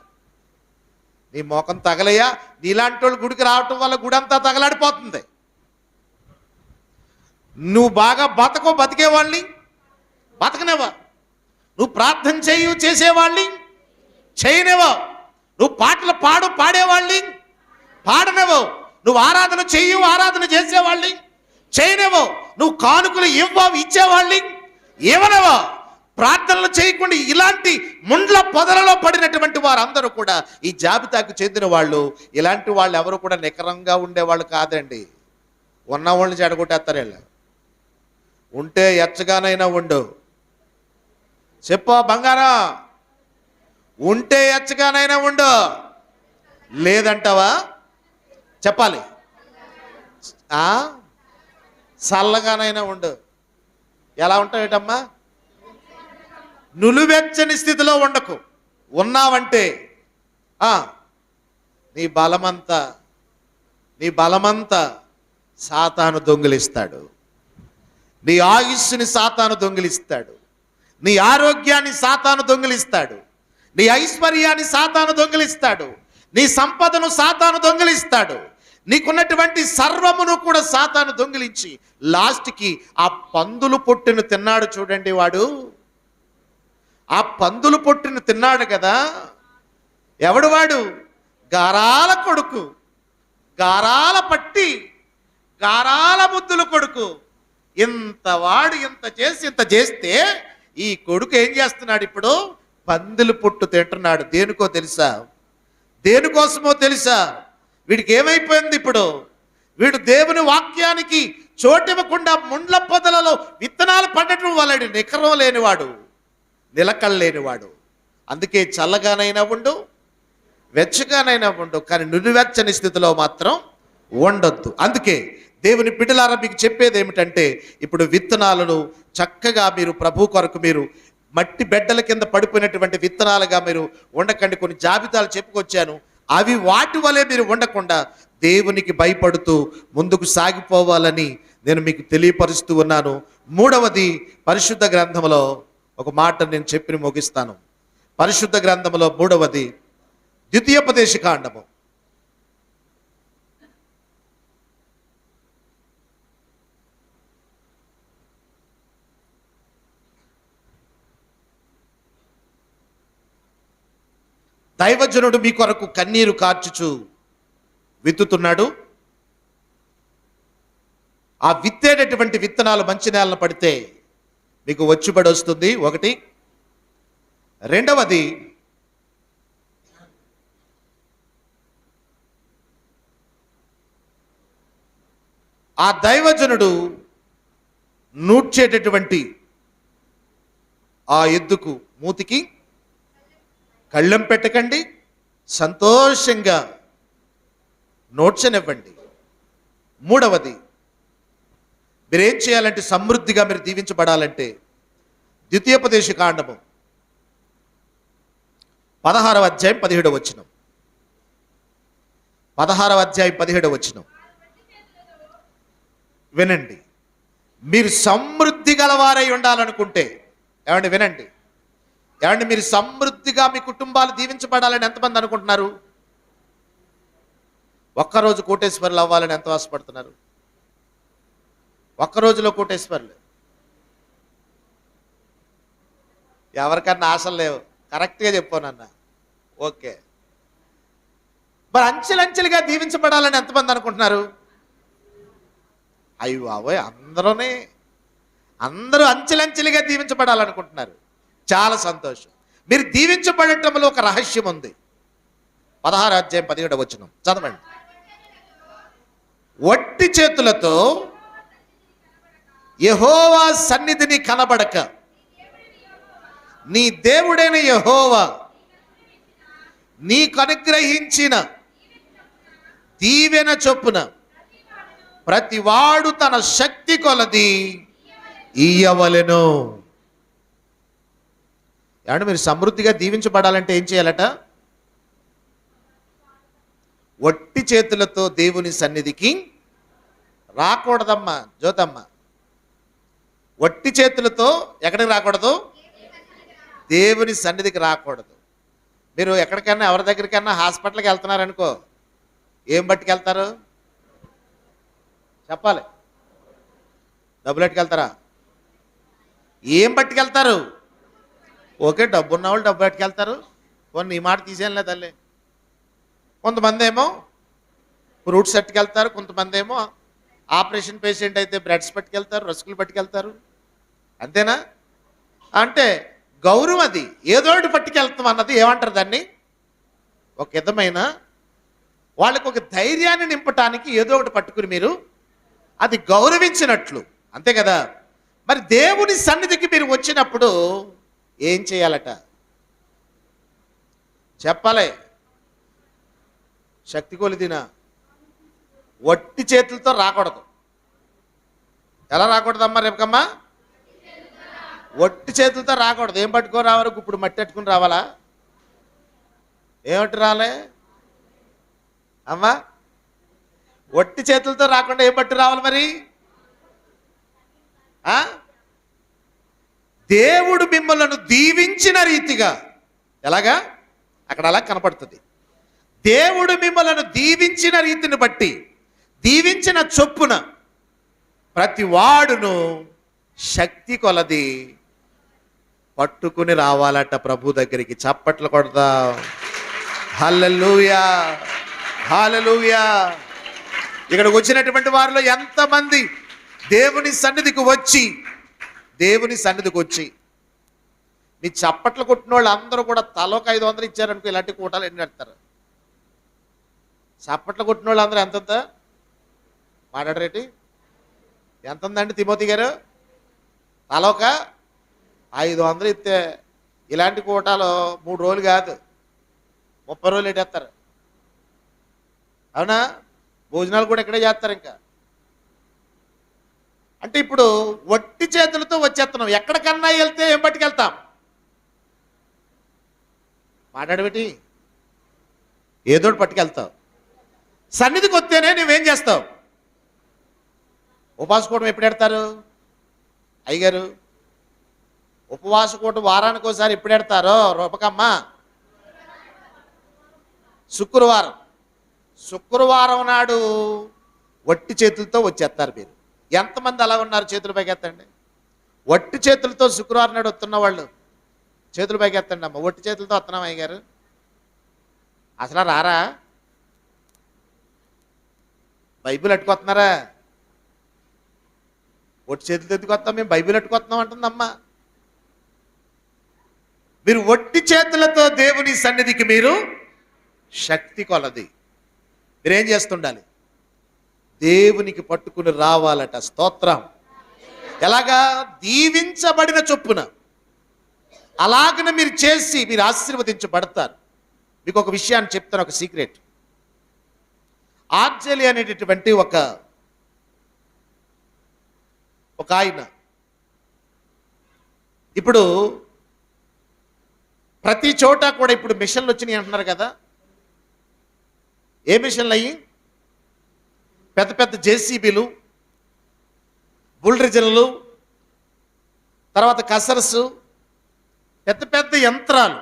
నీ మోకం తగలయ్యా, నీలాంటి వాళ్ళు గుడికి రావటం వల్ల గుడి అంతా తగలాడిపోతుంది. నువ్వు బాగా బతికేవాళ్ళని బతకనేవా, నువ్వు ప్రార్థన చేసేవాళ్ళని చేయనేవో, నువ్వు పాటలు పాడేవాళ్ళని పాడనేవో, నువ్వు ఆరాధన చేసేవాళ్ళని చేయనేవో, నువ్వు కానుకలు ఇచ్చేవాళ్ళని ఇవ్వనేవో, ప్రార్థనలు చేయకుండా ఇలాంటి ముండ్ల పొదలలో పడినటువంటి వారందరూ కూడా ఈ జాబితాకు చెందిన వాళ్ళు. ఇలాంటి వాళ్ళు ఎవరు కూడా నికరంగా ఉండేవాళ్ళు కాదండి. ఉన్న వాళ్ళని చెడగొట్టేస్తారు వీళ్ళు. ఉంటే ఎచ్చగానైనా ఉండు. చెప్పు బంగారం, ఉంటే ఎచ్చగానైనా ఉండు, లేదంటావా చెప్పాలి చల్లగానైనా ఉండు. ఎలా ఉంటావేటమ్మా? నులువెచ్చని స్థితిలో ఉండకు. ఉన్నావంటే నీ బలమంతా సాతాను దొంగిలిస్తాడు. నీ ఆయుస్సుని సాతాను దొంగిలిస్తాడు. నీ ఆరోగ్యాన్ని సాతాను దొంగిలిస్తాడు. నీ ఐశ్వర్యాన్ని సాతాను దొంగిలిస్తాడు. నీ సంపదను సాతాను దొంగిలిస్తాడు. నీకున్నటువంటి సర్వమును కూడా సాతాను దొంగిలించి లాస్ట్కి ఆ పందులు పొట్టును తిన్నాడు చూడండి. వాడు ఆ పందులు పొట్టును తిన్నాడు కదా. ఎవడు వాడు? గారాల కొడుకు, గారాల పట్టి, గారాల ముద్దుల కొడుకు. ఇంత చేస్తే ఈ కొడుకు ఏం చేస్తున్నాడు? ఇప్పుడు పందులు పొట్టు తింటున్నాడు. దేనికో తెలుసా? దేనికోసమో తెలుసా? వీడికి ఏమైపోయింది ఇప్పుడు? వీడు దేవుని వాక్యానికి చోటివ్వకుండా ముండ్ల పొదలలో విత్తనాలు పడటం వల్ల నికరం లేనివాడు, నిలకడలేనివాడు. అందుకే చల్లగానైనా ఉండు, వెచ్చగానైనా ఉండు, కానీ నులివెచ్చని స్థితిలో మాత్రం ఉండొద్దు. అందుకే దేవుని బిడ్డలారా మీకు చెప్పేది ఏమిటంటే, ఇప్పుడు విత్తనాలను చక్కగా మీరు ప్రభు కొరకు మీరు మట్టి బెడ్డల కింద పడిపోయినటువంటి విత్తనాలుగా మీరు ఉండకండి. కొన్ని జాబితాలు చెప్పుకొచ్చాను. అవి వాటి వలె మీరు ఉండకుండా దేవునికి భయపడుతూ ముందుకు సాగిపోవాలని నేను మీకు తెలియపరుస్తూ ఉన్నాను. మూడవది, పరిశుద్ధ గ్రంథంలో ఒక మాట నేను చెప్పి ముగిస్తాను. పరిశుద్ధ గ్రంథంలో మూడవది ద్వితీయోపదేశ కాండము. దైవజనుడు మీ కొరకు కన్నీరు కార్చుచు విత్తుతున్నాడు. ఆ విత్తేటటువంటి విత్తనాలు మంచి నేలను పడితే మీకు వచ్చుబడి వస్తుంది. ఒకటి. రెండవది, ఆ దైవజనుడు నూడ్చేటటువంటి ఆ ఎద్దుకు మూతికి కళ్ళెం పెట్టకండి, సంతోషంగా నోడ్చనివ్వండి. మూడవది, మీరేం చేయాలంటే సమృద్ధిగా మీరు దీవించబడాలంటే ద్వితీయోపదేశ కాండము 16వ అధ్యాయం 17వ వచనం. 16వ అధ్యాయం 17వ వచనం వినండి. మీరు సమృద్ధి గలవారై ఉండాలనుకుంటే, ఏమండి వినండి, ఏమండి మీరు సమృద్ధిగా మీ కుటుంబాలు దీవించబడాలని ఎంతమంది అనుకుంటున్నారు? ఒక్కరోజు కోటేశ్వరులు అవ్వాలని ఎంత ఆశపడుతున్నారు? ఒక్కరోజులో కోటేశ్వరులు ఎవరికన్నా ఆశలు లేవు. కరెక్ట్గా చెప్పానన్నా. ఓకే, మరి అంచెలంచెలుగా దీవించబడాలని ఎంతమంది అనుకుంటున్నారు? అయ్యో అవోయ్, అందరూ అంచెలంచెలుగా దీవించబడాలనుకుంటున్నారు. చాలా సంతోషం. మీరు దీవించబడటంలో ఒక రహస్యం ఉంది. 16వ అధ్యాయం 17వ వచనం చదవండి. వట్టి చేతులతో యెహోవా సన్నిధిని కనబడక నీ దేవుడైన యెహోవా నీకు అనుగ్రహించిన దీవెన చొప్పున ప్రతివాడు తన శక్తి కొలది ఇయ్యవలెను. ఏమంటే మీరు సమృద్ధిగా దీవించబడాలంటే ఏం చేయాలట? వట్టి చేతులతో దేవుని సన్నిధికి రాకూడదమ్మా జ్యోతమ్మ. వట్టి చేతులతో ఎక్కడికి రాకూడదు? దేవుని సన్నిధికి రాకూడదు. మీరు ఎక్కడికైనా ఎవరి దగ్గరికైనా హాస్పిటల్కి వెళ్తున్నారనుకో, ఏం పట్టుకెళ్తారు చెప్పాలి? డబ్బులు పట్టుకెళ్తారా? ఏం పట్టుకెళ్తారు? ఓకే, డబ్బు ఉన్న వాళ్ళు డబ్బు పట్టుకెళ్తారు. కొన్ని ఈ మాట తీసేయలే తల్లి. కొంతమంది ఏమో ఫ్రూట్స్ పట్టుకెళ్తారు, కొంతమంది ఏమో ఆపరేషన్ పేషెంట్ అయితే బ్రెడ్స్ పట్టుకెళ్తారు, రస్కులు పట్టుకెళ్తారు. అంతేనా? అంటే గౌరవం అది. ఏదో ఒకటి పట్టుకెళ్తాం అన్నది ఏమంటారు దాన్ని? ఒక విధమైన వాళ్ళకు ఒక ధైర్యాన్ని నింపటానికి ఏదో ఒకటి పట్టుకుని మీరు అది గౌరవించినట్లు, అంతే కదా? మరి దేవుని సన్నిధికి మీరు వచ్చినప్పుడు ఏం చేయాలట చెప్పాలి? శక్తి కొలిదిన వట్టి చేతులతో రాకూడదు. ఎలా రాకూడదమ్మా రేపకమ్మా? వట్టి చేతులతో రాకూడదు. ఏం పట్టుకొని రావాలి? ఇప్పుడు మట్టి పట్టుకుని రావాలా? ఏమిటి రాలే అమ్మా? వట్టి చేతులతో రాకుండా ఏం పట్టు రావాలి మరి? దేవుడు మిమ్మల్ని దీవించిన రీతిగా. ఎలాగా? అక్కడ అలా కనపడుతుంది. దేవుడు మిమ్మల్ని దీవించిన రీతిని బట్టి, దీవించిన చొప్పున ప్రతి వాడును శక్తి కొలది పట్టుకుని రావాలట ప్రభు దగ్గరికి. చప్పట్లు కొడదాం. హల్లెలూయా, హల్లెలూయా. ఇక్కడికి వచ్చినటువంటి వారిలో ఎంతమంది దేవుని సన్నిధికి వచ్చి మీ చప్పట్లు కొట్టిన వాళ్ళు అందరూ కూడా తలోక 500 ఇచ్చారనుకో, ఇలాంటి కూటాలు ఎన్ని పెడతారు? చప్పట్లు కొట్టిన వాళ్ళు అందరూ ఎంత మాట్లాడరేటి? ఎంత ఉందండి తిమోతి గారు? తలోక 500 ఇస్తే ఇలాంటి కూటాలు 3 రోజులు కాదు 30 రోజులు ఎట్టేస్తారు. అవునా? భోజనాలు కూడా ఇక్కడే చేస్తారు. ఇంకా అంటే ఇప్పుడు వట్టి చేతులతో వచ్చేస్తున్నాం. ఎక్కడికన్నా వెళ్తే ఏం పట్టుకెళ్తాం? మాట్లాడబెట్టి ఏదోటి పట్టుకెళ్తావు. సన్నిధికి వస్తేనే నువ్వేం చేస్తావు? ఉపవాస కూటం ఎప్పుడు పెడతారు అయ్యగారు? ఉపవాస కూటం వారానికి ఒకసారి ఎప్పుడు పెడతారో రూపకమ్మ? శుక్రవారం నాడు వట్టి చేతులతో వచ్చేస్తారు. మీరు ఎంతమంది అలా ఉన్నారు? చేతులు పైకి ఎత్తండి. వట్టి చేతులతో శుక్రవారం నాడు వస్తున్న వాళ్ళు చేతులు పైకి ఎత్తండి. అమ్మ, వట్టి చేతులతో వస్తున్నాం అయ్యగారు. అసలు రారా? బైబిల్ అట్టుకొస్తున్నారా? వట్టి చేతులతో ఎందుకు వస్తాం? మేము బైబిల్ అట్టుకొస్తున్నాం అంటుందమ్మా. మీరు వట్టి చేతులతో దేవుని సన్నిధికి మీరు శక్తి కొలది మీరేం చేస్తుండాలి? దేవునికి పట్టుకుని రావాలట. స్తోత్రం. ఎలాగా? దీవించబడిన చొప్పున. అలాగన మీరు చేసి మీరు ఆశీర్వదించబడతారు. మీకు ఒక విషయాన్ని చెప్తాను, ఒక సీక్రెట్. ఆర్జలి అనేటటువంటి ఒక ఆయన ఇప్పుడు ప్రతి చోట కూడా ఇప్పుడు మిషన్లు వచ్చినాయి అంటున్నారు కదా. ఏ మిషన్లు అయ్యి? పెద్ద పెద్ద జేసీబీలు, బుల్డోజర్లు, తర్వాత కసర్స్, పెద్ద పెద్ద యంత్రాలు.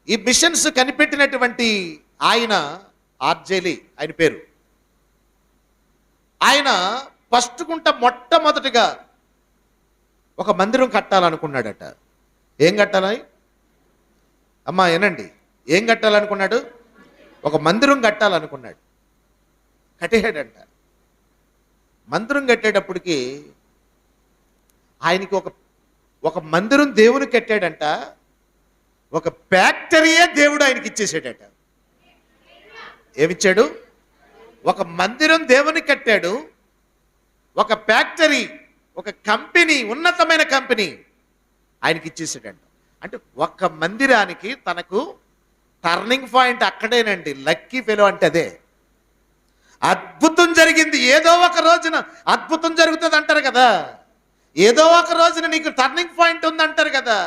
ఈ మిషన్స్ కనిపెట్టినటువంటి ఆయన ఆర్జేలి, ఆయన పేరు. ఆయన ఫస్ట్ గుంట మొట్టమొదటిగా ఒక మందిరం కట్టాలనుకున్నాడట. ఏం కట్టాలి అమ్మా? ఏనండి, ఏం కట్టాలనుకున్నాడు? ఒక మందిరం కట్టాలనుకున్నాడు. కట్టేయడంట. మందిరం కట్టేటప్పటికి ఆయనకి ఒక మందిరం దేవుని కట్టాడంట. ఒక ఫ్యాక్టరీయే దేవుడు ఆయనకి ఇచ్చేసాడట. ఏమిచ్చాడు? ఒక మందిరం దేవుని కట్టాడు, ఒక ఫ్యాక్టరీ ఒక కంపెనీ, ఉన్నతమైన కంపెనీ ఆయనకి ఇచ్చేసాడంట. అంటే ఒక్క మందిరానికి తనకు టర్నింగ్ పాయింట్ అక్కడేనండి. లక్కీ ఫెలో అంటే అదే. అద్భుతం జరిగింది. ఏదో ఒక రోజున అద్భుతం జరుగుతుంది అంటారు కదా, ఏదో ఒక రోజున నీకు టర్నింగ్ పాయింట్ ఉంది అంటారు కదా.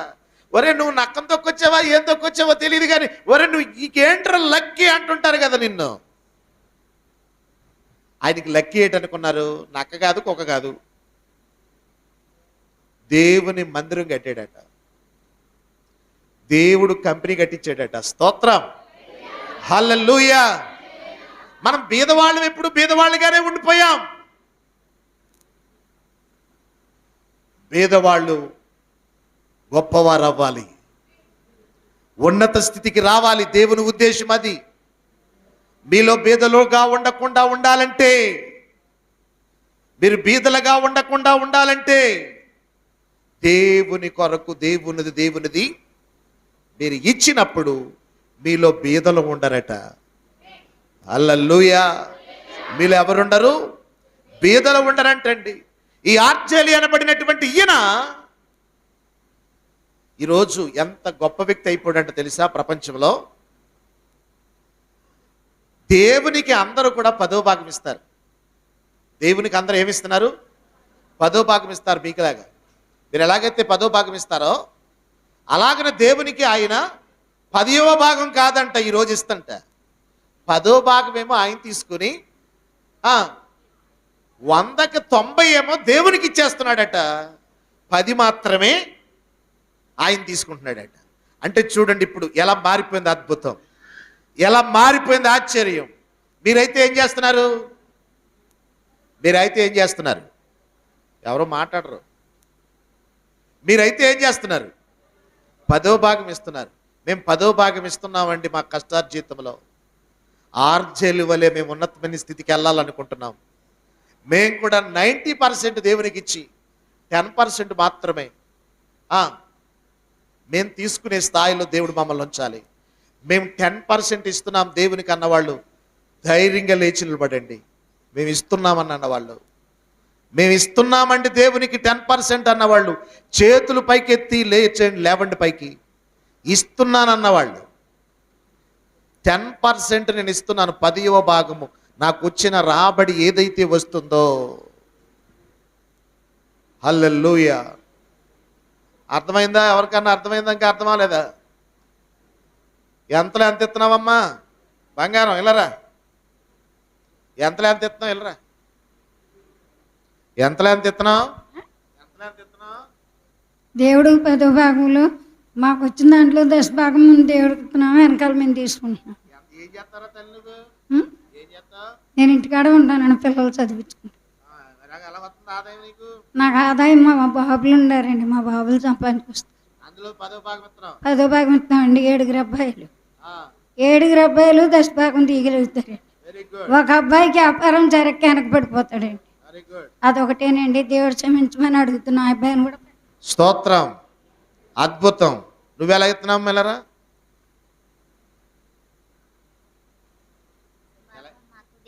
ఒరే నువ్వు నక్కం తొక్కొచ్చావా ఏం తొక్కొచ్చావో తెలియదు కానీ ఒరే నువ్వు నీకేంట్రా లక్కీ అంటుంటారు కదా నిన్ను. ఆయనకి లక్కీ ఏంటనుకున్నారు? నక్క కాదు, కుక్క కాదు, దేవుని మందిరం కట్టాడట. దేవుడు కంపెనీ కట్టించాడట. స్తోత్రం, హల్లెలూయా. మనం బీదవాళ్ళం ఎప్పుడు బీదవాళ్ళుగానే ఉండిపోయాం. బీదవాళ్ళు గొప్పవారు అవ్వాలి, ఉన్నత స్థితికి రావాలి. దేవుని ఉద్దేశం అది. మీలో బీదలుగా ఉండకుండా ఉండాలంటే, మీరు బీదలుగా ఉండకుండా ఉండాలంటే దేవుని కొరకు దేవునిది మీరు ఇచ్చినప్పుడు మీలో బీదలు ఉండరట. హల్లెలూయా. మీలో ఎవరుండరు? బీదలు ఉండరంటండి. ఈ ఆర్జేలి అనబడినటువంటి ఈయన ఈరోజు ఎంత గొప్ప వ్యక్తి అయిపోయాడంటే తెలుసా? ప్రపంచంలో దేవునికి అందరూ కూడా 10వ భాగం ఇస్తారు. దేవునికి అందరూ ఏమిస్తున్నారు? 10వ భాగం ఇస్తారు. మీకులాగా మీరు ఎలాగైతే 10వ భాగం ఇస్తారో అలాగనే దేవునికి ఆయన 10వ భాగం కాదంట ఈరోజు ఇస్తంట. 10వ భాగం ఏమో ఆయన తీసుకుని 100కి 90 ఏమో దేవునికి ఇచ్చేస్తున్నాడట. 10 మాత్రమే ఆయన తీసుకుంటున్నాడట. అంటే చూడండి ఇప్పుడు ఎలా మారిపోయింది అద్భుతం, ఎలా మారిపోయింది ఆశ్చర్యం. మీరైతే ఏం చేస్తున్నారు? ఎవరో మాట్లాడరు. మీరైతే ఏం చేస్తున్నారు? 10వ భాగం ఇస్తున్నారు. మేము 10వ భాగం ఇస్తున్నామండి. మా కష్టార్జితంలో ఆర్జేలు వలె మేము ఉన్నతమైన స్థితికి వెళ్ళాలనుకుంటున్నాం. మేము కూడా 90% దేవునికి ఇచ్చి 10% మాత్రమే మేము తీసుకునే స్థాయిలో దేవుడు మమ్మల్ని ఉంచాలి. మేము 10% ఇస్తున్నాం దేవునికి అన్నవాళ్ళు ధైర్యంగా లేచి నిలబడండి. మేము ఇస్తున్నామని అన్నవాళ్ళు, మేము ఇస్తున్నామండి దేవునికి 10% అన్నవాళ్ళు చేతులు పైకెత్తి లేవండి పైకి. ఇస్తున్నానన్నవాళ్ళు 10% నేను ఇస్తున్నాను. 10వ భాగము నాకు వచ్చిన రాబడి ఏదైతే వస్తుందో. హల్లెలూయా. అర్థమైందా? ఎవరికన్నా అర్థమైందా? ఇంకా అర్థమా లేదా? ఎంతలో ఎంత ఇస్తున్నావమ్మా? బంగారం ఇల్లరా. ఎంతలో ఎంత ఇస్తున్నావు? ఇల్లరా. ఎంతలో ఎంత ఇస్తున్నావు? దేవుడు 10వ భాగంలో మాకు వచ్చిన దాంట్లో 10 భాగం ముందు దేవుడికి ఇస్తున్నాం, వెనకాల మేము తీసుకుంటున్నాం. ఏం చేస్తారా తల్లి నువ్వు? ఏం చేస్తావు? నేను ఇంటికాడ ఉంటాను, పిల్లలు చదివించుకుంటాను. ఎలా వస్తుంది ఆదాయం నీకు? నాకు ఆదాయం మా బాబులు ఉండారండి, మా బాబులు సంపాదించుకొస్తారు. అందులో 10వ భాగం ఇస్తున్నావు? 10వ భాగం ఇస్తున్నామండి. 7 అబ్బాయిలు, 7 అబ్బాయిలు 10 భాగం తీయగలుగుతారండి. వెరీ గుడ్, ఒక అబ్బాయికి వ్యాపారం జరగక వెనకబడిపోతాడండి. Very good. అదొకటేనండి. దేవుడు క్షమించమని అడుగుతున్నా. ఆ అబ్బాయిని కూడా. స్తోత్రం, అద్భుతం. నువ్వెలా ఇస్తున్నావు మెల్లరా?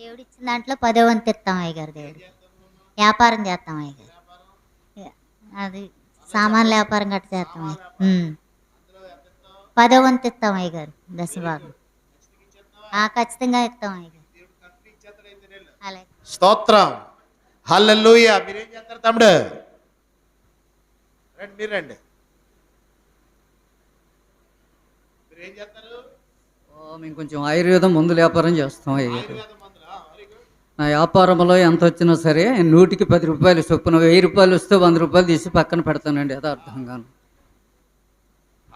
దేవుడు ఇచ్చిన దాంట్లో 10వ వంతు ఇస్తాం అయ్యగారు. దేవుడు వ్యాపారం చేస్తాం అయ్యగారు. అది సామాన్ల వ్యాపారం గట్ట చేస్తాం. 10వ వంతు ఇస్తాం అయ్యగారు. 10 భాగం ఖచ్చితంగా ఇస్తాం అయ్యగారు. అలాగే. స్తోత్రం, హల్లెలూయా. మీరేం చేస్తారు తమ్ముడు? రండి, మీరు రండి. మీరేం చేస్తారు? మేము కొంచెం ఆయుర్వేదం మందుల వ్యాపారం చేస్తాం అయ్యారు. నా వ్యాపారంలో ఎంత వచ్చినా సరే 100కి 10 రూపాయలు చొప్పున, 1000 రూపాయలు వస్తే 100 రూపాయలు తీసి పక్కన పెడతానండి. అది అర్థంగాను.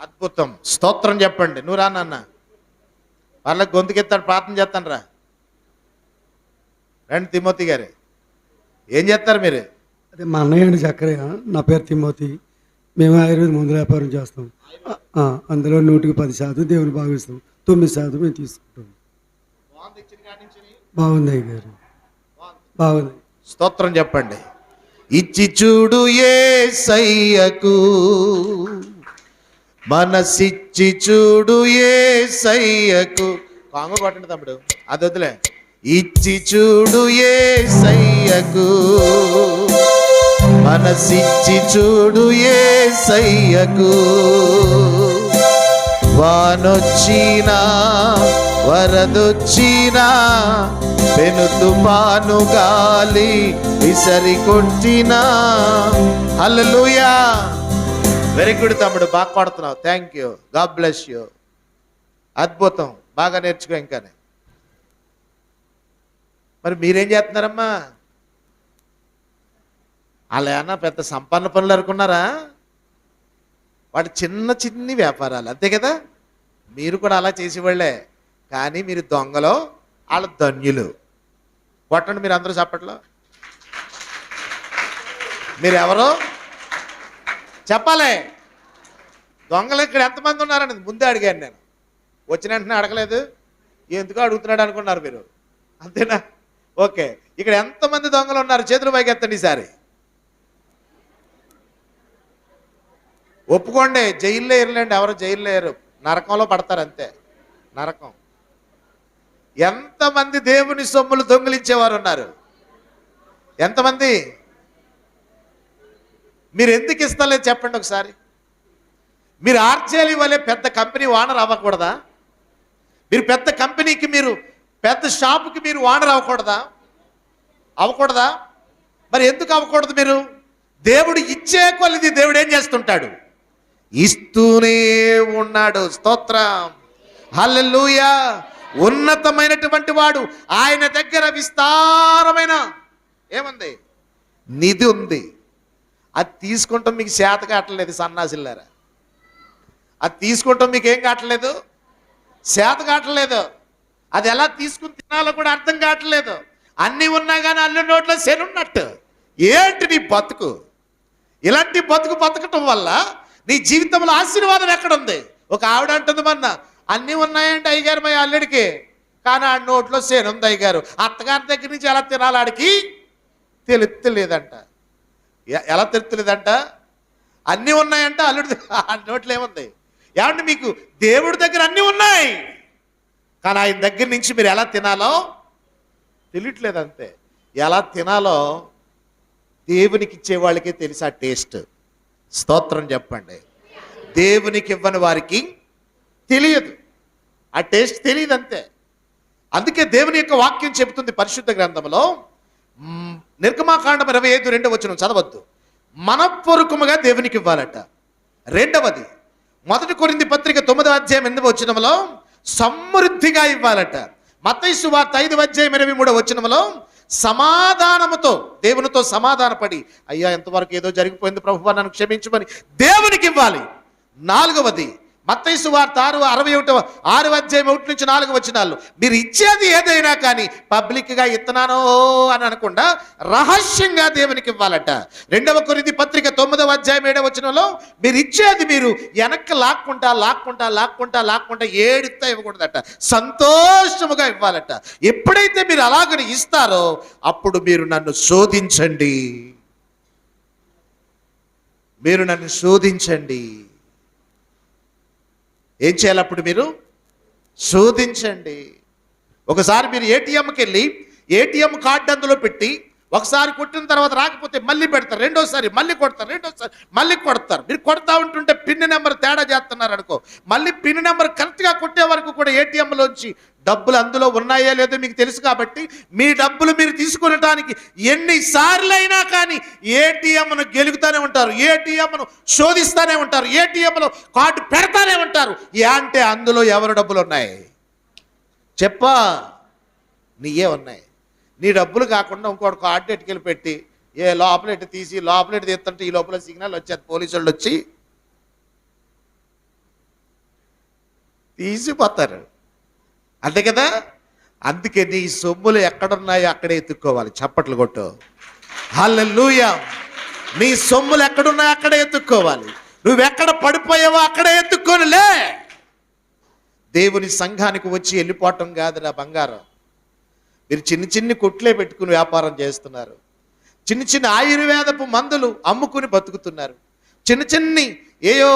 అద్భుతం. స్తోత్రం చెప్పండి. నువ్వు రా నాన్న, వాళ్ళకి గొంతుకెత్తాడు, ప్రార్థన చేస్తాను రా. రండి తిమోతి గారు, ఏం చేస్తారు మీరు? అదే మా అన్నయ్య అండి చక్కరయ్య. నా పేరు తిమోతి. మేము ఆయుర్వేద మందుల వ్యాపారం చేస్తాం. అందులో 100కి 10% దేవుని భావిస్తాం, 9% మేము తీసుకుంటాం. బాగుంది అయ్య గారు, బాగుంది. స్తోత్రం చెప్పండి. ఇచ్చి చూడు యేసయ్యకు, మనసిచ్చి చూడు యేసయ్యకు. కాంగు కొట్టండి తమ్ముడు, అది వదిలే. ఇచ్చి చూడు యేసయ్యకు, మనసిచ్చి చూడు యేసయ్యకు. వానొచ్చినా వరదొచ్చినా పెను తుఫాను గాలి విసరి కొట్టినా. హల్లెలూయా. వెరీ గుడ్ తమ్ముడు, బాగా కొడుతున్నావు. Thank you, God bless you. అద్భుతం, బాగా నేర్చుకో ఇంకానే. మరి మీరేం చేస్తున్నారమ్మా? అలా ఏమన్నా పెద్ద సంపన్న పనులు అనుకున్నారా? వాటి చిన్న చిన్ని వ్యాపారాలు అంతే కదా. మీరు కూడా అలా చేసేవాళ్ళే, కానీ మీరు దొంగలో, వాళ్ళ ధన్యులు. కొట్టండి మీరు అందరూ చప్పట్లో. మీరెవరో చెప్పాలి. దొంగలు ఇక్కడ ఎంతమంది ఉన్నారని ముందే అడిగాను నేను. వచ్చిన వెంటనే అడగలేదు, ఎందుకో అడుగుతున్నాడు అనుకున్నారు మీరు, అంతేనా? ఓకే, ఇక్కడ ఎంతమంది దొంగలు ఉన్నారు? చేతులు పైకి ఎత్తండి ఈసారి. ఒప్పుకోండి, జైల్లో ఎరలేండి. ఎవరు జైల్లో ఎరు, నరకంలో పడతారు అంతే, నరకం. ఎంతమంది దేవుని సొమ్ములు దొంగిలించేవారు ఉన్నారు? ఎంతమంది? మీరు ఎందుకు ఇస్తలేదు చెప్పండి ఒకసారి. మీరు ఆర్జేలి వలె పెద్ద కంపెనీ ఓనర్ అవ్వకూడదా? మీరు పెద్ద కంపెనీకి, మీరు పెద్ద షాపుకి మీరు ఓనర్ అవ్వకూడదా? అవ్వకూడదా? మరి ఎందుకు అవ్వకూడదు? మీరు దేవుడు ఇచ్చే కొలిది దేవుడు ఏం చేస్తుంటాడు? ఇస్తూనే ఉన్నాడు. స్తోత్రం, హల్లెలూయా. ఉన్నతమైనటువంటి వాడు, ఆయన దగ్గర విస్తారమైన ఏముంది? నిధి ఉంది. అది తీసుకుంటాం మీకు చేత కావట్లేదు సన్నాసిల్లారా. అది తీసుకుంటాం మీకు ఏం కావట్లేదు? చేత కావట్లేదు. అది ఎలా తీసుకుని తినాలో కూడా అర్థం కావట్లేదు. అన్నీ ఉన్నా కానీ అల్లు నోట్లో శనున్నట్టు. ఏంటి నీ బతుకు? ఇలాంటి బతుకు బతకటం వల్ల నీ జీవితంలో ఆశీర్వాదం ఎక్కడుంది? ఒక ఆవిడ అంటుంది, మొన్న అన్నీ ఉన్నాయంటే అయ్యగారు మా అల్లుడికి, కానీ ఆ నోట్లో శనుంది అయ్యగారు. అత్తగారి దగ్గర నుంచి ఎలా తినాలి ఆడికి తెలుస్తలేదంట. ఎలా తెలుస్తలేదంట? అన్నీ ఉన్నాయంట అల్లుడి ఆ నోట్లో ఏముంది? ఏమంటే మీకు దేవుడి దగ్గర అన్నీ ఉన్నాయి, కానీ ఆయన దగ్గర నుంచి మీరు ఎలా తినాలో తెలియట్లేదు అంతే. ఎలా తినాలో దేవునికి ఇచ్చే వాళ్ళకే తెలుసు ఆ టేస్ట్. స్తోత్రం చెప్పండి. దేవునికి ఇవ్వని వారికి తెలియదు, ఆ టేస్ట్ తెలియదు అంతే. అందుకే దేవుని యొక్క వాక్యం చెబుతుంది పరిశుద్ధ గ్రంథంలో, నిర్గమాకాండం 25:2 చదవద్దు. మనపూర్వకముగా దేవునికి ఇవ్వాలట. రెండవది 1 కొరింథీ పత్రిక 9:8 సమృద్ధిగా ఇవ్వాలట. మత్తయి సువార్త 5:23 సమాధానముతో, దేవునితో సమాధానపడి, అయ్యా ఎంతవరకు ఏదో జరిగిపోయింది ప్రభువా నన్ను క్షమించమని దేవునికి ఇవ్వాలి. నాలుగవది మత్తయి సువార్త 6:1-4 మీరు ఇచ్చేది ఏదైనా కానీ పబ్లిక్గా ఇస్తున్నానో అని అనకుండా రహస్యంగా దేవునికి ఇవ్వాలట. 2 కొరింథీ పత్రిక 9:7 మీరు ఇచ్చేది మీరు వెనక్కి లాక్కుంటా ఏడుతా ఇవ్వకూడదట, సంతోషముగా ఇవ్వాలట. ఎప్పుడైతే మీరు అలాగని ఇస్తారో అప్పుడు మీరు నన్ను శోధించండి, మీరు నన్ను శోధించండి. ఏం చేయాలి అప్పుడు? మీరు శోధించండి. ఒకసారి మీరు ఏటీఎంకి వెళ్ళి ఏటీఎం కార్డు అందులో పెట్టి ఒకసారి కొట్టిన తర్వాత రాకపోతే మళ్ళీ పెడతారు, రెండోసారి మళ్ళీ కొడతారు, రెండోసారి మళ్ళీ కొడతారు. మీరు కొడతా ఉంటుంటే పిన్ నెంబర్ తేడా చేస్తున్నారు అనుకో, మళ్ళీ పిన్ నెంబర్ కరెక్ట్గా కొట్టే వరకు కూడా ఏటీఎంలోంచి డబ్బులు అందులో ఉన్నాయో లేదో మీకు తెలుసు కాబట్టి మీ డబ్బులు మీరు తీసుకునటానికి ఎన్నిసార్లైనా కానీ ఏటీఎంను గెలుగుతూనే ఉంటారు, ఏటీఎంను శోధిస్తూనే ఉంటారు, ఏటీఎంలో కార్డు పెడతానే ఉంటారు. అంటే అందులో ఎవరి డబ్బులు ఉన్నాయి చెప్పా? నీయే ఉన్నాయి. నీ డబ్బులు కాకుండా ఇంకోటి కార్డు ఎట్టుకెళ్ళి పెట్టి లోపలెట్టి తీసి లోపలెట్టి తీస్తుంటే ఈ లోపల సిగ్నల్ వచ్చేది, పోలీసు వాళ్ళు వచ్చి తీసిపోతారు అంతే కదా. అందుకే నీ సొమ్ములు ఎక్కడున్నాయో అక్కడే ఎత్తుక్కోవాలి. చప్పట్లు కొట్టు, హల్లెలూయా. నీ సొమ్ములు ఎక్కడున్నాయో అక్కడే ఎత్తుక్కోవాలి. నువ్వెక్కడ పడిపోయావో అక్కడే ఎత్తుక్కోనిలే. దేవుని సంఘానికి వచ్చి వెళ్ళిపోవటం కాదు నా బంగారం. మీరు చిన్ని కొట్లే పెట్టుకుని వ్యాపారం చేస్తున్నారు, చిన్న ఆయుర్వేదపు మందులు అమ్ముకుని బతుకుతున్నారు, చిన్ని ఏయో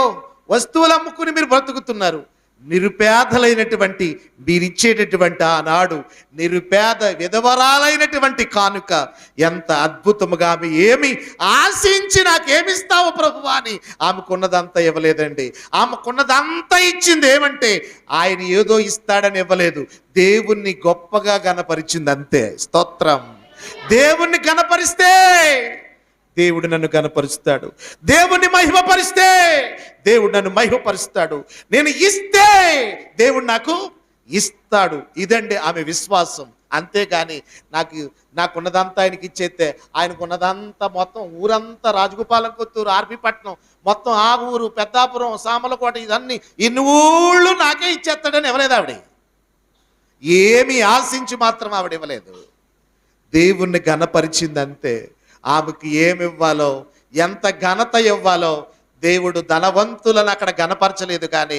వస్తువులు అమ్ముకుని మీరు బ్రతుకుతున్నారు. నిరుపేదలైనటువంటి మీరిచ్చేటటువంటి ఆనాడు నిరుపేద విధవరాలైనటువంటి కానుక ఎంత అద్భుతముగా ఆమె ఏమి ఆశించి నాకేమిస్తావు ప్రభువా అని ఆమెకున్నదంతా ఇవ్వలేదండి. ఆమెకున్నదంతా ఇచ్చింది ఏమంటే ఆయన ఏదో ఇస్తాడని ఇవ్వలేదు, దేవుణ్ణి గొప్పగా గణపరిచింది అంతే. స్తోత్రం. దేవుణ్ణి గణపరిస్తే దేవుడు నన్ను గణపరుస్తాడు, దేవుణ్ణి మహిమపరిస్తే దేవుడు నన్ను మహిమపరుస్తాడు, నేను ఇస్తే దేవుడు నాకు ఇస్తాడు. ఇదండి ఆమె విశ్వాసం. అంతేగాని నాకున్నదంతా ఆయనకి ఇచ్చేస్తే ఆయనకున్నదంతా మొత్తం ఊరంతా రాజగోపాలం కొత్తూరు, ఆర్పీపట్నం, మొత్తం ఆ ఊరు, పెద్దాపురం, సామలకోట, ఇదన్నీ ఇన్ని ఊళ్ళు నాకే ఇచ్చేస్తాడని ఇవ్వలేదు ఆవిడ. ఏమి ఆశించి మాత్రం ఆవిడ ఇవ్వలేదు, దేవుణ్ణి ఘనపరిచింది అంతే. ఆమెకు ఏమి ఇవ్వాలో, ఎంత ఘనత ఇవ్వాలో దేవుడు ధనవంతులను అక్కడ ఘనపరచలేదు. కానీ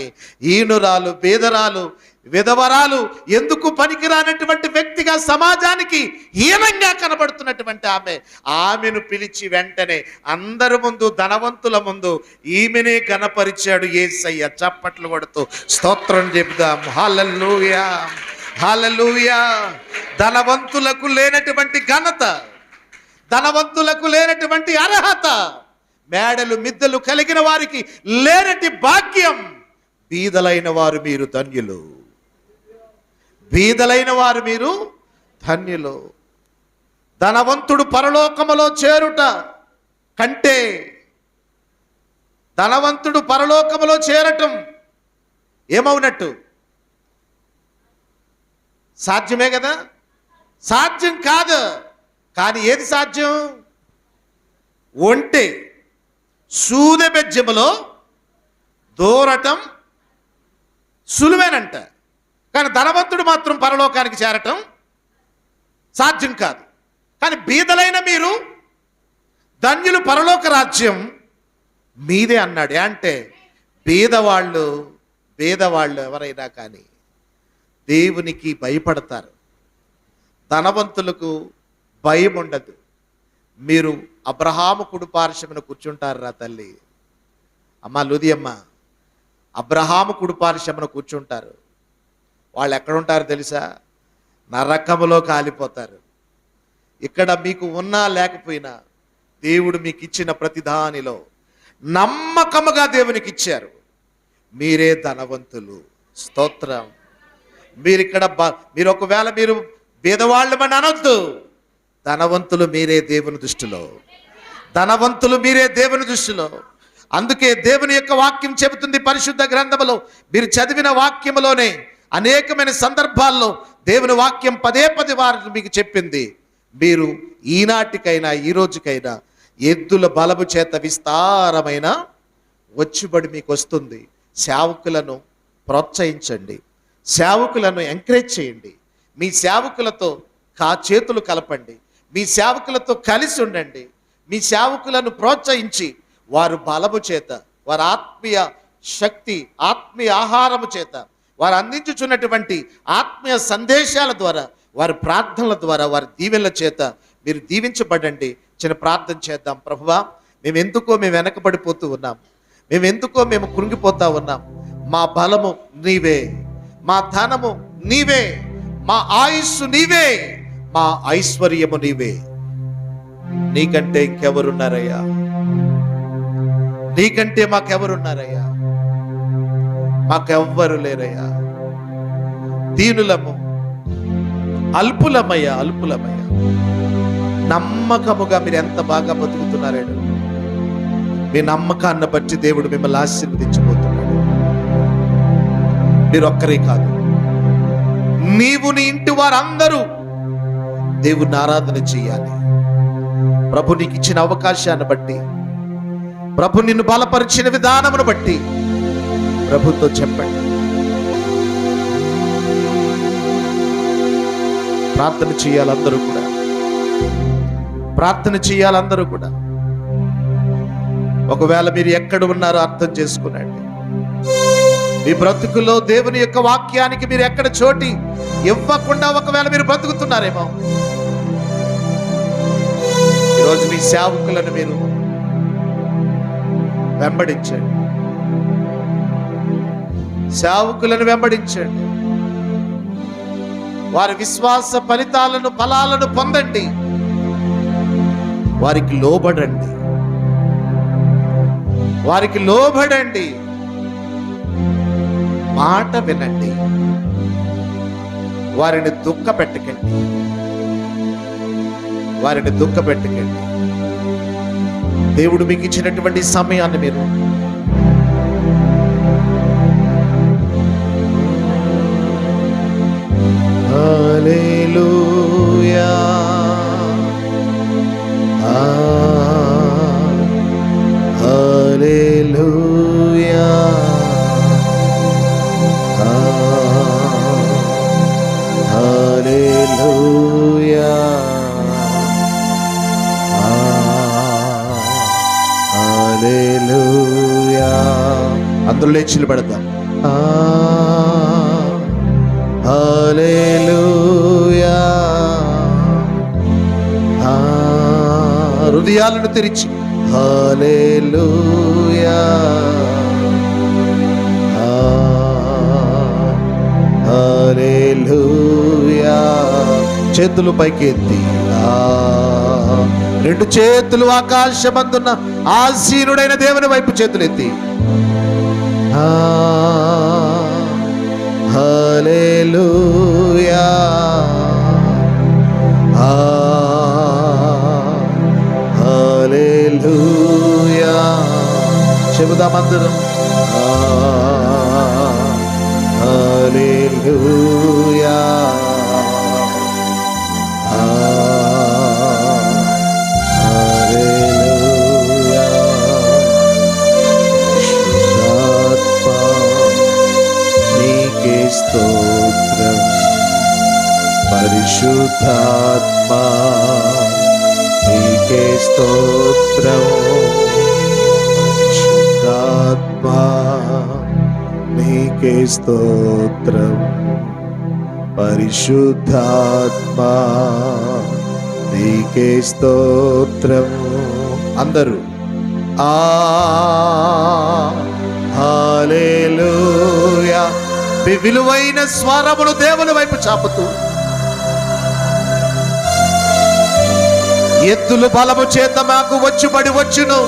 ఈనురాలు, బేదరాలు, విధవరాలు, ఎందుకు పనికిరానటువంటి వ్యక్తిగా సమాజానికి హీనంగా కనబడుతున్నటువంటి ఆమెను పిలిచి వెంటనే అందరి ముందు, ధనవంతుల ముందు ఈమెనే ఘనపరిచాడు యేసయ్య. చప్పట్లు కొడుతూ స్తోత్రం చెబుదాం. హల్లెలూయా, హల్లెలూయా. ధనవంతులకు లేనటువంటి ఘనత, ధనవంతులకు లేనటువంటి అర్హత, మేడలు మిద్దెలు కలిగిన వారికి లేనటి భాగ్యం, బీదలైన వారు మీరు ధన్యులు, బీదలైన వారు మీరు ధన్యులు. ధనవంతుడు పరలోకములో చేరుట కంటే, ధనవంతుడు పరలోకములో చేరటం ఏమవునట్టు? సాధ్యమే కదా? సాధ్యం కాదు. కానీ ఏది సాధ్యం? ఒంటె సూదె బెజ్జములో దూరటం సులువేనంట. కానీ ధనవంతుడు మాత్రం పరలోకానికి చేరటం సాధ్యం కాదు. కానీ బీదలైన మీరు ధన్యులు, పరలోక రాజ్యం మీదే అన్నాడు. అంటే బీదవాళ్ళు ఎవరైనా కానీ దేవునికి భయపడతారు, ధనవంతులకు భయం ఉండదు. మీరు అబ్రహాము కుడి పార్శ్వమున కూర్చుంటారు రా తల్లి, అమ్మ లూదియమ్మ, అబ్రహాము కుడి పార్శ్వమున కూర్చుంటారు. వాళ్ళు ఎక్కడుంటారు తెలుసా? నరకములో కాలిపోతారు. ఇక్కడ మీకు ఉన్నా లేకపోయినా దేవుడు మీకు ఇచ్చిన ప్రతి దానిలో నమ్మకముగా దేవునికి ఇచ్చారు. మీరే ధనవంతులు. స్తోత్రం. మీరు ఒకవేళ మీరు బీదవాళ్ళమని అనొద్దు. ధనవంతులు మీరే దేవుని దృష్టిలో, ధనవంతులు మీరే దేవుని దృష్టిలో. అందుకే దేవుని యొక్క వాక్యం చెబుతుంది పరిశుద్ధ గ్రంథములో, మీరు చదివిన వాక్యములోనే అనేకమైన సందర్భాల్లో దేవుని వాక్యం పదే వారు మీకు చెప్పింది. మీరు ఈనాటికైనా ఈ రోజుకైనా ఎద్దుల బలము చేత విస్తారమైన వచ్చుబడి మీకు వస్తుంది. సేవకులను ప్రోత్సహించండి, సేవకులను ఎంకరేజ్ చేయండి, మీ సేవకులతో చేతులు కలపండి, మీ సేవకులతో కలిసి ఉండండి. మీ సేవకులను ప్రోత్సహించి వారు బలము చేత, వారి ఆత్మీయ శక్తి, ఆత్మీయ ఆహారము చేత, వారు అందించుచున్నటువంటి ఆత్మీయ సందేశాల ద్వారా, వారి ప్రార్థనల ద్వారా, వారి దీవెనల చేత మీరు దీవించబడండి. చిన్న ప్రార్థన చేద్దాం. ప్రభువా, మేము వెనకబడిపోతూ ఉన్నాం, మేము కృంగిపోతా ఉన్నాం. మా బలము నీవే, మా ధనము నీవే, మా ఆయుస్సు నీవే, మా ఐశ్వర్యము నీవే. నీకంటే ఇంకెవరున్నారయ్యా? నీకంటే మాకెవరున్నారయ్యా? మాకెవ్వరు లేరయ్యా. దీనులము, అల్పులమయ్యా, అల్పులమయ్యా. నమ్మకముగా మీరు ఎంత బాగా బతుకుతున్నారేడు. మీ నమ్మకాన్ని బట్టి దేవుడు మిమ్మల్ని ఆశీర్వదించబోతున్నాడు. మీరు ఒక్కరే కాదు, నీవు, నీ ఇంటి వారందరూ దేవుని ఆరాధన చేయాలి. ప్రభు నీకు ఇచ్చిన అవకాశాన్ని బట్టి, ప్రభు నిన్ను బలపరిచిన విధానమును బట్టి ప్రభుతో చెప్పండి. ప్రార్థన చేయాలందరూ కూడా, ప్రార్థన చేయాలందరూ కూడా. ఒకవేళ మీరు ఎక్కడ ఉన్నారో అర్థం చేసుకునండి. మీ బ్రతుకులో దేవుని యొక్క వాక్యానికి మీరు ఎక్కడ చోటి ఇవ్వకుండా ఒకవేళ మీరు బ్రతుకుతున్నారేమో, ఈరోజు మీ సేవకులను మీరు వెంబడించండి. సేవకులను వెంబడించండి, వారి విశ్వాస ఫలాలను పొందండి, వారికి లోబడండి, మాట వినండి, వారిని దుఃఖపెట్టకండి. దేవుడు మీకు ఇచ్చినటువంటి సమయాన్ని మీరు హల్లెలూయా, హల్లెలూయా, హల్లెలూయా, హల్లెలూయా. అందరూ లేచి నిలబడదాం. హల్లెలూయా, హృదయాలను తెరిచి హల్లెలూయా, హల్లెలూయా. చేతులు పైకి ఎత్తి, రెండు చేతులు ఆకాశమందున్న ఆసీనుడైన దేవుని వైపు చేతులు ఎత్తి హల్లెలూయా, హల్లెలూయా. చెబుదామందరం హల్లెలూయా, హల్లెలూయా. పరిశుద్ధాత్మా నీకే స్తోత్రం, పరిశుద్ధాత్మా నీకే స్తోత్రం, పరిశుద్ధాత్మా నీకే స్తోత్రం, పరిశుద్ధాత్మా నీకే స్తోత్రం. అందరూ హల్లెలూయా. మీ విలువైన స్వరములు దేవుని వైపు చాపుతూ, ఎద్దులు బలము చేత మాకు వచ్చును,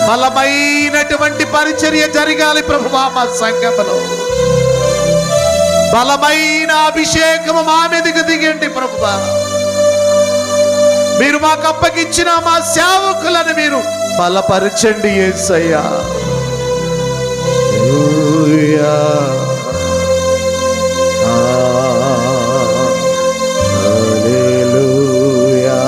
బలమైనటువంటి పరిచర్య జరగాలి ప్రభువా. మా సంఘములో బలమైన అభిషేకము మా మీదకి దిగండి ప్రభువా. మీరు మాకు అప్పగించిన మా సేవకులను మీరు బలపరచండి యేసయ్యా. హల్లెలూయా, హల్లెలూయా,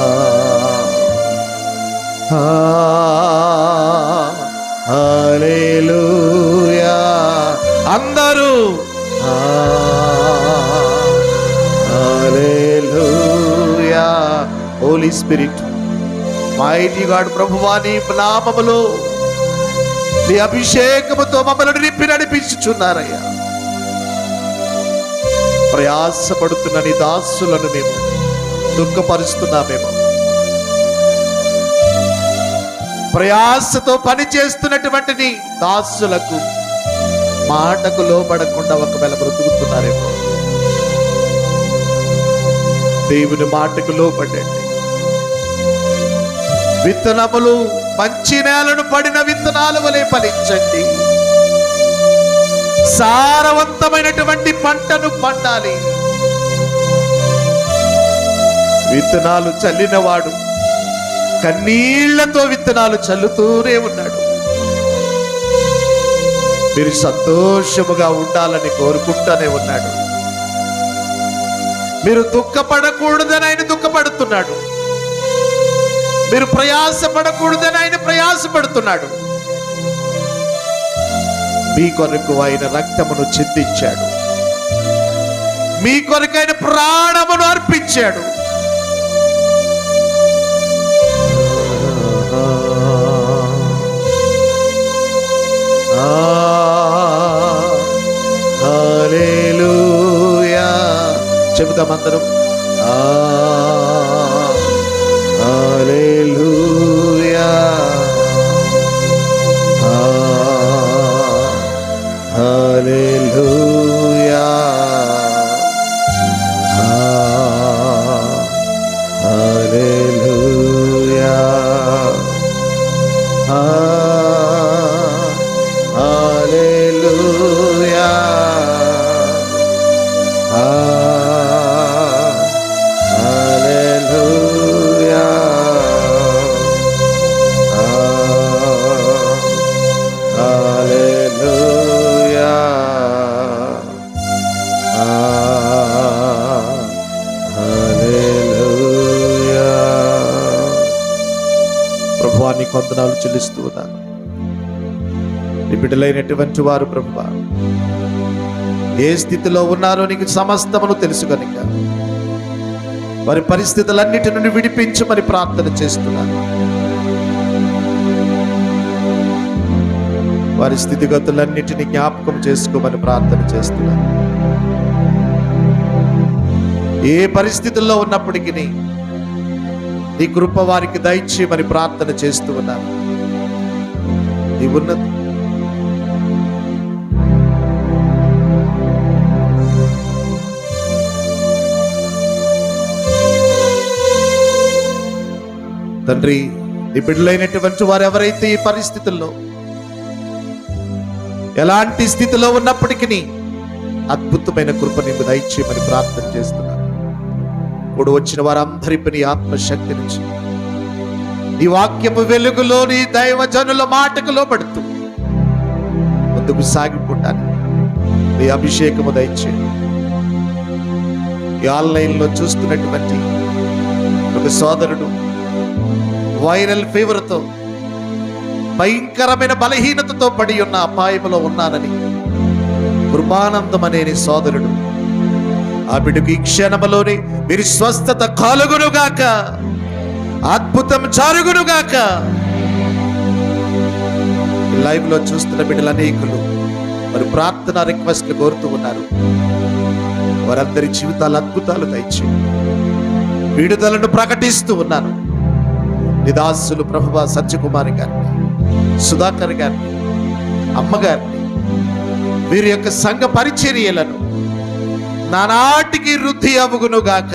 హల్లెలూయా. అందరూ హల్లెలూయా. హోలీ స్పిరిట్, మైటీ గాడ్ ప్రభువా, నీ నామములో నీ అభిషేకముతో మమ్మల్ని నింపి నడిపించుచున్నారయ్యా. ప్రయాసపడుతున్న నీ దాసులను మేము దుఃఖపరుస్తున్నామేమో, ప్రయాసతో పని చేస్తున్నటువంటి నీ దాసులకు మాటకు లోబడకుండా ఒకవేళ బ్రతుకుతున్నారేమో, దేవుని మాటకు లోబడండి. విత్తనములు మంచి నేలను పడిన విత్తనాలు వలె ఫలించండి. సారవంతమైనటువంటి పంటను పండాలి. విత్తనాలు చల్లినవాడు కన్నీళ్లతో విత్తనాలు చల్లుతూనే ఉన్నాడు. మీరు సంతోషముగా ఉండాలని కోరుకుంటూనే ఉన్నాడు. మీరు దుఃఖపడకూడదని ఆయన దుఃఖపడుతున్నాడు. మీరు ప్రయాసపడకూడదని ఆయన ప్రయాసపడుతున్నాడు. మీ కొరకు ఆయన రక్తమును చిందించాడు, మీ కొరకు ఆయన ప్రాణమును అర్పించాడు. హల్లెలూయా. చెబుతామందరం హల్లెలూయా, ప్రభువా నీ వందనాలు చెల్లిస్తూ ఉన్నాను. నీ బిడ్డలైనటువంటి వారు ప్రభువా ఏ స్థితిలో ఉన్నారో నీకు సమస్తమును తెలుసు కనుక వారి పరిస్థితులన్నిటి నుండి విడిపించమని ప్రార్థన చేస్తున్నాను. వారి స్థితిగతులన్నిటిని జ్ఞాపకం చేసుకోమని ప్రార్థన చేస్తున్నాను. ఏ పరిస్థితుల్లో ఉన్నప్పటికీ నీ కృప వారికి దయచేయమని ప్రార్థన చేస్తూ ఉన్నాను. నీ ఉన్నత తండ్రి, నీ బిడ్డలైనటువంటి వారు ఎవరైతే ఈ పరిస్థితుల్లో ఎలాంటి స్థితిలో ఉన్నప్పటికీ అద్భుతమైన కృప నీకు దయచేయమని ప్రార్థన చేస్తున్నాను. ఇప్పుడు వచ్చిన వారందరిపై నీ ఆత్మశక్తి నుంచి నీ వాక్యపు వెలుగులో నీ దైవజనుల మాటకు లోబడుతూ ముందుకు సాగిపోవటానికి నీ అభిషేకము దయచేయండి. ఈ ఆన్లైన్లో చూస్తున్నటువంటి ఒక సోదరుడు వైరల్ ఫీవర్తో భయంకరమైన బలహీనతతో పడి ఉన్న అపాయములో ఉన్నానని కృపానందం అనే నీ సోదరుడు ఆ బిడ్డకు ఈ క్షణములోని మీరు స్వస్థత కలుగునుగాక, అద్భుతం జరుగునుగాక. లైవ్ లో చూస్తున్న బిడ్డలు అనేకులు మరి ప్రార్థన రిక్వెస్ట్లు కోరుతూ ఉన్నారు. వారందరి జీవితాలు అద్భుతాలు దయచేయండి. విడుదలను ప్రకటిస్తూ ఉన్నాను. నిదాసులు ప్రభువా సత్యకుమారి గారిని, సుధాకర్ గారిని, అమ్మగారిని, వీరి యొక్క సంఘ పరిచర్యలను నానాటికి వృద్ధి అవుగునుగాక,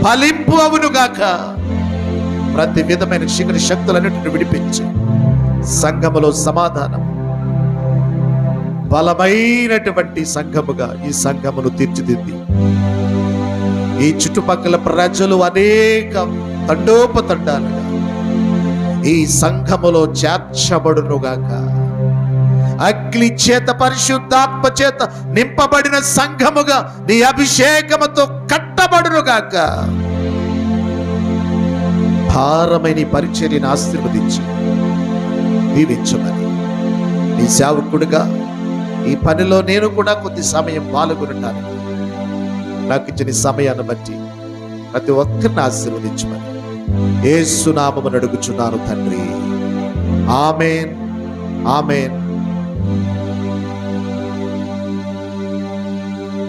ఫలింపు అవునుగాక. ప్రతి విధమైన శిఖర శక్తులన్నిటిని విడిపించి సంఘములో సమాధానం, బలమైనటువంటి సంఘముగా ఈ సంఘమును తీర్చిదిద్ది ఈ చుట్టుపక్కల ప్రజలు అనేక తండోపతండాలుగా ఈ సంఘములో చేర్చబడునుగాక. అగ్ని చేత పరిశుద్ధాత్మ చేత నింపబడిన సంఘముగా నీ అభిషేకముతో కట్టబడునుగాక. భారమైన నీ పరిచర్యను ఆశీర్వదించి దీవించమని నీ సేవకుడిగా ఈ పనిలో నేను కూడా కొద్ది సమయం పాల్గొనటానికి నాకు ఇచ్చిన సమయాన్ని బట్టి ప్రతి ఒక్కరిని ఆశీర్వదించమని యేసు నామమున అడుగుచున్నాను తండ్రి. ఆమేన్, ఆమేన్.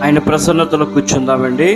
ఆయన ప్రసన్నతలో కూర్చుందామండి.